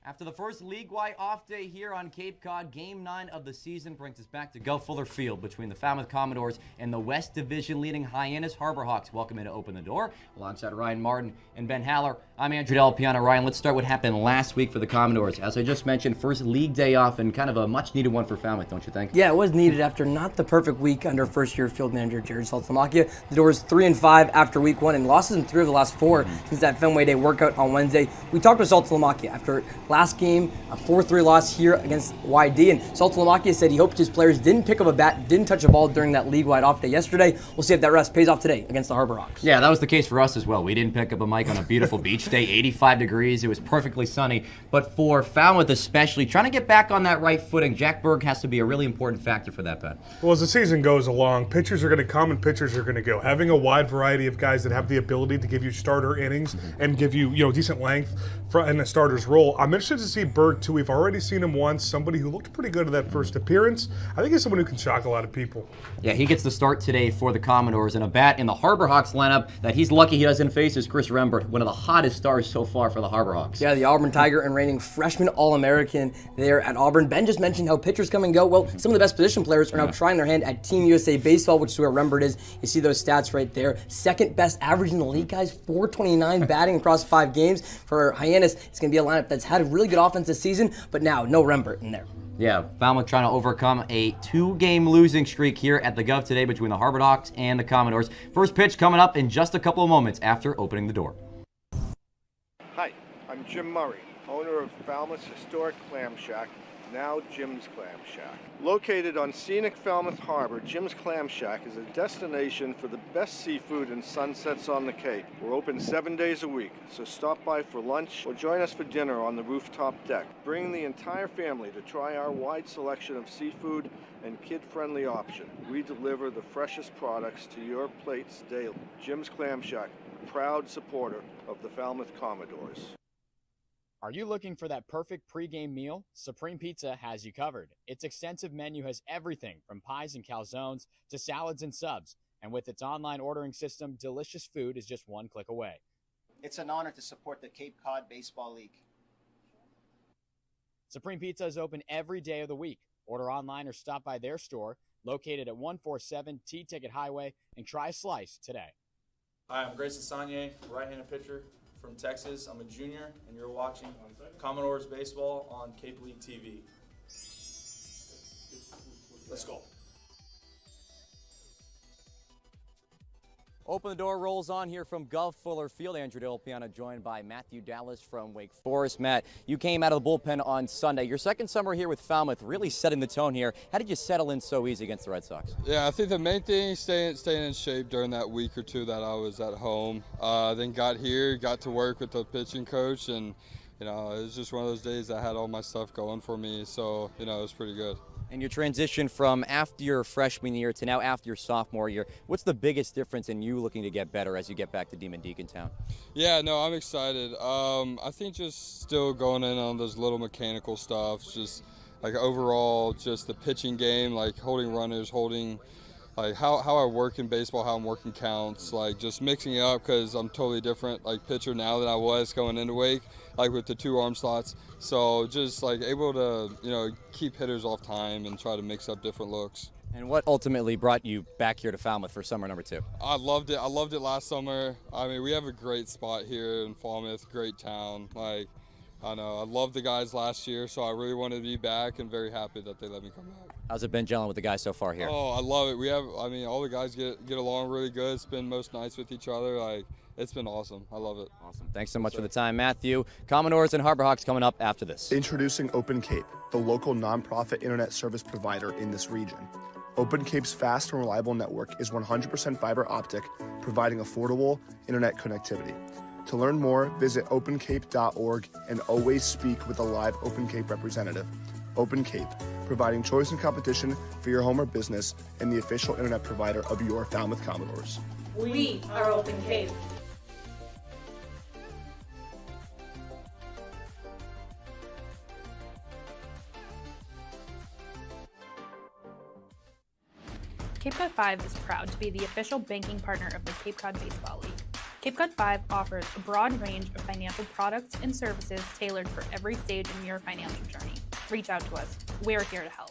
After the first league-wide off day here on Cape Cod, Game 9 of the season brings us back to Gulf Fuller Field between the Falmouth Commodores and the West Division leading Hyannis Harbor Hawks. Welcome in to Open the Door. Alongside Ryan Martin and Ben Haller, I'm Andrew Del Piano. Ryan, let's start what happened last week for the Commodores. As I just mentioned, first league day off and kind of a much-needed one for Falmouth, don't you think? Yeah, it was needed after not the perfect week under first-year field manager Jared Saltamacchia. The Doors 3-5 after week 1 and losses in 3 of the last 4 since that Fenway Day workout on Wednesday. We talked with Saltamacchia after last game, a 4-3 loss here against YD, and Saltamacchia said he hoped his players didn't pick up a bat, didn't touch a ball during that league-wide off day yesterday. We'll see if that rest pays off today against the Harbor Hawks. Yeah, that was the case for us as well. We didn't pick up a mic on a beautiful beach day, 85 degrees. It was perfectly sunny. But for Falmouth especially, trying to get back on that right footing, Jack Berg has to be a really important factor for that, Ben. Well, as the season goes along, pitchers are going to come and pitchers are going to go. Having a wide variety of guys that have the ability to give you starter innings and give you, decent length in a starter's role. I'm interested to see Berg, too. We've already seen him once, somebody who looked pretty good at that first appearance. I think he's someone who can shock a lot of people. Yeah, he gets the start today for the Commodores, and a bat in the Harbor Hawks lineup that he's lucky he doesn't face is Chris Rembert, one of the hottest stars so far for the Harbor Hawks. Yeah, the Auburn Tiger and reigning freshman All-American there at Auburn. Ben just mentioned how pitchers come and go. Well, some of the best position players are now trying their hand at Team USA Baseball, which is where Rembert is. You see those stats right there. Second best average in the league, guys. 429 batting across 5 games. For Hyannis, it's going to be a lineup that's had a really good offense this season, but now no Rembert in there. Yeah, Falmouth trying to overcome a 2-game losing streak here at the Gov today between the Harbor Hawks and the Commodores. First pitch coming up in just a couple of moments after opening the door. Hi, I'm Jim Murray, owner of Falmouth's historic Clam Shack, now Jim's Clam Shack. Located on scenic Falmouth Harbor, Jim's Clam Shack is a destination for the best seafood and sunsets on the Cape. We're open 7 days a week, so stop by for lunch or join us for dinner on the rooftop deck. Bring the entire family to try our wide selection of seafood and kid-friendly option. We deliver the freshest products to your plates daily. Jim's Clam Shack, proud supporter of the Falmouth Commodores. Are you looking for that perfect pregame meal? Supreme Pizza has you covered. Its extensive menu has everything from pies and calzones to salads and subs. And with its online ordering system, delicious food is just one click away. It's an honor to support the Cape Cod Baseball League. Supreme Pizza is open every day of the week. Order online or stop by their store, located at 147 T-Ticket Highway, and try a slice today. Hi, I'm Grayson Sagne, right-handed pitcher from Texas. I'm a junior, and you're watching Commodores Baseball on Cape League TV. Let's go. Open the Door rolls on here from Gulf Fuller Field. Andrew Del Piano joined by Matthew Dallas from Wake Forest. Matt, you came out of the bullpen on Sunday. Your second summer here with Falmouth, really setting the tone here. How did you settle in so easy against the Red Sox? Yeah, I think the main thing is staying in shape during that week or two that I was at home. Then got here, got to work with the pitching coach, and it was just one of those days I had all my stuff going for me, so it was pretty good. And your transition from after your freshman year to now after your sophomore year, what's the biggest difference in you looking to get better as you get back to Demon Deacon Town? Yeah, no, I'm excited. I think just still going in on those little mechanical stuff, just like overall just the pitching game, like holding runners, like how I work in baseball, how I'm working counts, like just mixing it up because I'm totally different like pitcher now than I was going into Wake, like with the 2 arm slots. So just like able to, keep hitters off time and try to mix up different looks. And what ultimately brought you back here to Falmouth for summer number 2? I loved it. I loved it last summer. I mean, we have a great spot here in Falmouth, great town. Like, I know, I loved the guys last year, so I really wanted to be back and very happy that they let me come back. How's it been gelling with the guys so far here? Oh, I love it. All the guys get along really good, spend most nights with each other. Like, it's been awesome. I love it. Awesome. Thanks so much for the time, Matthew. Commodores and Harbor Hawks coming up after this. Introducing Open Cape, the local nonprofit internet service provider in this region. Open Cape's fast and reliable network is 100% fiber optic, providing affordable internet connectivity. To learn more, visit opencape.org and always speak with a live Open Cape representative. Open Cape, providing choice and competition for your home or business and the official internet provider of your Falmouth Commodores. We are Open Cape. Cape Cod 5 is proud to be the official banking partner of the Cape Cod Baseball League. Cape Cod 5 offers a broad range of financial products and services tailored for every stage in your financial journey. Reach out to us. We're here to help.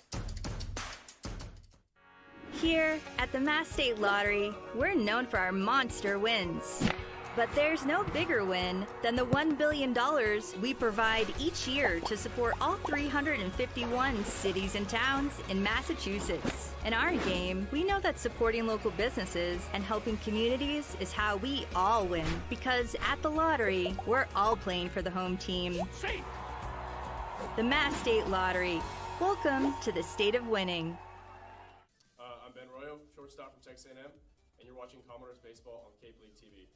Here at the Mass State Lottery, we're known for our monster wins. But there's no bigger win than the $1 billion we provide each year to support all 351 cities and towns in Massachusetts. In our game, we know that supporting local businesses and helping communities is how we all win. Because at the lottery, we're all playing for the home team. The Mass State Lottery. Welcome to the state of winning. I'm Ben Royo, shortstop from Texas A&M, and you're watching Commodores Baseball on Cape League TV.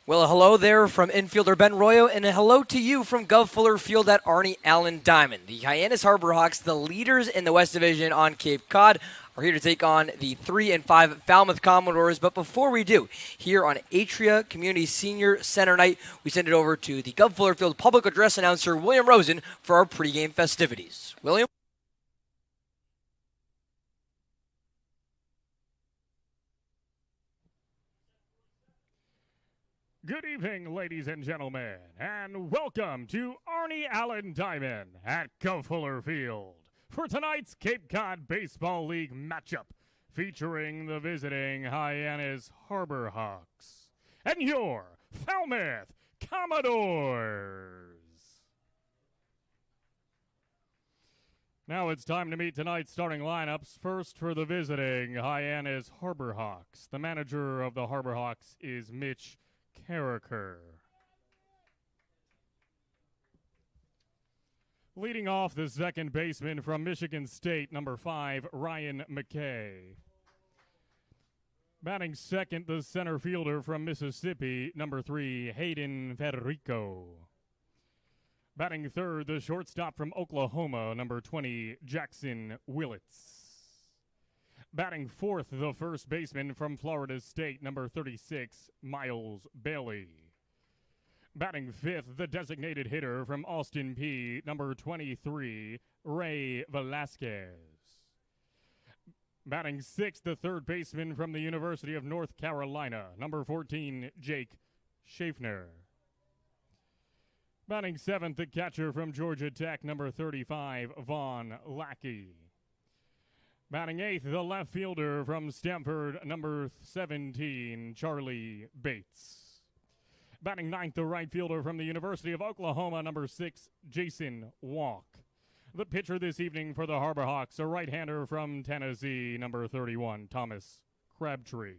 Well, hello there from infielder Ben Royo, and a hello to you from Gov Fuller Field at Arnie Allen Diamond. The Hyannis Harbor Hawks, the leaders in the West Division on Cape Cod, are here to take on the 3-5 Falmouth Commodores. But before we do, here on Atria Community Senior Center Night, we send it over to the Gov Fuller Field public address announcer, William Rosen, for our pregame festivities. William? Good evening, ladies and gentlemen, and welcome to Arnie Allen Diamond at Gov Fuller Field for tonight's Cape Cod Baseball League matchup featuring the visiting Hyannis Harbor Hawks and your Falmouth Commodores. Now it's time to meet tonight's starting lineups. First for the visiting Hyannis Harbor Hawks. The manager of the Harbor Hawks is Mitch Carricker. Leading off, the second baseman from Michigan State, number 5, Ryan McKay. Batting second, the center fielder from Mississippi, number 3, Hayden Federico. Batting third, the shortstop from Oklahoma, number 20, Jackson Willits. Batting fourth, the first baseman from Florida State, number 36, Miles Bailey. Batting fifth, the designated hitter from Austin P, number 23, Ray Velasquez. Batting sixth, the third baseman from the University of North Carolina, number 14, Jake Schaffner. Batting seventh, the catcher from Georgia Tech, number 35, Vaughn Lackey. Batting eighth, the left fielder from Stanford, number 17, Charlie Bates. Batting ninth, the right fielder from the University of Oklahoma, number 6, Jason Walk. The pitcher this evening for the Harbor Hawks, a right-hander from Tennessee, number 31, Thomas Crabtree.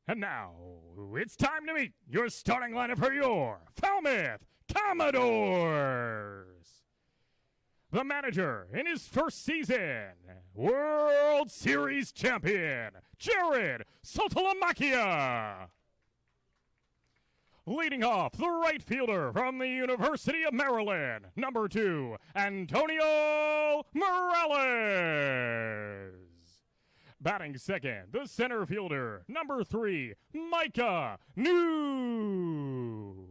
And now, it's time to meet your starting lineup for your Falmouth Commodores. The manager in his first season, World Series champion, Jared Sotolamacchia. Leading off, the right fielder from the University of Maryland, number 2, Antonio Morales. Batting second, the center fielder, number 3, Micah New.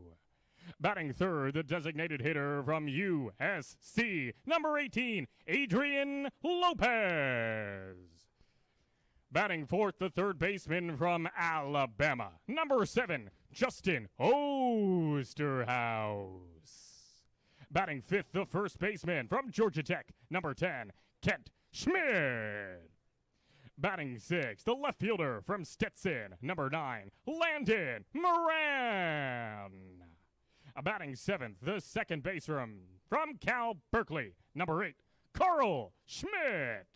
Batting third, the designated hitter from USC, number 18, Adrian Lopez. Batting fourth, the third baseman from Alabama, number 7, Justin Osterhaus. Batting fifth, the first baseman from Georgia Tech, number 10, Kent Schmidt. Batting sixth, the left fielder from Stetson, number 9, Landon Moran. Batting seventh, the second baseman from Cal Berkeley, number 8, Carl Schmidt.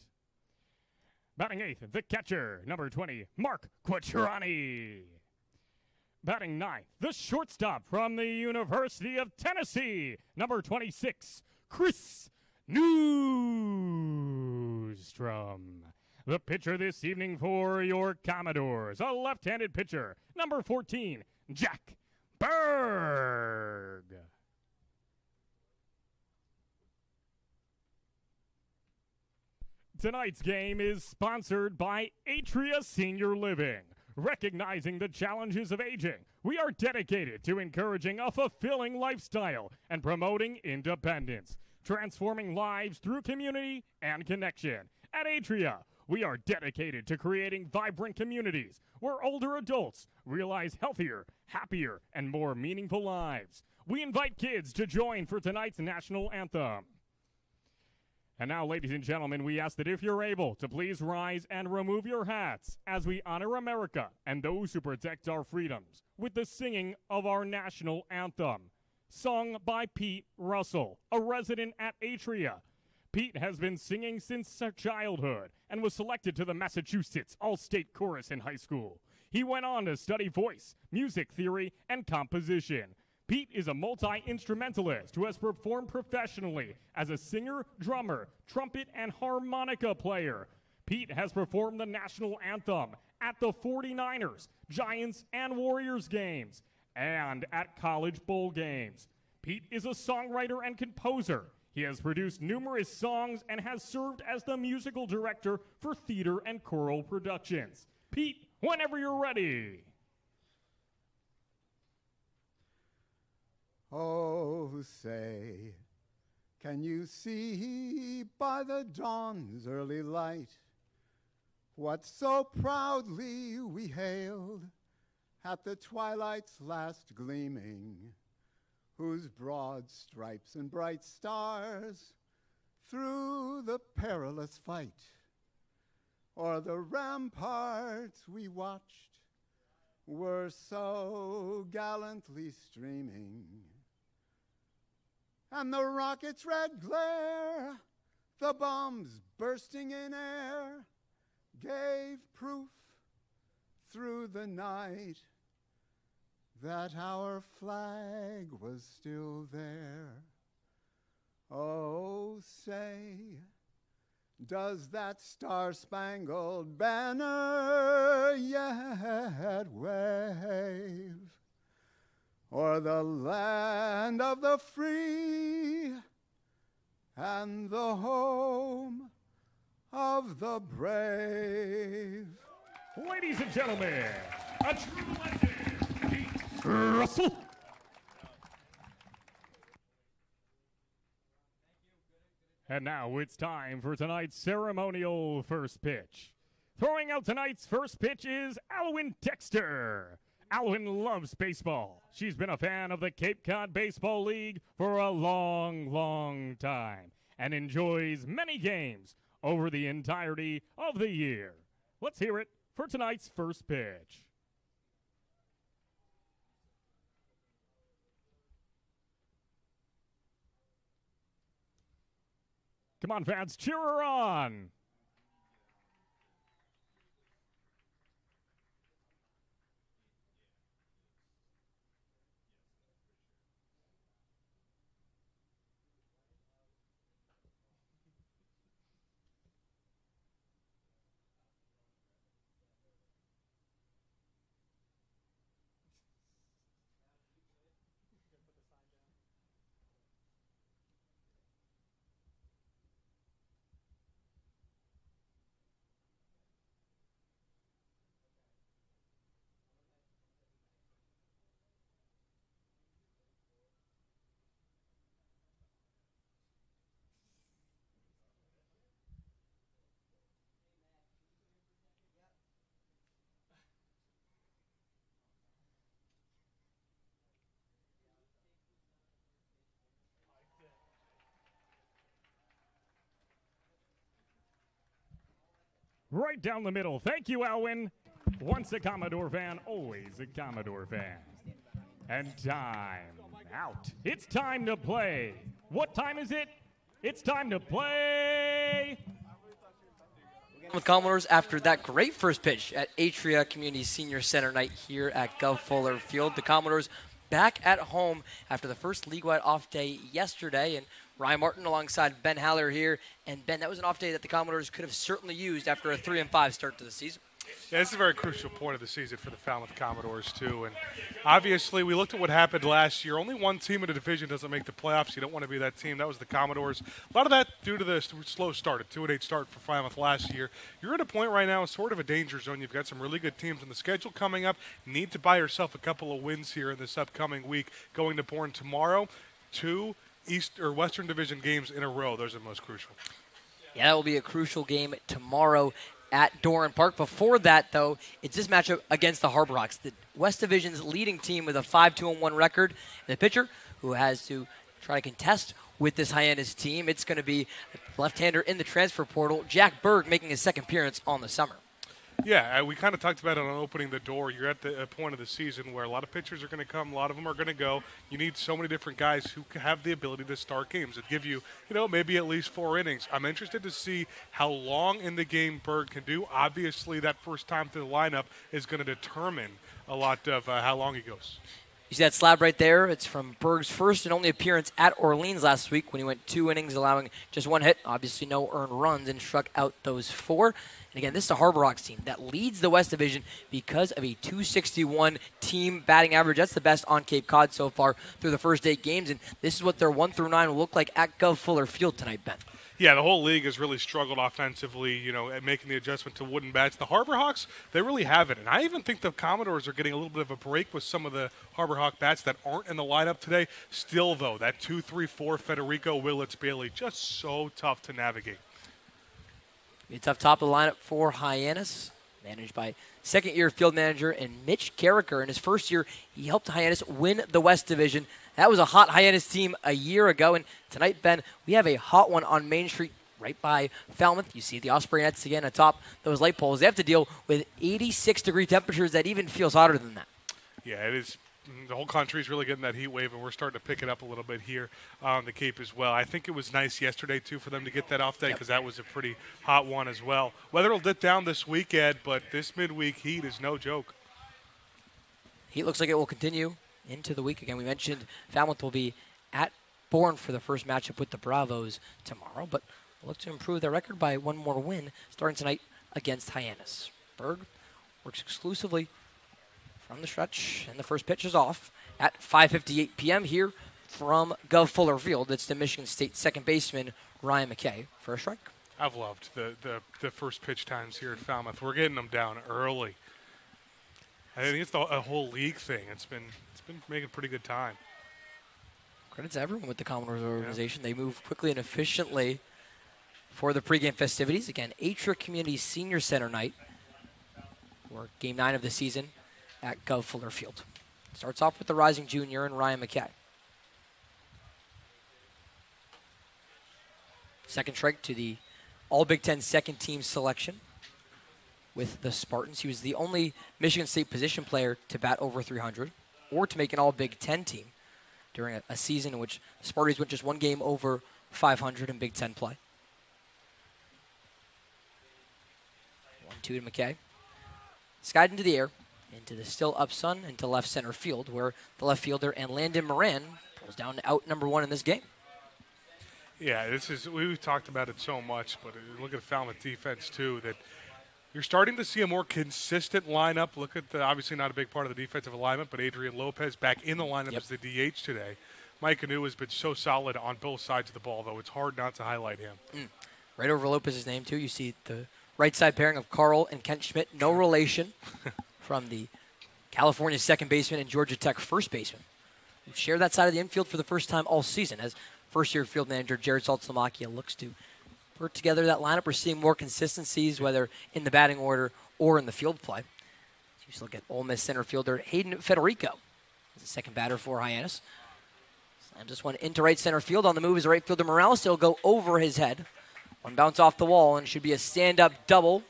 Batting eighth, the catcher, number 20, Mark Quattrani. Batting ninth, the shortstop from the University of Tennessee, number 26, Chris Newstrom. The pitcher this evening for your Commodores, a left-handed pitcher, number 14, Jack Berg. Tonight's game is sponsored by Atria Senior Living. Recognizing the challenges of aging, we are dedicated to encouraging a fulfilling lifestyle and promoting independence, transforming lives through community and connection. At Atria, we are dedicated to creating vibrant communities where older adults realize healthier, happier, and more meaningful lives. We invite kids to join for tonight's national anthem. And now, ladies and gentlemen, we ask that if you're able to please rise and remove your hats as we honor America and those who protect our freedoms with the singing of our national anthem, sung by Pete Russell, a resident at Atria. Pete has been singing since childhood and was selected to the Massachusetts All-State Chorus in high school. He went on to study voice, music theory, and composition. Pete is a multi-instrumentalist who has performed professionally as a singer, drummer, trumpet, and harmonica player. Pete has performed the national anthem at the 49ers, Giants, and Warriors games, and at college bowl games. Pete is a songwriter and composer. He has produced numerous songs and has served as the musical director for theater and choral productions. Pete, whenever you're ready. Oh, say, can you see by the dawn's early light what so proudly we hailed at the twilight's last gleaming, whose broad stripes and bright stars through the perilous fight o'er the ramparts we watched were so gallantly streaming? And the rocket's red glare, the bombs bursting in air, gave proof through the night that our flag was still there. Oh, say, does that star-spangled banner yet wave o'er the land of the free and the home of the brave? Ladies and gentlemen, a true legend, Pete Russell. And now it's time for tonight's ceremonial first pitch. Throwing out tonight's first pitch is Alwyn Dexter. Alwyn loves baseball. She's been a fan of the Cape Cod Baseball League for a long, long time and enjoys many games over the entirety of the year. Let's hear it for tonight's first pitch. Come on, fans, cheer her on. Right down the middle. Thank you, Alwyn. Once a Commodore fan, always a Commodore fan. And time out. It's time to play. What time is it? It's time to play. With Commodores after that great first pitch at Atria Community Senior Center night here at Gov Fuller Field. The Commodores back at home after the first league-wide off day yesterday, and Ryan Martin alongside Ben Haller here. And Ben, that was an off day that the Commodores could have certainly used after a 3-5 start to the season. Yeah, this is a very crucial point of the season for the Falmouth Commodores, too. And obviously, we looked at what happened last year. Only one team in the division doesn't make the playoffs. You don't want to be that team. That was the Commodores. A lot of that due to the slow start, a 2-8 start for Falmouth last year. You're at a point right now, sort of a danger zone. You've got some really good teams on the schedule coming up. You need to buy yourself a couple of wins here in this upcoming week. Going to Bourne tomorrow, 2 East or Western Division games in a row. Those are the most crucial. Yeah, that will be a crucial game tomorrow at Doran Park. Before that, though, it's this matchup against the Harbor Hawks, the West Division's leading team with a 5-2-1 record. And the pitcher who has to try to contest with this Hyannis team, it's going to be left-hander in the transfer portal, Jack Berg, making his second appearance on the summer. Yeah, we kind of talked about it on opening the door. You're at the point of the season where a lot of pitchers are going to come, a lot of them are going to go. You need so many different guys who have the ability to start games and give you, maybe at least 4 innings. I'm interested to see how long in the game Berg can do. Obviously, that first time through the lineup is going to determine a lot of how long he goes. You see that slab right there? It's from Berg's first and only appearance at Orleans last week when he went 2 innings, allowing just 1 hit, obviously no earned runs, and struck out those 4. And again, this is a Harbor Hawks team that leads the West Division because of a .261 team batting average. That's the best on Cape Cod so far through the first 8 games, and this is what their 1 through 9 will look like at Gov Fuller Field tonight, Ben. Yeah, the whole league has really struggled offensively, at making the adjustment to wooden bats. The Harbor Hawks, they really haven't. And I even think the Commodores are getting a little bit of a break with some of the Harbor Hawk bats that aren't in the lineup today. Still, though, that 2-3-4 Federico, Willits, Bailey, just so tough to navigate. A tough top of the lineup for Hyannis, managed by second-year field manager and Mitch Carricker. In his first year, he helped Hyannis win the West Division. That was a hot Hyannis team a year ago. And tonight, Ben, we have a hot one on Main Street right by Falmouth. You see the Osprey Nets again atop those light poles. They have to deal with 86-degree temperatures that even feels hotter than that. Yeah, it is. The whole country is really getting that heat wave, and we're starting to pick it up a little bit here on the Cape as well. I think it was nice yesterday, too, for them to get that off day because that was a pretty hot one as well. Weather will dip down this weekend, but this midweek heat is no joke. Heat looks like it will continue into the week. Again, we mentioned Falmouth will be at Bourne for the first matchup with the Bravos tomorrow, but we'll look to improve their record by 1 more win starting tonight against Hyannis. Berg works exclusively from the stretch, and the first pitch is off at 5:58 p.m. here from Gov Fuller Field. It's the Michigan State second baseman, Ryan McKay, for a strike. I've loved the first pitch times here at Falmouth. We're getting them down early. I think it's a whole league thing. It's been making pretty good time. Credit to everyone with the Commodores organization. They move quickly and efficiently for the pregame festivities. Again, Atria Community Senior Center night for Game 9 of the season at Gov Fuller Field. Starts off with the rising junior and Ryan McKay. Second strike to the All-Big Ten second team selection with the Spartans. He was the only Michigan State position player to bat over 300 or to make an All-Big Ten team during a season in which the Spartans went just 1 game over 500 in Big Ten play. 1-2 to McKay. Skied into the air, into the still up sun, into left center field, where the left fielder and Landon Moran pulls down to out number 1 in this game. Yeah, we've talked about it so much, but look at the Falmouth defense too, that you're starting to see a more consistent lineup. Look at obviously not a big part of the defensive alignment, but Adrian Lopez back in the lineup as the DH today. Mike Anu has been so solid on both sides of the ball, though. It's hard not to highlight him. Right over Lopez's name, too. You see the right side pairing of Carl and Kent Schmidt, no relation from the California second baseman and Georgia Tech first baseman. We've shared that side of the infield for the first time all season as first-year field manager Jared Saltzlamakia looks to put together that lineup. We're seeing more consistencies, whether in the batting order or in the field play. So you just look at Ole Miss center fielder Hayden Federico as the second batter for Hyannis. Slams this one into right center field. On the move is right fielder Morales. He'll go over his head. One bounce off the wall, and it should be a stand-up double.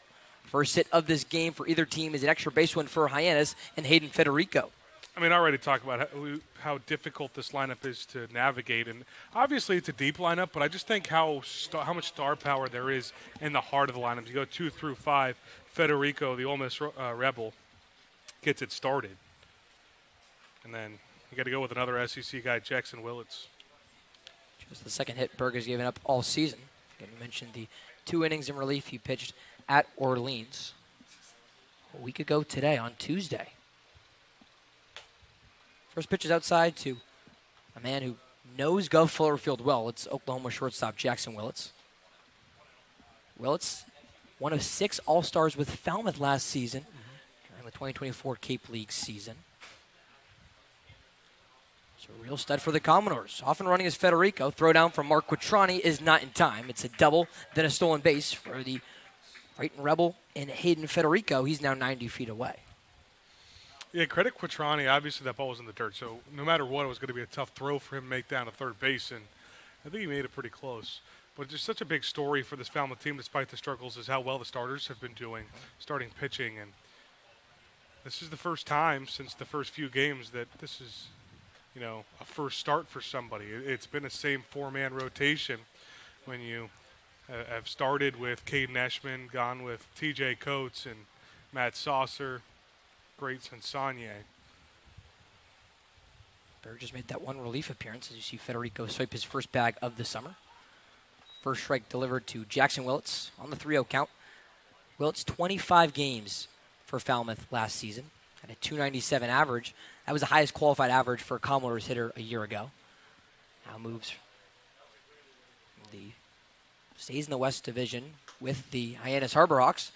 First hit of this game for either team is an extra base win for Hyannis and Hayden Federico. I mean, I already talked about how difficult this lineup is to navigate, and obviously it's a deep lineup, but I just think how much star power there is in the heart of the lineup. You go 2 through 5, Federico, the Ole Miss Rebel, gets it started. And then you got to go with another SEC guy, Jackson Willits. Just the second hit Berg has given up all season. Again, you mentioned the 2 innings in relief he pitched at Orleans. a week ago today on Tuesday. First pitch is outside to a man who knows Gov Fuller Field well. It's Oklahoma shortstop Jackson Willits. Willits, one of 6 All-Stars with Falmouth last season during the 2024 Cape League season. So a real stud for the Commodores. Often running as Federico. Throw down from Mark Quattrani is not in time. It's a double, then a stolen base for the Brighton Rebel and Hayden Federico. He's now 90 feet away. Yeah, credit Quattrani. Obviously, that ball was in the dirt, so no matter what, it was going to be a tough throw for him to make down to third base, and I think he made it pretty close. But just such a big story for this Falmouth team, despite the struggles, is how well the starters have been doing, starting pitching. And this is the first time since the first few games that this is, a first start for somebody. It's been the same 4-man rotation when you have started with Caden Eschman, gone with TJ Coates and Matt Saucer, Greats and Saunier. Berg just made that one relief appearance as you see Federico swipe his first bag of the summer. First strike delivered to Jackson Willits on the 3-0 count. Willits 25 games for Falmouth last season at a .297 average. That was the highest qualified average for a Commodores hitter a year ago. Now stays in the West Division with the Hyannis Harbor Hawks,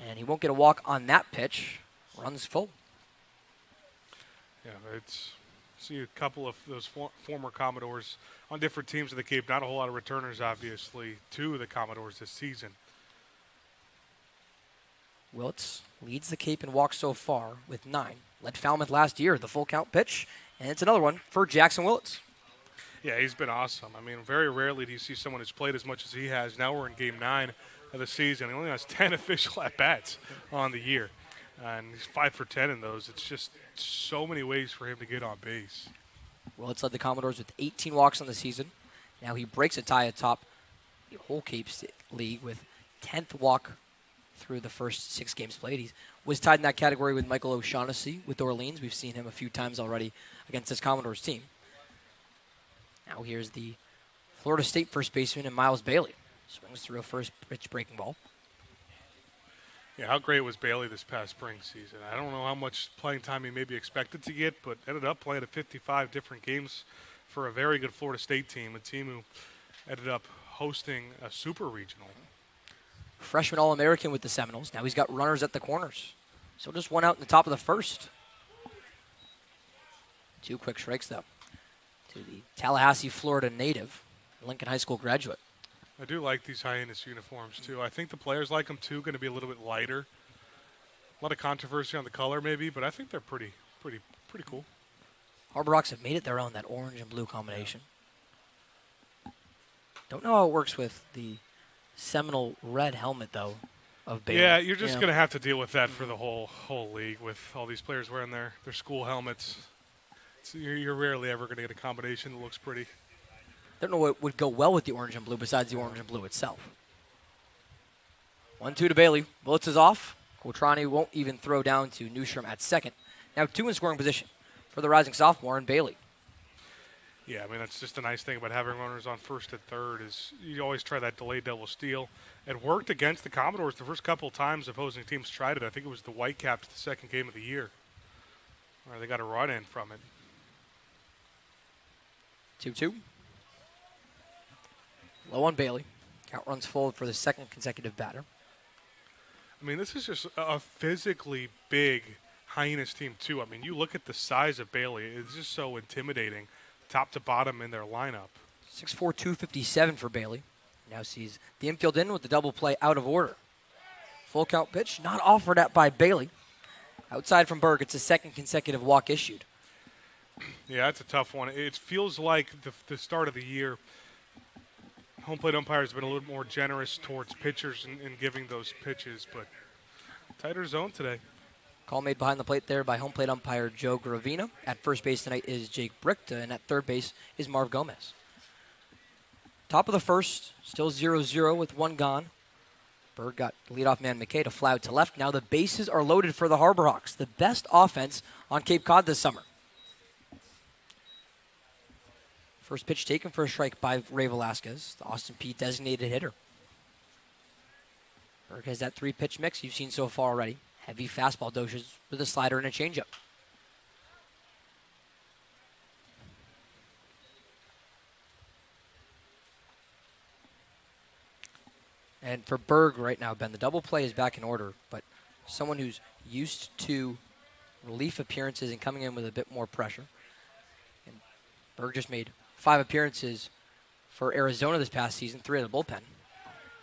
and he won't get a walk on that pitch. Runs full. Yeah, see a couple of those former Commodores on different teams of the Cape. Not a whole lot of returners, obviously, to the Commodores this season. Willits leads the Cape in walks so far with 9. Led Falmouth last year, the full count pitch, and it's another one for Jackson Willits. Yeah, he's been awesome. I mean, very rarely do you see someone who's played as much as he has. Now we're in Game 9 of the season. He only has 10 official at-bats on the year, and he's 5 for 10 in those. It's just so many ways for him to get on base. Willits led the Commodores with 18 walks on the season. Now he breaks a tie atop the whole Cape League with 10th walk through the first 6 games played. He was tied in that category with Michael O'Shaughnessy with Orleans. We've seen him a few times already against this Commodores team. Now here's the Florida State first baseman and Miles Bailey. Swings through a first pitch breaking ball. Yeah, how great was Bailey this past spring season? I don't know how much playing time he maybe expected to get, but ended up playing at 55 different games for a very good Florida State team, a team who ended up hosting a super regional. Freshman All-American with the Seminoles. Now he's got runners at the corners. So just one out in the top of the first. 2 quick strikes, though, to the Tallahassee, Florida native, Lincoln High School graduate. I do like these Hyannis uniforms, too. I think the players like them, too, going to be a little bit lighter. A lot of controversy on the color, maybe, but I think they're pretty cool. Harbor Hawks have made it their own, that orange and blue combination. Don't know how it works with the Seminole red helmet, though, of Baylor. Yeah, you're just going to have to deal with that for the whole league, with all these players wearing their school helmets. You're rarely ever going to get a combination that looks pretty. Don't know what would go well with the orange and blue besides the orange and blue itself. 1-2 to Bailey. Willits is off. Quattrani won't even throw down to Newstrom at second. Now 2 in scoring position for the rising sophomore and Bailey. Yeah, I mean, that's just a nice thing about having runners on first and third is you always try that delayed double steal. It worked against the Commodores the first couple of times opposing teams tried it. I think it was the Whitecaps the second game of the year where they got a run in from it. 2-2. Low on Bailey. Count runs forward for the second consecutive batter. I mean, this is just a physically big Hyannis team, too. I mean, you look at the size of Bailey. It's just so intimidating, top to bottom in their lineup. 6'4", 257 for Bailey. Now sees the infield in with the double play out of order. Full count pitch, not offered at by Bailey. Outside from Berg, it's a second consecutive walk issued. Yeah, that's a tough one. It feels like the start of the year, home plate umpires have been a little more generous towards pitchers in giving those pitches, but tighter zone today. Call made behind the plate there by home plate umpire Joe Gravina. At first base tonight is Jake Brickta, and at third base is Marv Gomez. Top of the first, still 0-0 with 1 gone. Berg got leadoff man McKay to fly out to left. Now the bases are loaded for the Harbor Hawks, the best offense on Cape Cod this summer. First pitch taken for a strike by Ray Velasquez, the Austin Peay designated hitter. Berg has that 3-pitch mix you've seen so far already. heavy fastball doses with a slider and a changeup. And for Berg right now, Ben, the double play is back in order, but someone who's used to relief appearances and coming in with a bit more pressure. And Berg just made 5 appearances for Arizona this past season, 3 of the bullpen.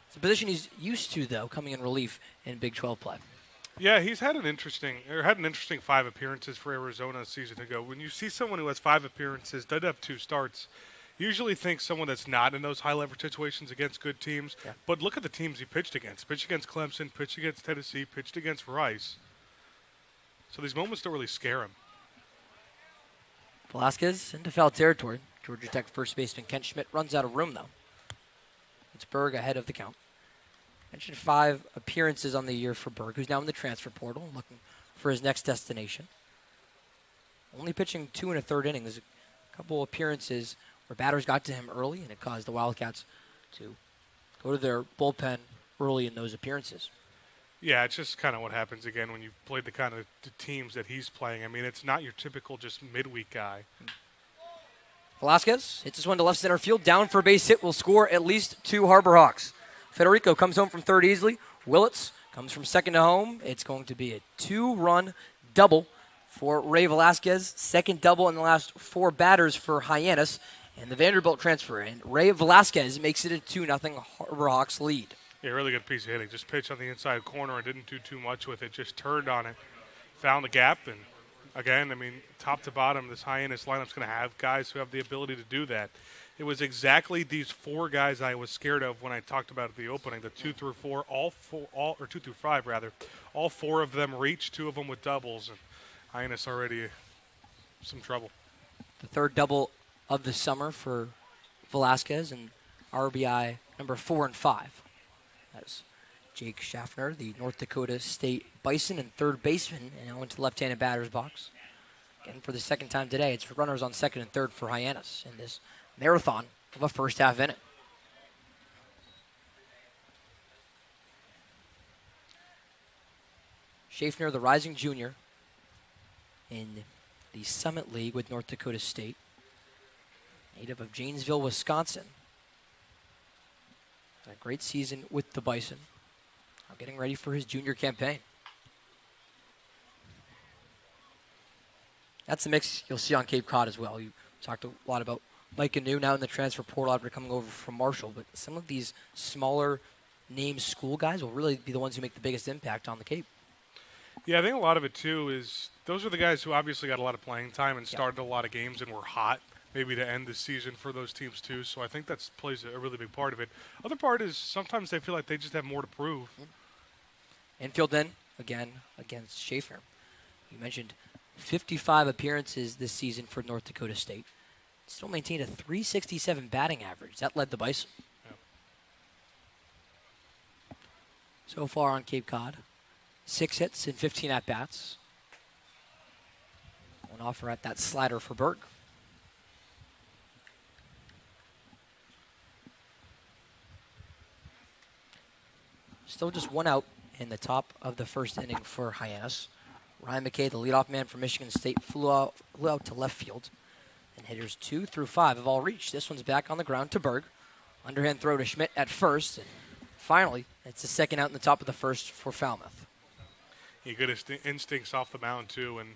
It's a position he's used to, though, coming in relief in Big 12 play. Yeah, he's had an interesting 5 appearances for Arizona a season ago. When you see someone who has 5 appearances, doesn't have 2 starts, you usually think someone that's not in those high-leverage situations against good teams. Yeah. But look at the teams he pitched against. Pitched against Clemson, pitched against Tennessee, pitched against Rice. So these moments don't really scare him. Velasquez into foul territory. Georgia Tech first baseman Kent Schmidt runs out of room, though. It's Berg ahead of the count. Mentioned 5 appearances on the year for Berg, who's now in the transfer portal, looking for his next destination. Only pitching 2 1/3 innings. A couple appearances where batters got to him early, and it caused the Wildcats to go to their bullpen early in those appearances. Yeah, it's just kind of what happens again when you play the kind of teams that he's playing. I mean, it's not your typical just midweek guy. Velasquez hits this one to left center field. Down for a base hit will score at least 2 Harbor Hawks. Federico comes home from third easily. Willits comes from second to home. It's going to be a 2-run double for Ray Velasquez. Second double in the last 4 batters for Hyannis. And the Vanderbilt transfer. And Ray Velasquez makes it a 2-0 Harbor Hawks lead. Yeah, really good piece of hitting. Just pitched on the inside corner and didn't do too much with it. Just turned on it, found the gap, and again, I mean, top to bottom, this Hyannis lineup's going to have guys who have the ability to do that. It was exactly these 4 guys I was scared of when I talked about at the opening. The 2 through 4, or 2 through 5 rather. All 4 of them reached, 2 of them with doubles, and Hyannis already some trouble. The third double of the summer for Velasquez and RBI number 4 and 5. That's Jake Schaffner, the North Dakota State Bison and third baseman, and went to the left-handed batter's box. Again, for the second time today, it's runners on second and third for Hyannis in this marathon of a first half inning. Schaffner, the rising junior in the Summit League with North Dakota State, native of Janesville, Wisconsin. A great season with the Bison. Now getting ready for his junior campaign. That's the mix you'll see on Cape Cod as well. You talked a lot about Mike Anu now in the transfer portal after coming over from Marshall, but some of these smaller name school guys will really be the ones who make the biggest impact on the Cape. Yeah, I think a lot of it too is those are the guys who obviously got a lot of playing time and started a lot of games and were hot. Maybe to end the season for those teams too. So I think that plays a really big part of it. Other part is sometimes they feel like they just have more to prove. Infield then, again, against Schaffner. You mentioned 55 appearances this season for North Dakota State. Still maintained a .367 batting average. That led the Bison. Yeah. So far on Cape Cod, 6 hits and 15 at-bats. One offer at that slider for Berg. Still just 1 out in the top of the first inning for Hyannis. Ryan McKay, the leadoff man from Michigan State, flew out to left field. And hitters 2 through 5 have all reached. This one's back on the ground to Berg. Underhand throw to Schmidt at first. And finally, it's the second out in the top of the first for Falmouth. He good instincts off the mound too, and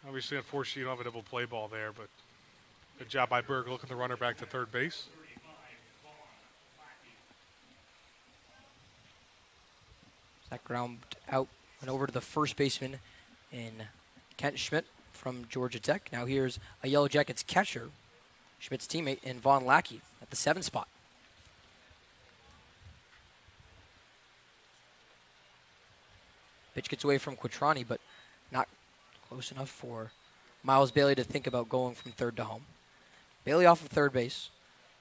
obviously, unfortunately, you don't have a double play ball there, but good job by Berg looking the runner back to third base. That ground out and over to the first baseman in Kent Schmidt from Georgia Tech. Now here's a Yellow Jackets catcher, Schmidt's teammate in Vaughn Lackey at the 7 spot. Pitch gets away from Quattrani, but not close enough for Miles Bailey to think about going from third to home. Bailey off of third base.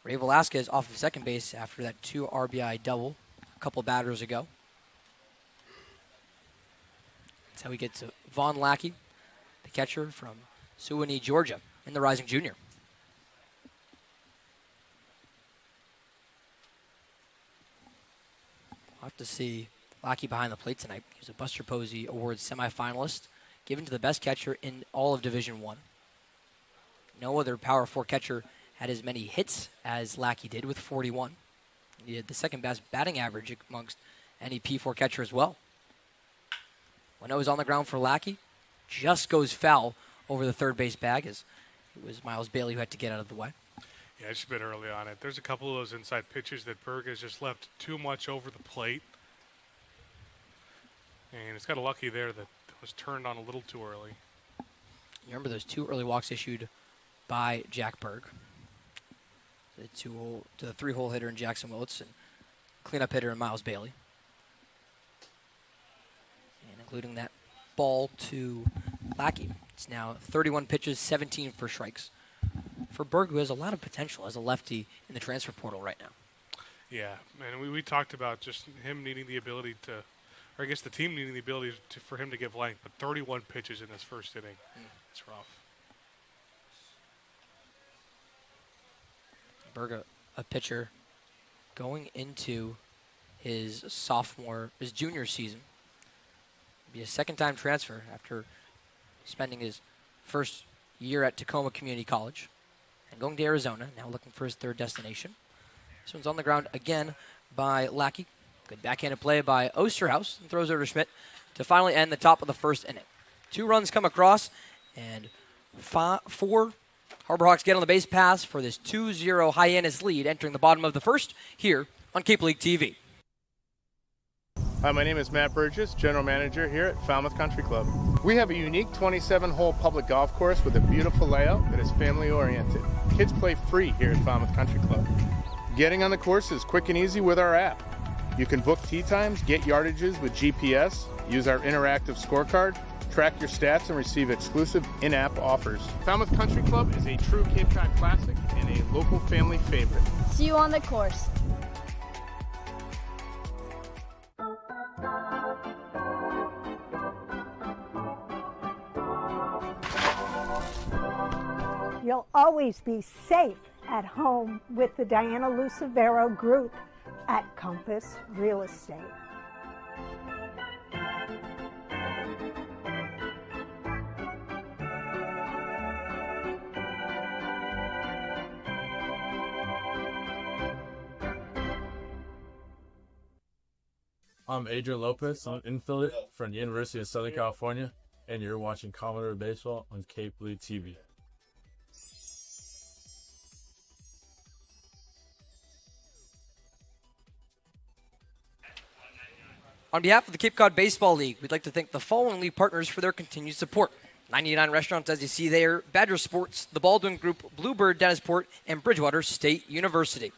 Ray Velasquez off of second base after that 2 RBI double a couple batters ago. That's how we get to Vaughn Lackey, the catcher from Suwanee, Georgia, in the rising junior. We'll have to see Lackey behind the plate tonight. He was a Buster Posey Awards semifinalist, given to the best catcher in all of Division I. No other Power 4 catcher had as many hits as Lackey did with 41. He had the second best batting average amongst any P4 catcher as well. When it was on the ground for Lackey, just goes foul over the third base bag as it was Miles Bailey who had to get out of the way. Yeah, it's been early on it. There's a couple of those inside pitches that Berg has just left too much over the plate. And it's got a lucky there that was turned on a little too early. You remember those 2 early walks issued by Jack Berg. To the 3-hole hitter in Jackson Willits and cleanup hitter in Miles Bailey. And including that ball to Lackey. It's now 31 pitches, 17 for strikes. For Berg, who has a lot of potential as a lefty in the transfer portal right now. Yeah, and we talked about just him needing the ability to, or I guess the team needing the ability for him to give length, but 31 pitches in this first inning. It's rough. Berg, a pitcher going into his junior season. Be a second-time transfer after spending his first year at Tacoma Community College and going to Arizona, now looking for his third destination. This one's on the ground again by Lackey. Good backhanded play by Osterhaus and throws over to Schmidt to finally end the top of the first inning. 2 runs come across and 4 Harborhawks get on the base pass for this 2-0 Hyannis lead entering the bottom of the first here on Cape League TV. Hi, my name is Matt Burgess, General Manager here at Falmouth Country Club. We have a unique 27-hole public golf course with a beautiful layout that is family-oriented. Kids play free here at Falmouth Country Club. Getting on the course is quick and easy with our app. You can book tee times, get yardages with GPS, use our interactive scorecard, track your stats, and receive exclusive in-app offers. Falmouth Country Club is a true Cape Cod classic and a local family favorite. See you on the course. You'll always be safe at home with the Diana Lucevero Group at Compass Real Estate. I'm Adrian Lopez. I'm an infielder from the University of Southern California, and you're watching Commodore Baseball on Cape League TV. On behalf of the Cape Cod Baseball League, we'd like to thank the following league partners for their continued support. 99 Restaurants, as you see there, Badger Sports, the Baldwin Group, Bluebird Dennisport, and Bridgewater State University.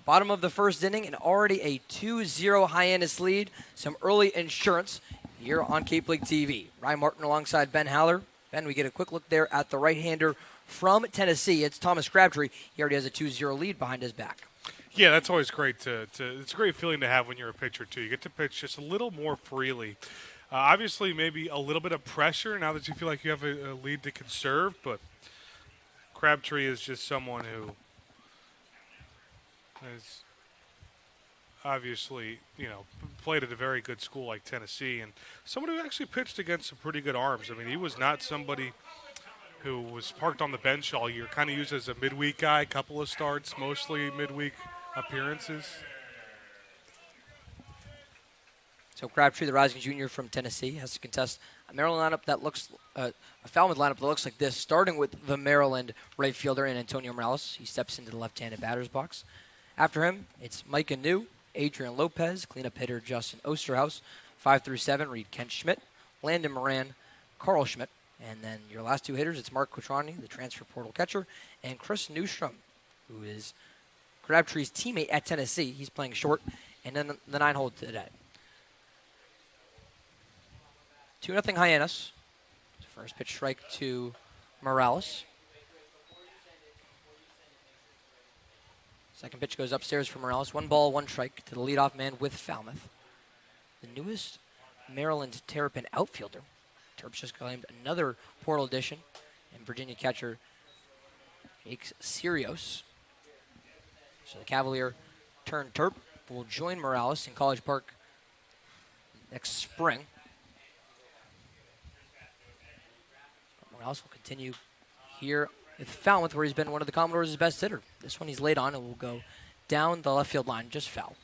Bottom of the first inning, and already a 2-0 Hyannis lead. Some early insurance here on Cape League TV. Ryan Martin alongside Ben Haller. Ben, we get a quick look there at the right-hander from Tennessee. It's Thomas Crabtree. He already has a 2-0 lead behind his back. Yeah, that's always great. It's a great feeling to have when you're a pitcher, too. You get to pitch just a little more freely. Obviously, maybe a little bit of pressure now that you feel like you have a lead to conserve, but Crabtree is just someone who has obviously, played at a very good school like Tennessee, and someone who actually pitched against some pretty good arms. I mean, he was not somebody who was parked on the bench all year, kind of used as a midweek guy, couple of starts, mostly midweek appearances. So Crabtree, the rising junior from Tennessee, has to contest a Maryland lineup that looks, a Falmouth lineup that looks like this, starting with the Maryland right fielder in Antonio Morales. He steps into the left-handed batter's box. After him, it's Micah New, Adrian Lopez, cleanup hitter Justin Osterhaus, 5 through 7, read Kent Schmidt, Landon Moran, Carl Schmidt, and then your last 2 hitters, it's Mark Quattroni, the transfer portal catcher, and Chris Newstrom, who is Crabtree's teammate at Tennessee. He's playing short, and then the 9-hole today. 2-0 Hyannis. First pitch strike to Morales. Second pitch goes upstairs for Morales. 1 ball, 1 strike to the leadoff man with Falmouth. The newest Maryland Terrapin outfielder. Terps just claimed another portal addition, and Virginia catcher Jake Sirios. So the Cavalier turned Terp will join Morales in College Park next spring. Morales will continue here with Falmouth, where he's been one of the Commodores' best hitter. This one he's laid on and will go down the left field line, just foul.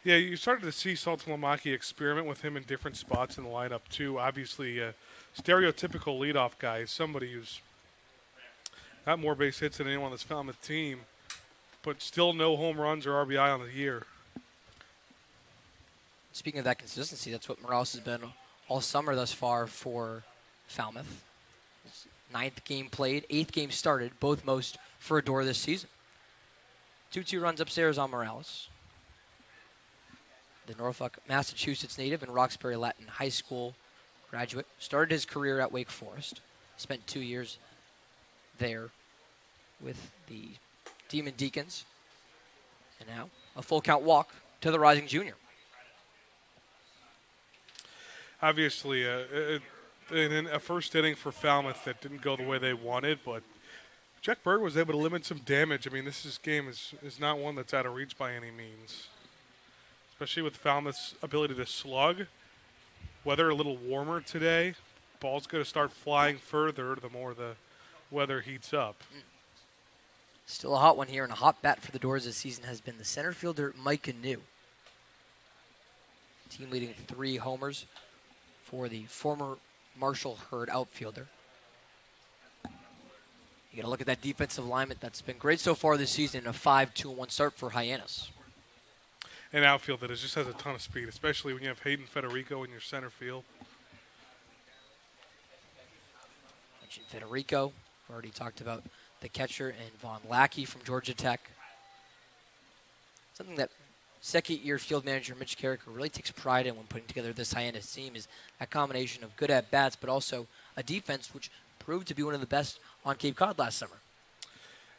Yeah, you started to see Saltalamacchia experiment with him in different spots in the lineup, too. Obviously, a stereotypical leadoff guy, somebody who's got more base hits than anyone on this Falmouth team, but still no home runs or RBI on the year. Speaking of that consistency, that's what Morales has been all summer thus far for Falmouth. His 9th game played, 8th game started, both most for a door this season. 2-2 runs upstairs on Morales. The Norfolk, Massachusetts native and Roxbury Latin High School graduate. Started his career at Wake Forest. Spent 2 years there with the Demon Deacons. And now a full count walk to the rising junior. Obviously, in a first inning for Falmouth that didn't go the way they wanted, but Jack Berg was able to limit some damage. I mean, this game is not one that's out of reach by any means, especially with Falmouth's ability to slug. Weather a little warmer today. Ball's going to start flying further the more the weather heats up. Still a hot one here, and a hot bat for the Doors this season has been the center fielder, Mike Anu. Team leading 3 homers for the former Marshall Hurd outfielder. You got to look at that defensive alignment that's been great so far this season. A 5-2-1 start for Hyannis. An outfield that just has a ton of speed, especially when you have Hayden Federico in your center field. Mentioned Federico. We've already talked about the catcher and Von Lackey from Georgia Tech. Something that second-year field manager Mitch Carricker really takes pride in when putting together this Hyannis team is a combination of good at-bats, but also a defense which proved to be one of the best on Cape Cod last summer.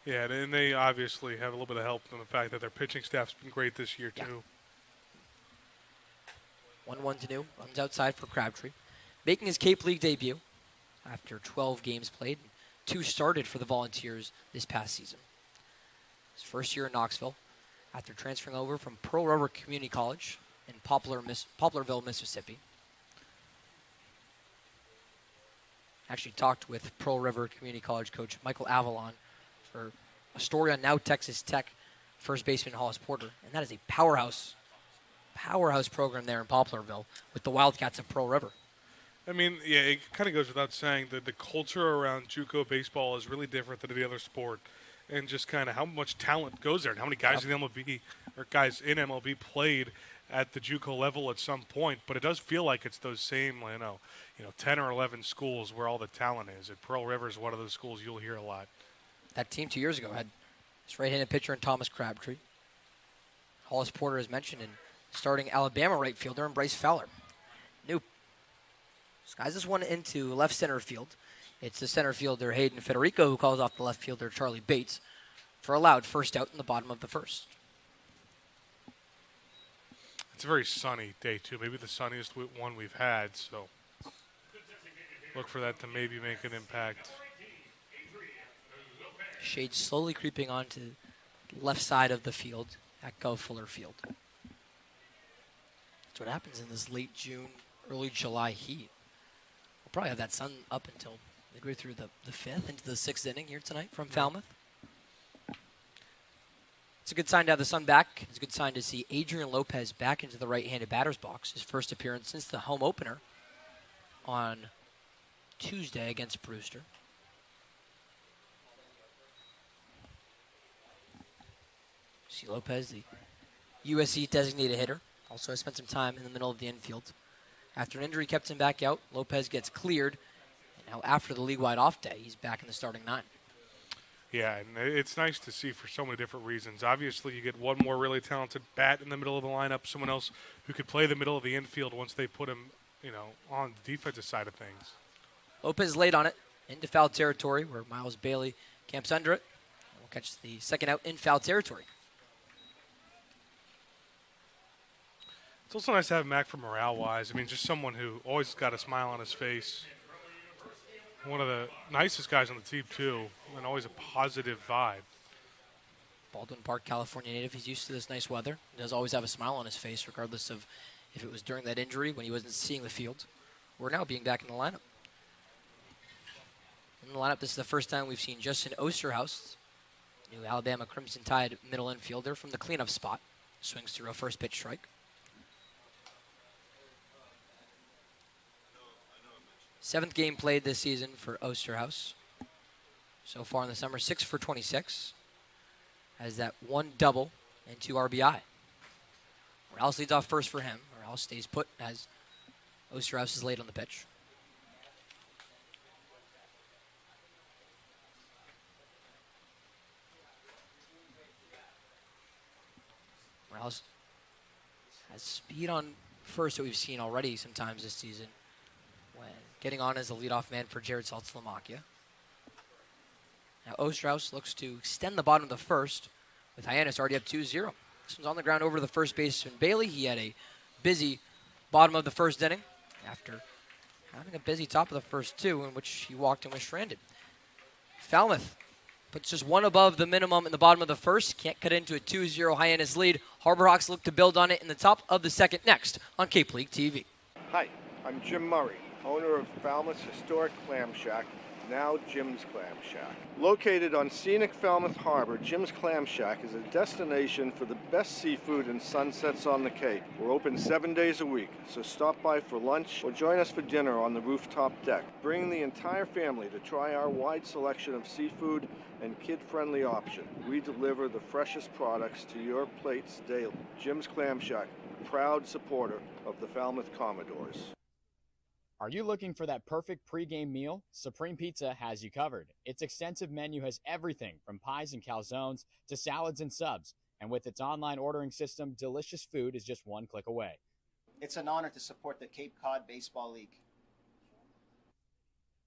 Yeah, and they obviously have a little bit of help from the fact that their pitching staff's been great this year, too. 1-1 to New, runs outside for Crabtree. Making his Cape League debut after 12 games played, 2 started for the Volunteers this past season. His first year in Knoxville, after transferring over from Pearl River Community College in Poplarville, Mississippi. Actually talked with Pearl River Community College coach Michael Avalon for a story on Now Texas Tech first baseman Hollis Porter, and that is a powerhouse program there in Poplarville with the Wildcats of Pearl River. I mean, yeah, it kind of goes without saying that the culture around JUCO baseball is really different than any other sport. And just kind of how much talent goes there and how many guys in MLB or guys in MLB played at the JUCO level at some point. But it does feel like it's those same, 10 or 11 schools where all the talent is. And Pearl River is one of those schools you'll hear a lot. That team 2 years ago had this right-handed pitcher in Thomas Crabtree. Hollis Porter, as mentioned, and starting Alabama right fielder and Bryce Fowler. New skies this one into left center field. It's the center fielder, Hayden Federico, who calls off the left fielder, Charlie Bates, for a loud first out in the bottom of the first. It's a very sunny day, too. Maybe the sunniest one we've had, so look for that to maybe make an impact. Shade slowly creeping onto the left side of the field at Gov Fuller Field. That's what happens in this late June, early July heat. We'll probably have that sun up until midway through the 5th into the 6th inning here tonight from Falmouth. It's a good sign to have the sun back. It's a good sign to see Adrian Lopez back into the right-handed batter's box. His first appearance since the home opener on Tuesday against Brewster. See Lopez, the USC designated hitter. Also has spent some time in the middle of the infield. After an injury kept him back out, Lopez gets cleared. Now, after the league-wide off day, he's back in the starting 9. Yeah, and it's nice to see for so many different reasons. Obviously, you get one more really talented bat in the middle of the lineup, someone else who could play the middle of the infield once they put him, on the defensive side of things. Lopez laid on it into foul territory where Miles Bailey camps under it. We'll catch the second out in foul territory. It's also nice to have Mac for morale-wise. I mean, just someone who always got a smile on his face. One of the nicest guys on the team, too, and always a positive vibe. Baldwin Park, California native. He's used to this nice weather. He does always have a smile on his face, regardless of if it was during that injury when he wasn't seeing the field, or now being back in the lineup. In the lineup, this is the first time we've seen Justin Osterhaus, new Alabama Crimson Tide middle infielder from the cleanup spot. Swings through a first pitch strike. Seventh game played this season for Osterhaus. So far in the summer, 6 for 26. Has that 1 double and 2 RBI. Morales leads off first for him. Morales stays put as Osterhaus is late on the pitch. Morales has speed on first that we've seen already sometimes this season when getting on as the leadoff man for Jared Saltzlamakia. Now Osterhaus looks to extend the bottom of the first with Hyannis already up 2-0. This one's on the ground over to the first baseman Bailey. He had a busy bottom of the first inning after having a busy top of the first two in which he walked and was stranded. Falmouth puts just 1 above the minimum in the bottom of the first. Can't cut into a 2-0 Hyannis lead. Harborhawks look to build on it in the top of the second next on Cape League TV. Hi, I'm Jim Murray, owner of Falmouth's historic clam shack, now Jim's Clam Shack. Located on scenic Falmouth Harbor, Jim's Clam Shack is a destination for the best seafood and sunsets on the Cape. We're open 7 days a week, so stop by for lunch or join us for dinner on the rooftop deck. Bring the entire family to try our wide selection of seafood and kid-friendly option. We deliver the freshest products to your plates daily. Jim's Clam Shack, proud supporter of the Falmouth Commodores. Are you looking for that perfect pregame meal? Supreme Pizza has you covered. Its extensive menu has everything from pies and calzones to salads and subs. And with its online ordering system, delicious food is just 1 click away. It's an honor to support the Cape Cod Baseball League.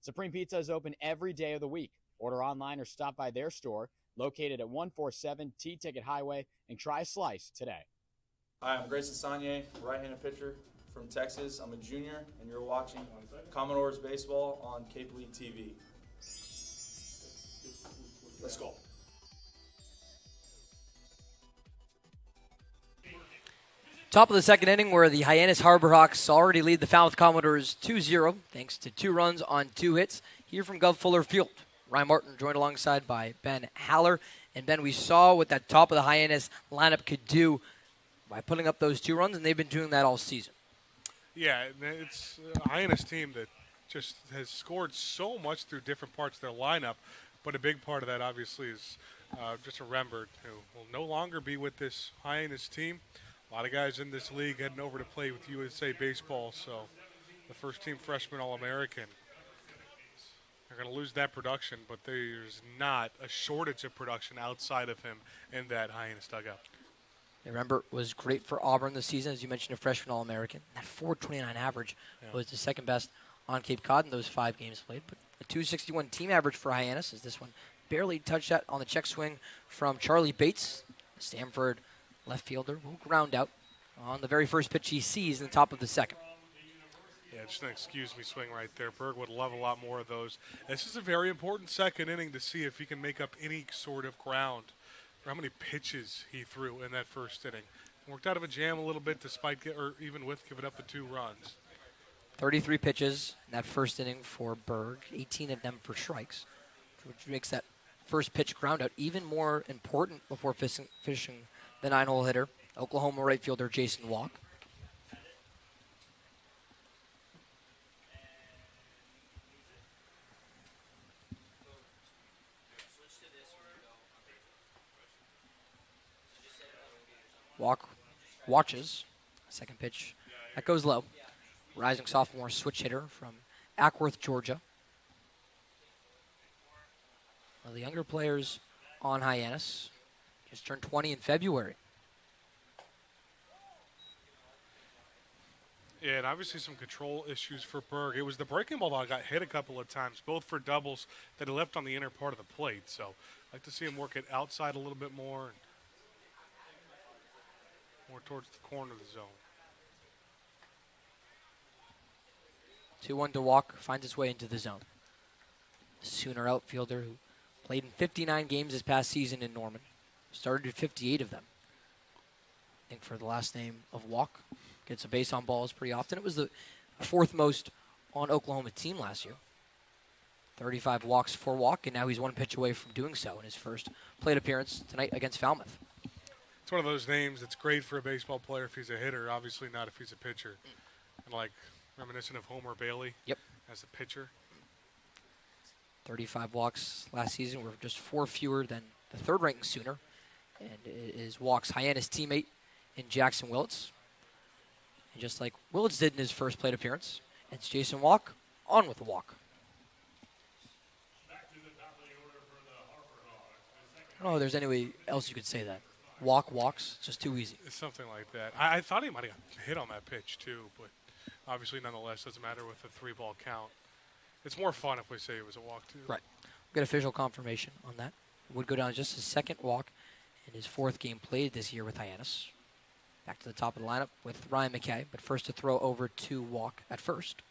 Supreme Pizza is open every day of the week. Order online or stop by their store located at 147 T-Ticket Highway and try a slice today. Hi, I'm Grayson Saunier, right-handed pitcher from Texas. I'm a junior, and you're watching Commodores Baseball on Cape League TV. Let's go. Top of the second inning where the Hyannis Harborhawks already lead the Falmouth Commodores 2-0 thanks to 2 runs on 2 hits here from Gov Fuller Field. Ryan Martin joined alongside by Ben Haller. And Ben, we saw what that top of the Hyannis lineup could do by putting up those 2 runs, and they've been doing that all season. Yeah, it's a Hyannis team that just has scored so much through different parts of their lineup, but a big part of that obviously is just a Rembert, who will no longer be with this Hyannis team. A lot of guys in this league heading over to play with USA Baseball, so the first-team freshman All-American, they're going to lose that production, but there's not a shortage of production outside of him in that Hyannis dugout. Rembert was great for Auburn this season, as you mentioned, a freshman All-American. That .429 average was the second best on Cape Cod in those 5 games played. But a .261 team average for Hyannis, as this one barely touched that on the check swing from Charlie Bates, Stanford left fielder, who ground out on the very first pitch he sees in the top of the second. Yeah, just an excuse me swing right there. Berg would love a lot more of those. This is a very important second inning to see if he can make up any sort of ground for how many pitches he threw in that first inning. Worked out of a jam a little bit despite, or even with giving up the 2 runs. 33 pitches in that first inning for Berg, 18 of them for strikes, which makes that first pitch ground out even more important before finishing the 9-hole hitter, Oklahoma right fielder Jason Walk. Walk watches. Second pitch. That goes low. Rising sophomore switch hitter from Ackworth, Georgia. One of the younger players on Hyannis. Just turned 20 in February. Yeah, and obviously some control issues for Berg. It was the breaking ball that got hit a couple of times, both for doubles that he left on the inner part of the plate. So I'd like to see him work it outside a little bit more. More towards the corner of the zone. 2-1 to Walk, finds its way into the zone. Sooner outfielder who played in 59 games this past season in Norman. Started 58 of them. I think for the last name of Walk, gets a base on balls pretty often. It was the fourth most on Oklahoma team last year. 35 walks for Walk, and now he's one pitch away from doing so in his first plate appearance tonight against Falmouth. It's one of those names that's great for a baseball player if he's a hitter, obviously not if he's a pitcher. And like reminiscent of Homer Bailey as a pitcher. 35 walks last season were just 4 fewer than the third-ranking Sooner. And it is Walk's Hyannis teammate in Jackson Willits. And just like Willits did in his first plate appearance, it's Jason Walk on with the walk. I don't know if there's any way else you could say that. Walk, walks, it's just too easy. It's something like that. I thought he might have hit on that pitch too, but obviously nonetheless doesn't matter with a 3-ball count. It's more fun if we say it was a walk too. Right. We'll get official confirmation on that. Would go down just his second walk in his 4th game played this year with Hyannis. Back to the top of the lineup with Ryan McKay, but first to throw over to Walk at first.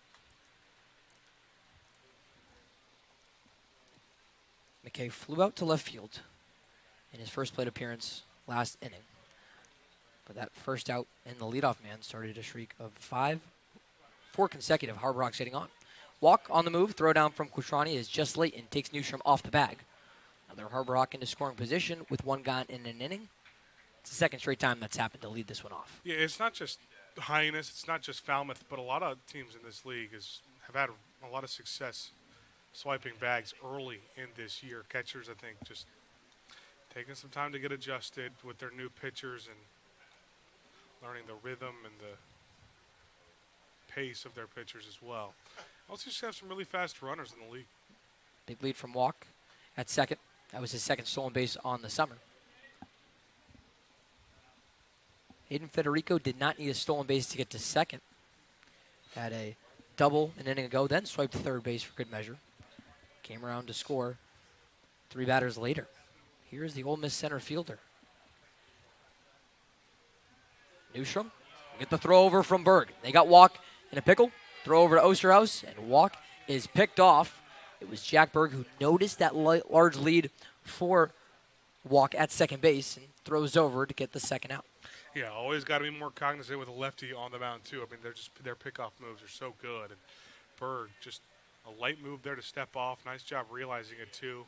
McKay flew out to left field in his first plate appearance last inning. But that first out in the leadoff man started a streak of 4 consecutive Harbor Hawks getting on. Walk on the move, throw down from Quattrani is just late and takes Newstrom off the bag. Another Harbor Hawk into scoring position with 1 gone in an inning. It's the second straight time that's happened to lead this one off. Yeah, it's not just Hyannis, it's not just Falmouth, but a lot of teams in this league have had a lot of success swiping bags early in this year. Catchers, I think, just taking some time to get adjusted with their new pitchers and learning the rhythm and the pace of their pitchers as well. Also just have some really fast runners in the league. Big lead from Walk at second. That was his second stolen base on the summer. Hayden Federico did not need a stolen base to get to second. Had a double an inning ago, then swiped to third base for good measure. Came around to score 3 batters later. Here's the Ole Miss center fielder. Newstrom, get the throw over from Berg. They got Walk in a pickle. Throw over to Osterhaus, and Walk is picked off. It was Jack Berg who noticed that large lead for Walk at second base and throws over to get the second out. Yeah, always got to be more cognizant with a lefty on the mound too. I mean, their pickoff moves are so good, and Berg just a light move there to step off. Nice job realizing it too.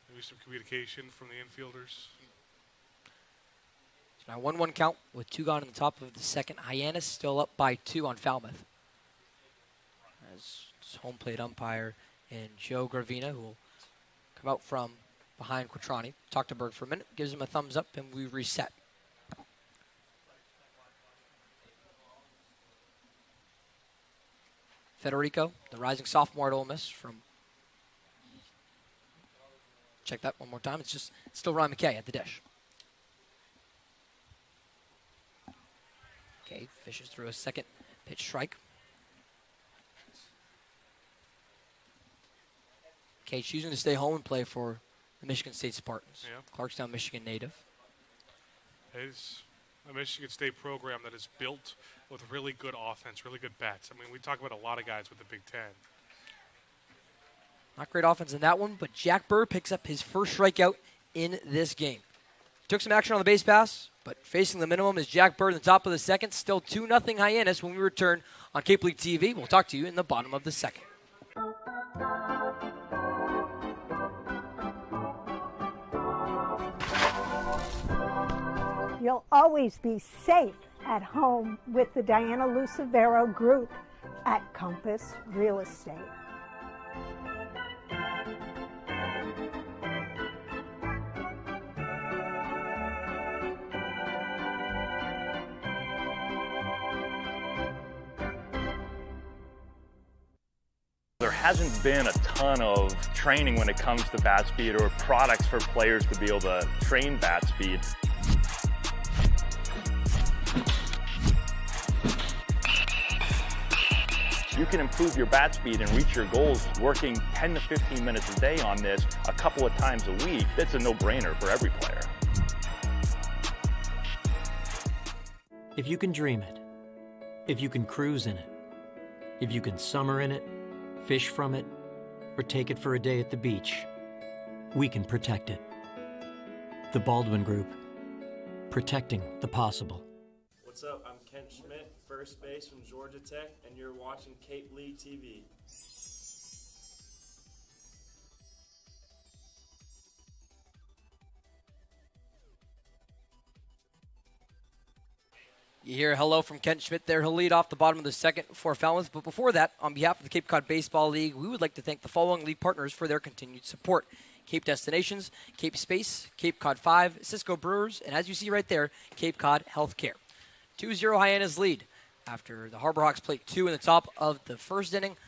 Maybe some communication from the infielders. So now 1-1 count with 2 gone in the top of the second. Hyannis still up by 2 on Falmouth. As home plate umpire and Joe Gravina, who will come out from behind Quattrani, talk to Berg for a minute, gives him a thumbs up, and we reset. Federico, the rising sophomore at Ole Miss from. Check that one more time. It's still Ryan McKay at the dish. Okay, fishes through a second pitch strike. Okay, choosing to stay home and play for the Michigan State Spartans. Yeah. Clarkstown, Michigan native. It's a Michigan State program that is built with really good offense, really good bats. I mean, we talk about a lot of guys with the Big Ten. Not great offense in that one, but Jack Berg picks up his first strikeout in this game. Took some action on the base pass, but facing the minimum is Jack Berg in the top of the second. Still 2-0 Hyannis when we return on Cape League TV. We'll talk to you in the bottom of the second. You'll always be safe at home with the Diana Lucevero Group at Compass Real Estate. There hasn't been a ton of training when it comes to bat speed or products for players to be able to train bat speed. You can improve your bat speed and reach your goals working 10 to 15 minutes a day on this a couple of times a week. That's a no-brainer for every player. If you can dream it, if you can cruise in it, if you can summer in it, fish from it, or take it for a day at the beach, we can protect it. The Baldwin Group. Protecting the possible. What's up? I'm Kent Schmidt, first base from Georgia Tech, and you're watching Cape League TV. You hear hello from Kent Schmidt there. He'll lead off the bottom of the second for Falmouth. But before that, on behalf of the Cape Cod Baseball League, we would like to thank the following league partners for their continued support. Cape Destinations, Cape Space, Cape Cod 5, Cisco Brewers, and as you see right there, Cape Cod Healthcare. 2-0 Hyannis lead after the Harbor Hawks played 2 in the top of the first inning.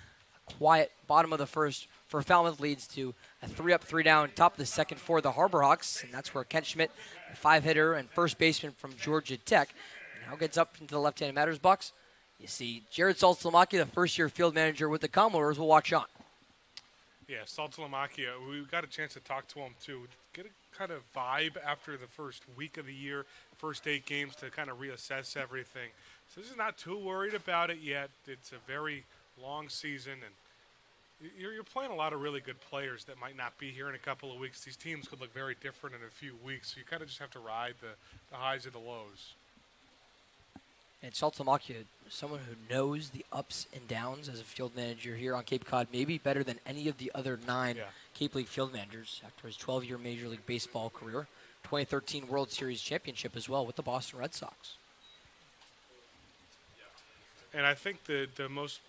A quiet bottom of the first for Falmouth leads to a 3-up, 3-down, top of the second for the Harbor Hawks, and that's where Kent Schmidt, a 5-hitter and first baseman from Georgia Tech, now gets up into the left-handed batter's box. You see Jared Saltzlamacchia, the first-year field manager with the Commodores, will watch on. Yeah, Saltzlamacchia, we got a chance to talk to him, too. Get a kind of vibe after the first week of the year, first 8 games to kind of reassess everything. So this is not too worried about it yet. It's a very long season, and you're playing a lot of really good players that might not be here in a couple of weeks. These teams could look very different in a few weeks, so you kind of just have to ride the highs and the lows. And Saltzlamacchia, someone who knows the ups and downs as a field manager here on Cape Cod, maybe better than any of the other 9 Cape League field managers after his 12-year Major League Baseball career. 2013 World Series championship as well with the Boston Red Sox. And I think the most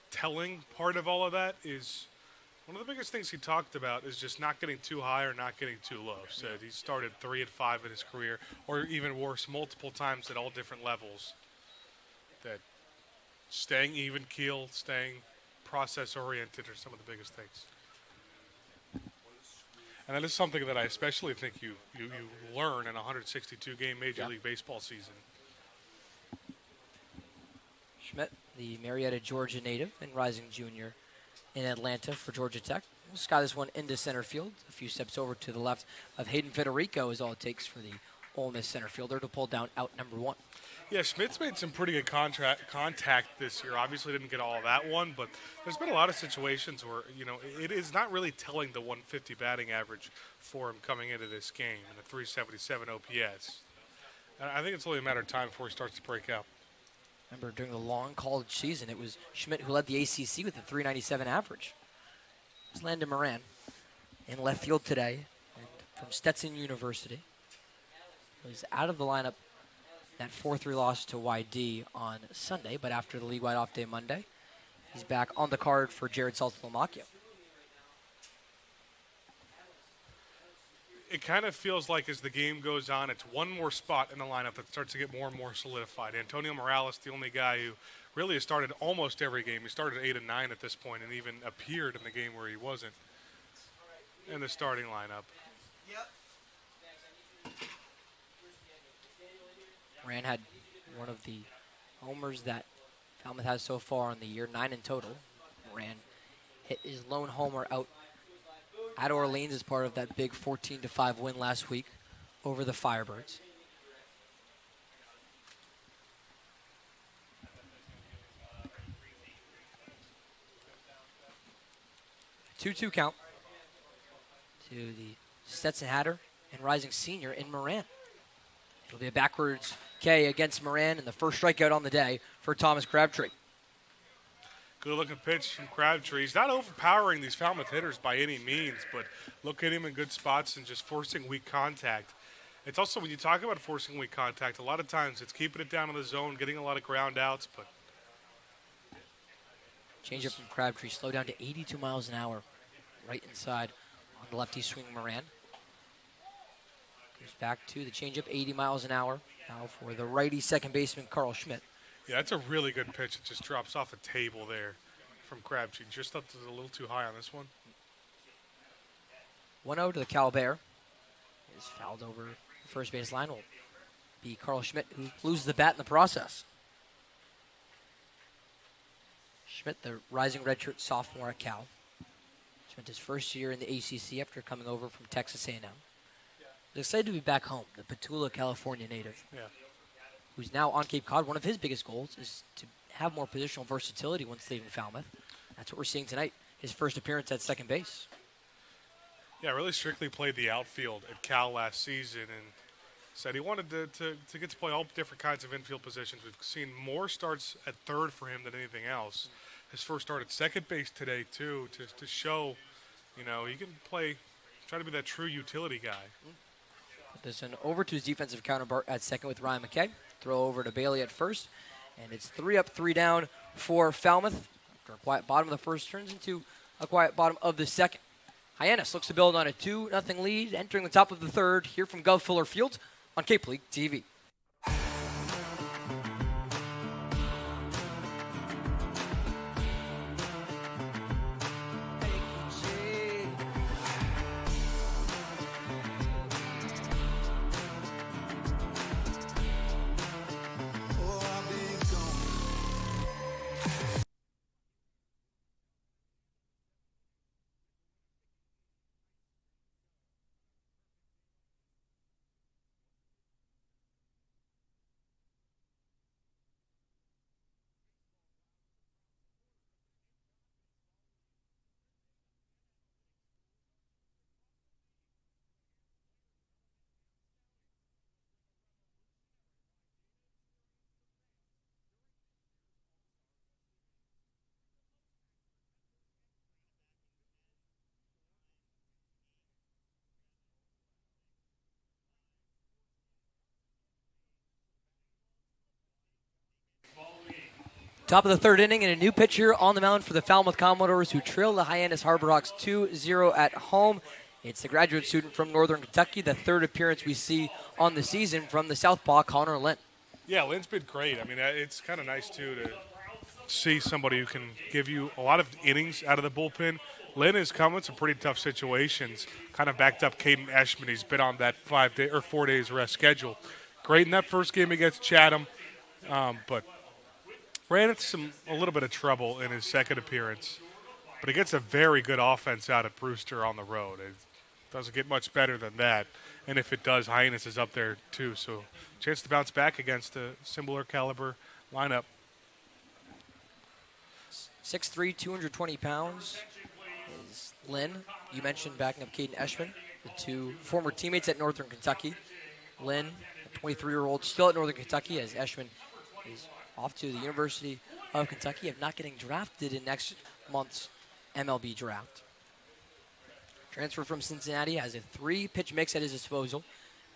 telling part of all of that is one of the biggest things he talked about is just not getting too high or not getting too low. So he started 3 and 5 in his career, or even worse, multiple times at all different levels. That staying even keel, staying process oriented are some of the biggest things. And that is something that I especially think you learn in a 162-game Major League Baseball season. Schmidt, the Marietta, Georgia native and rising junior in Atlanta for Georgia Tech. We'll sky this one into center field. A few steps over to the left of Hayden Federico is all it takes for the Ole Miss center fielder to pull down out number 1. Yeah, Schmidt's made some pretty good contact this year. Obviously didn't get all of that one, but there's been a lot of situations where, it is not really telling the 150 batting average for him coming into this game and the 377 OPS. And I think it's only a matter of time before he starts to break out. Remember, during the long college season, it was Schmidt who led the ACC with a 397 average. It's Landon Moran in left field today from Stetson University. He's out of the lineup, that 4-3 loss to YD on Sunday, but after the league-wide off day Monday, he's back on the card for Jared Saltzlamacchia. It kind of feels like as the game goes on, it's one more spot in the lineup that starts to get more and more solidified. Antonio Morales, the only guy who really has started almost every game. He started 8 and 9 at this point and even appeared in the game where he wasn't in the starting lineup. Moran had one of the homers that Falmouth has so far in the year, 9 in total. Moran hit his lone homer out at Orleans as part of that big 14-5 win last week over the Firebirds. A 2-2 count to the Stetson Hatter and rising senior in Moran. It'll be a backwards K against Moran and the first strikeout on the day for Thomas Crabtree. Good-looking pitch from Crabtree. He's not overpowering these Falmouth hitters by any means, but look at him in good spots and just forcing weak contact. It's also, when you talk about forcing weak contact, a lot of times it's keeping it down in the zone, getting a lot of ground outs, but... Change up from Crabtree, slow down to 82 miles an hour, right inside on the lefty swing Moran. Goes back to the changeup, 80 miles an hour. Now for the righty second baseman, Carl Schmidt. Yeah, that's a really good pitch. It just drops off the table there from Crabtree. Just thought it was a little too high on this one. 1-0 to the Cal Bear. He's fouled over the first base line. Will be Carl Schmidt, who loses the bat in the process. Schmidt, the rising redshirt sophomore at Cal. Spent his first year in the ACC after coming over from Texas A&M. He's excited to be back home, the Petula, California native. Yeah. Who's now on Cape Cod. One of his biggest goals is to have more positional versatility once they leave Falmouth. That's what we're seeing tonight, his first appearance at second base. Yeah, really strictly played the outfield at Cal last season and said he wanted to get to play all different kinds of infield positions. We've seen more starts at third for him than anything else. His first start at second base today, too, to show, he can try to be that true utility guy. There's an over to his defensive counterpart at second with Ryan McKay. Throw over to Bailey at first. And it's 3 up, 3 down for Falmouth. After a quiet bottom of the first, turns into a quiet bottom of the second. Hyannis looks to build on a 2-0 lead, entering the top of the third here from Gov Fuller Field on Cape League TV. Top of the third inning, and a new pitcher on the mound for the Falmouth Commodores, who trail the Hyannis Harborhawks 2-0 at home. It's the graduate student from Northern Kentucky, the third appearance we see on the season from the southpaw, Connor Lynn. Yeah, Lynn's been great. I mean, it's kind of nice, too, to see somebody who can give you a lot of innings out of the bullpen. Lynn has come in some pretty tough situations, kind of backed up Caden Eschman. He's been on that 4 days rest schedule. Great in that first game against Chatham, but ran into a little bit of trouble in his second appearance. But he gets a very good offense out at Brewster on the road. It doesn't get much better than that. And if it does, Hyannis is up there too. So chance to bounce back against a similar caliber lineup. 6'3", 220 pounds is Lynn. You mentioned backing up Caden Eschman, the two former teammates at Northern Kentucky. Lynn, a 23-year-old, still at Northern Kentucky, as Eschman is off to the University of Kentucky, of not getting drafted in next month's MLB draft. Transfer from Cincinnati, has a 3-pitch mix at his disposal.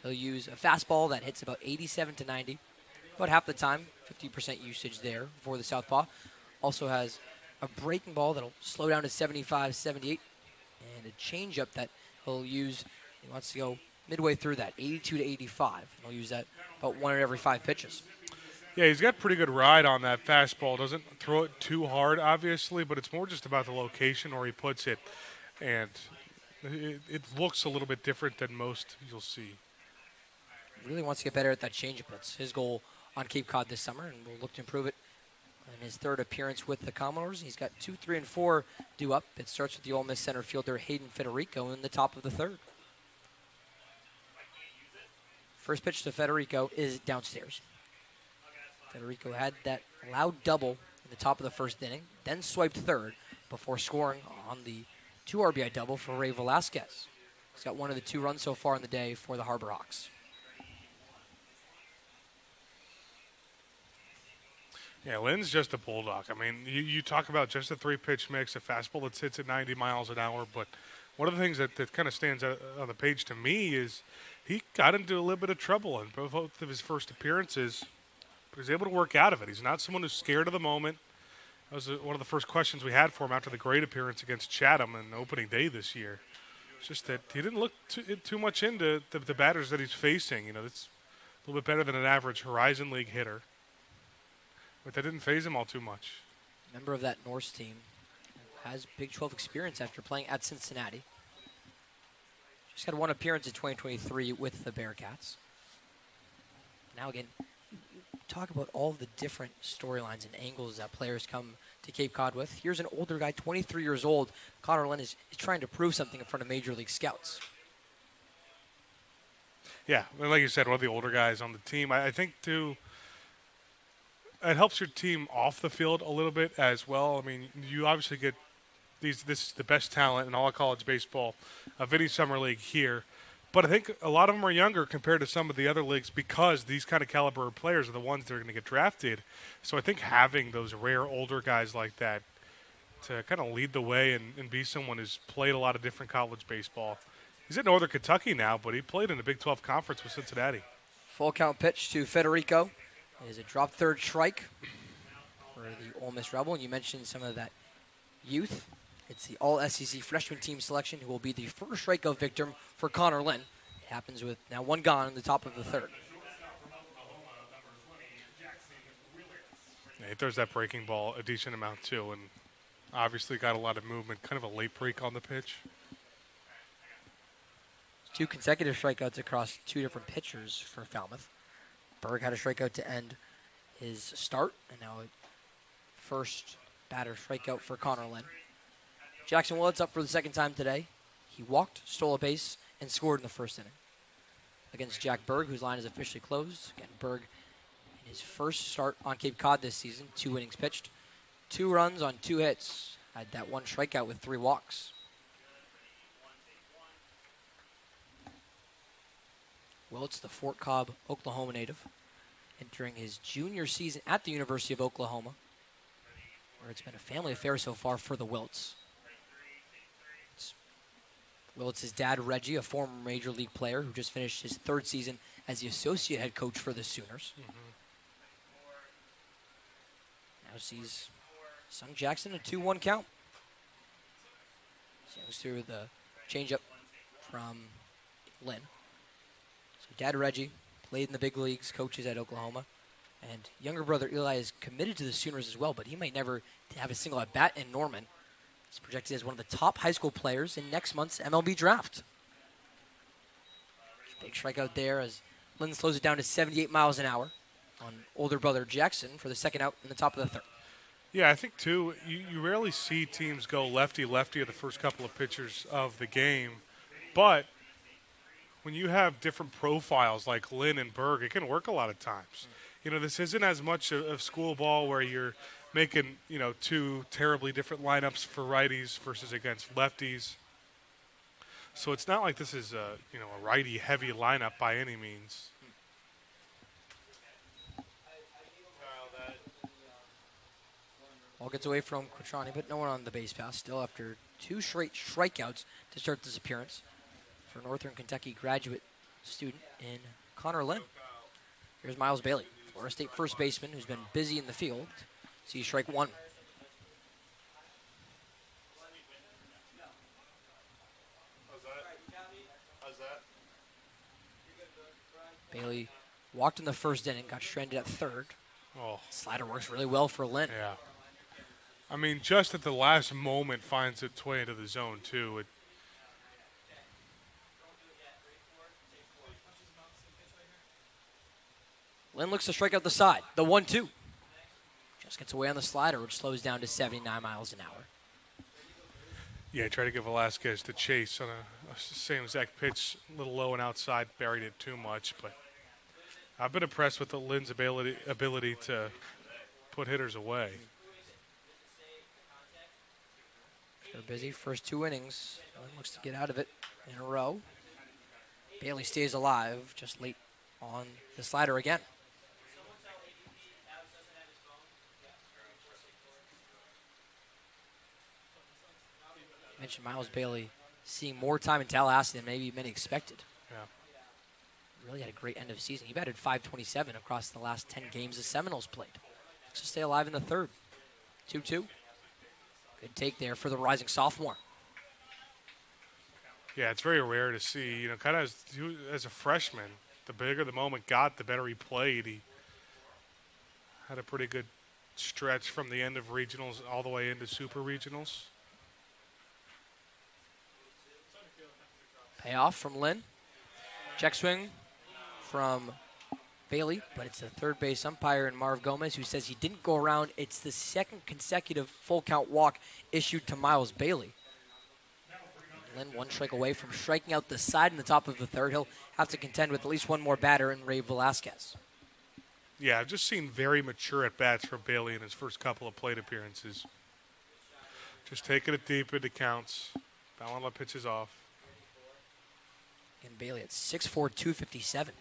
He'll use a fastball that hits about 87 to 90, about half the time, 50% usage there for the southpaw. Also has a breaking ball that'll slow down to 75, 78, and a changeup that he'll use. He wants to go midway through that, 82 to 85. And he'll use that about 1 in every 5 pitches. Yeah, he's got pretty good ride on that fastball. Doesn't throw it too hard, obviously, but it's more just about the location where he puts it. And it looks a little bit different than most you'll see. Really wants to get better at that changeup. That's his goal on Cape Cod this summer, and we'll look to improve it in his third appearance with the Commodores. He's got 2, 3, and 4 due up. It starts with the Ole Miss center fielder Hayden Federico in the top of the third. First pitch to Federico is downstairs. Federico had that loud double in the top of the first inning, then swiped third before scoring on the 2 RBI double for Ray Velasquez. He's got one of the 2 runs so far in the day for the Harborhawks. Yeah, Lynn's just a bulldog. I mean, you talk about just a 3-pitch mix, a fastball that sits at 90 miles an hour, but one of the things that kind of stands out on the page to me is he got into a little bit of trouble in both of his first appearances, but he's able to work out of it. He's not someone who's scared of the moment. That was one of the first questions we had for him after the great appearance against Chatham on opening day this year. It's just that he didn't look too much into the batters that he's facing. You know, it's a little bit better than an average Horizon League hitter. But that didn't faze him all too much. Member of that Norse team, has Big 12 experience after playing at Cincinnati. Just had 1 appearance in 2023 with the Bearcats. Now again, talk about all the different storylines and angles that players come to Cape Cod with. Here's an older guy, 23 years old. Connor Lynn is trying to prove something in front of Major League scouts. Yeah, like you said, one of the older guys on the team. I think, too, it helps your team off the field a little bit as well. I mean, you obviously get this is the best talent in all of college baseball of any summer league here. But I think a lot of them are younger compared to some of the other leagues because these kind of caliber of players are the ones that are going to get drafted. So I think having those rare older guys like that to kind of lead the way and be someone who's played a lot of different college baseball. He's at Northern Kentucky now, but he played in the Big 12 Conference with Cincinnati. Full count pitch to Federico. It is a drop third strike for the Ole Miss Rebel. And you mentioned some of that youth. It's the All-SEC freshman team selection who will be the first strikeout victim for Connor Lynn. It happens with now one gone in the top of the third. Yeah, he throws that breaking ball a decent amount too, and obviously got a lot of movement, kind of a late break on the pitch. 2 consecutive strikeouts across 2 different pitchers for Falmouth. Berg had a strikeout to end his start, and now a first batter strikeout for Connor Lynn. Jackson Willits up for the second time today. He walked, stole a base, and scored in the first inning against Jack Berg, whose line is officially closed. Again, Berg in his first start on Cape Cod this season, 2 innings pitched, 2 runs on 2 hits, had that 1 strikeout with 3 walks. Willits, the Fort Cobb, Oklahoma native, entering his junior season at the University of Oklahoma, where it's been a family affair so far for the Willits. Willits' dad, Reggie, a former Major League player who just finished his 3rd season as the associate head coach for the Sooners. Now sees Sung Jackson a 2-1 count. Goes through the changeup from Lynn. So dad, Reggie, played in the big leagues, coaches at Oklahoma. And younger brother, Eli, is committed to the Sooners as well, but he might never have a single at-bat in Norman. He's projected as one of the top high school players in next month's MLB draft. Big strikeout there as Lynn slows it down to 78 miles an hour on older brother Jackson for the second out in the top of the third. Yeah, I think, too, you rarely see teams go lefty-lefty at the first couple of pitches of the game. But when you have different profiles like Lynn and Berg, it can work a lot of times. You know, this isn't as much of school ball where you're making, 2 terribly different lineups for righties versus against lefties. So it's not like this is a righty-heavy lineup by any means. Ball gets away from Quattrani, but no one on the base pass. Still after 2 straight strikeouts to start this appearance for Northern Kentucky graduate student in Connor Lynn. Here's Miles Bailey, Florida State first baseman who's been busy in the field. See strike 1. Bailey walked in the first inning, got stranded at third. Oh. Slider works really well for Lynn. Yeah. I mean, just at the last moment finds its way into the zone, too. Lynn looks to strike out the side. The 1-2. Just gets away on the slider, which slows down to 79 miles an hour. Yeah, try to give Velasquez the chase on a same exact pitch, a little low and outside, buried it too much. But I've been impressed with the Lynn's ability to put hitters away. They're busy. First 2 innings. Lynn looks to get out of it in a row. Bailey stays alive, just late on the slider again. I mentioned Miles Bailey seeing more time in Tallahassee than maybe many expected. Yeah. Really had a great end of season. He batted .527 across the last 10 games the Seminoles played. Looks to stay alive in the third. 2-2. Good take there for the rising sophomore. Yeah, it's very rare to see. Kind of as a freshman, the bigger the moment got, the better he played. He had a pretty good stretch from the end of regionals all the way into super regionals. Payoff from Lynn. Check swing from Bailey, but it's the third base umpire in Marv Gomez who says he didn't go around. It's the second consecutive full count walk issued to Miles Bailey. Lynn 1 strike away from striking out the side in the top of the third. He'll have to contend with at least one more batter in Ray Velasquez. Yeah, I've just seen very mature at-bats from Bailey in his first couple of plate appearances. Just taking it deep into counts. Fouling the pitches off. And Bailey at 6'4", 257.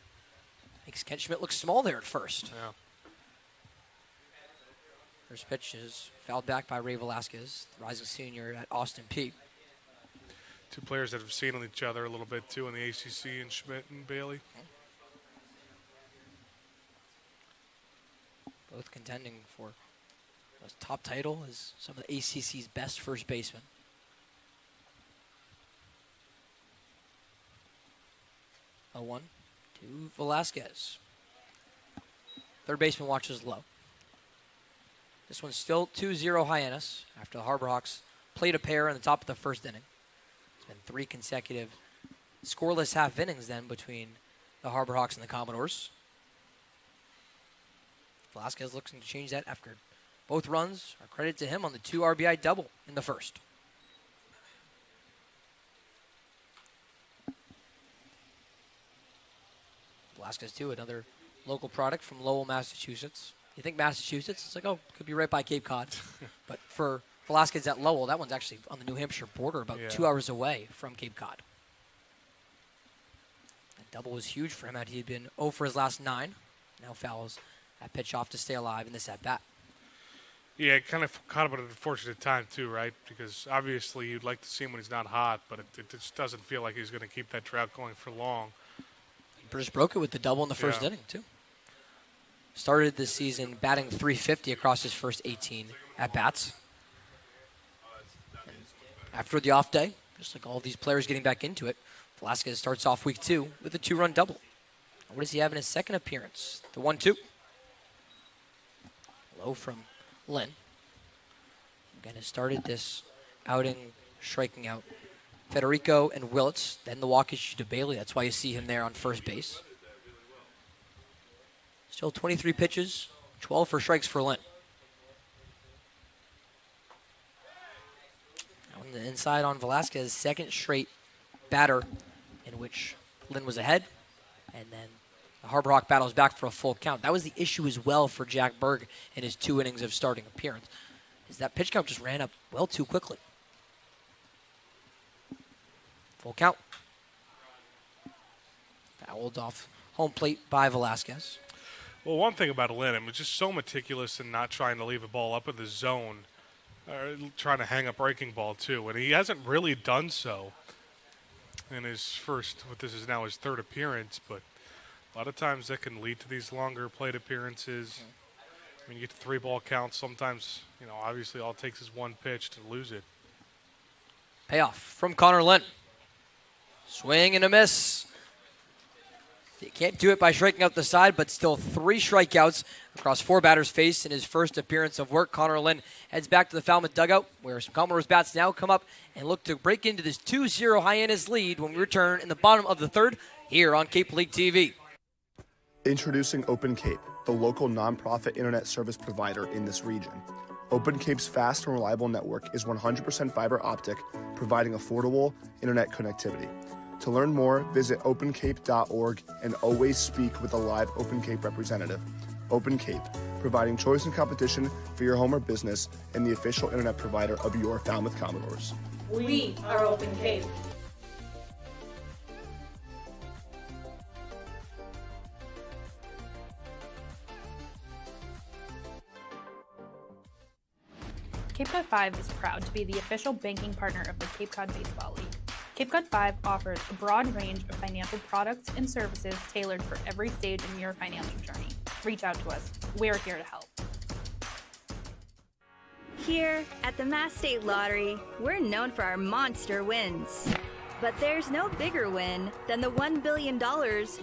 Makes Kent Schmidt look small there at first. Yeah. First pitch is fouled back by Ray Velasquez, the rising senior at Austin Peay. Two players that have seen each other a little bit, too, in the ACC, and Schmidt and Bailey. Both contending for the top title as some of the ACC's best first basemen. A 1 to Velasquez. Third baseman watches low. This one's still 2-0 Hyannis after the Harbor Hawks played a pair in the top of the first inning. It's been 3 consecutive scoreless half innings then between the Harbor Hawks and the Commodores. Velasquez looks to change that after both runs are credited to him on the 2 RBI double in the first. Velasquez, too, another local product from Lowell, Massachusetts. You think Massachusetts? It's like, oh, could be right by Cape Cod. But for Velasquez at Lowell, that one's actually on the New Hampshire border, about 2 hours away from Cape Cod. That double was huge for him. He had been 0 for his last 9. Now fouls that pitch off to stay alive in this at-bat. Yeah, it kind of caught him at an unfortunate time, too, right? Because obviously you'd like to see him when he's not hot, but it just doesn't feel like he's going to keep that drought going for long. British broke it with the double in the first inning, too. Started this season batting .350 across his first 18 at-bats. After the off day, just like all these players getting back into it, Velasquez starts off week 2 with a 2-run double. What does he have in his second appearance? The 1-2. Low from Lynn. Again, has started this outing striking out Federico and Willits, then the walk issue to Bailey. That's why you see him there on first base. Still 23 pitches, 12 for strikes for Lynn. On the inside on Velasquez, second straight batter in which Lynn was ahead, and then the Harbor Hawk battles back for a full count. That was the issue as well for Jack Berg in his 2 innings of starting appearance, is that pitch count just ran up well too quickly. Full count. Fouled off home plate by Velasquez. Well, one thing about Lynn, I mean, just so meticulous in not trying to leave a ball up in the zone, or trying to hang a breaking ball too, and he hasn't really done so in his first, what this is now his 3rd appearance, but a lot of times that can lead to these longer plate appearances. When you get to 3-ball counts, sometimes, obviously all it takes is 1 pitch to lose it. Payoff from Connor Lynn. Swing and a miss. He can't do it by striking out the side, but still 3 strikeouts across 4 batters faced in his first appearance of work. Connor Lynn heads back to the Falmouth dugout, where some Commodores bats now come up and look to break into this 2-0 Hyannis lead when we return in the bottom of the 3rd here on Cape League TV. Introducing Open Cape, the local nonprofit internet service provider in this region. Open Cape's fast and reliable network is 100% fiber optic, providing affordable internet connectivity. To learn more, visit opencape.org and always speak with a live Open Cape representative. Open Cape, providing choice and competition for your home or business and the official internet provider of your Falmouth Commodores. We are Open Cape. Cape Cod 5 is proud to be the official banking partner of the Cape Cod Baseball League. Cape Cod 5 offers a broad range of financial products and services tailored for every stage in your financial journey. Reach out to us. We're here to help. Here at the Mass State Lottery, we're known for our monster wins. But there's no bigger win than the $1 billion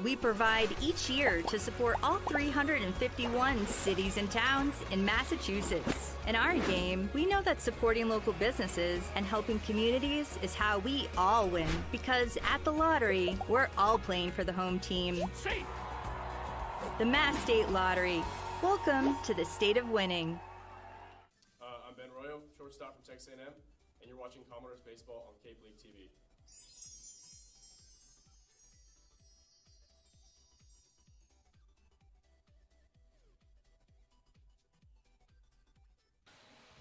we provide each year to support all 351 cities and towns in Massachusetts. In our game, we know that supporting local businesses and helping communities is how we all win. Because at the lottery, we're all playing for the home team. The Mass State Lottery. Welcome to the state of winning. I'm Ben Royo, shortstop from Texas A&M, and you're watching Commodores Baseball on Cape League TV.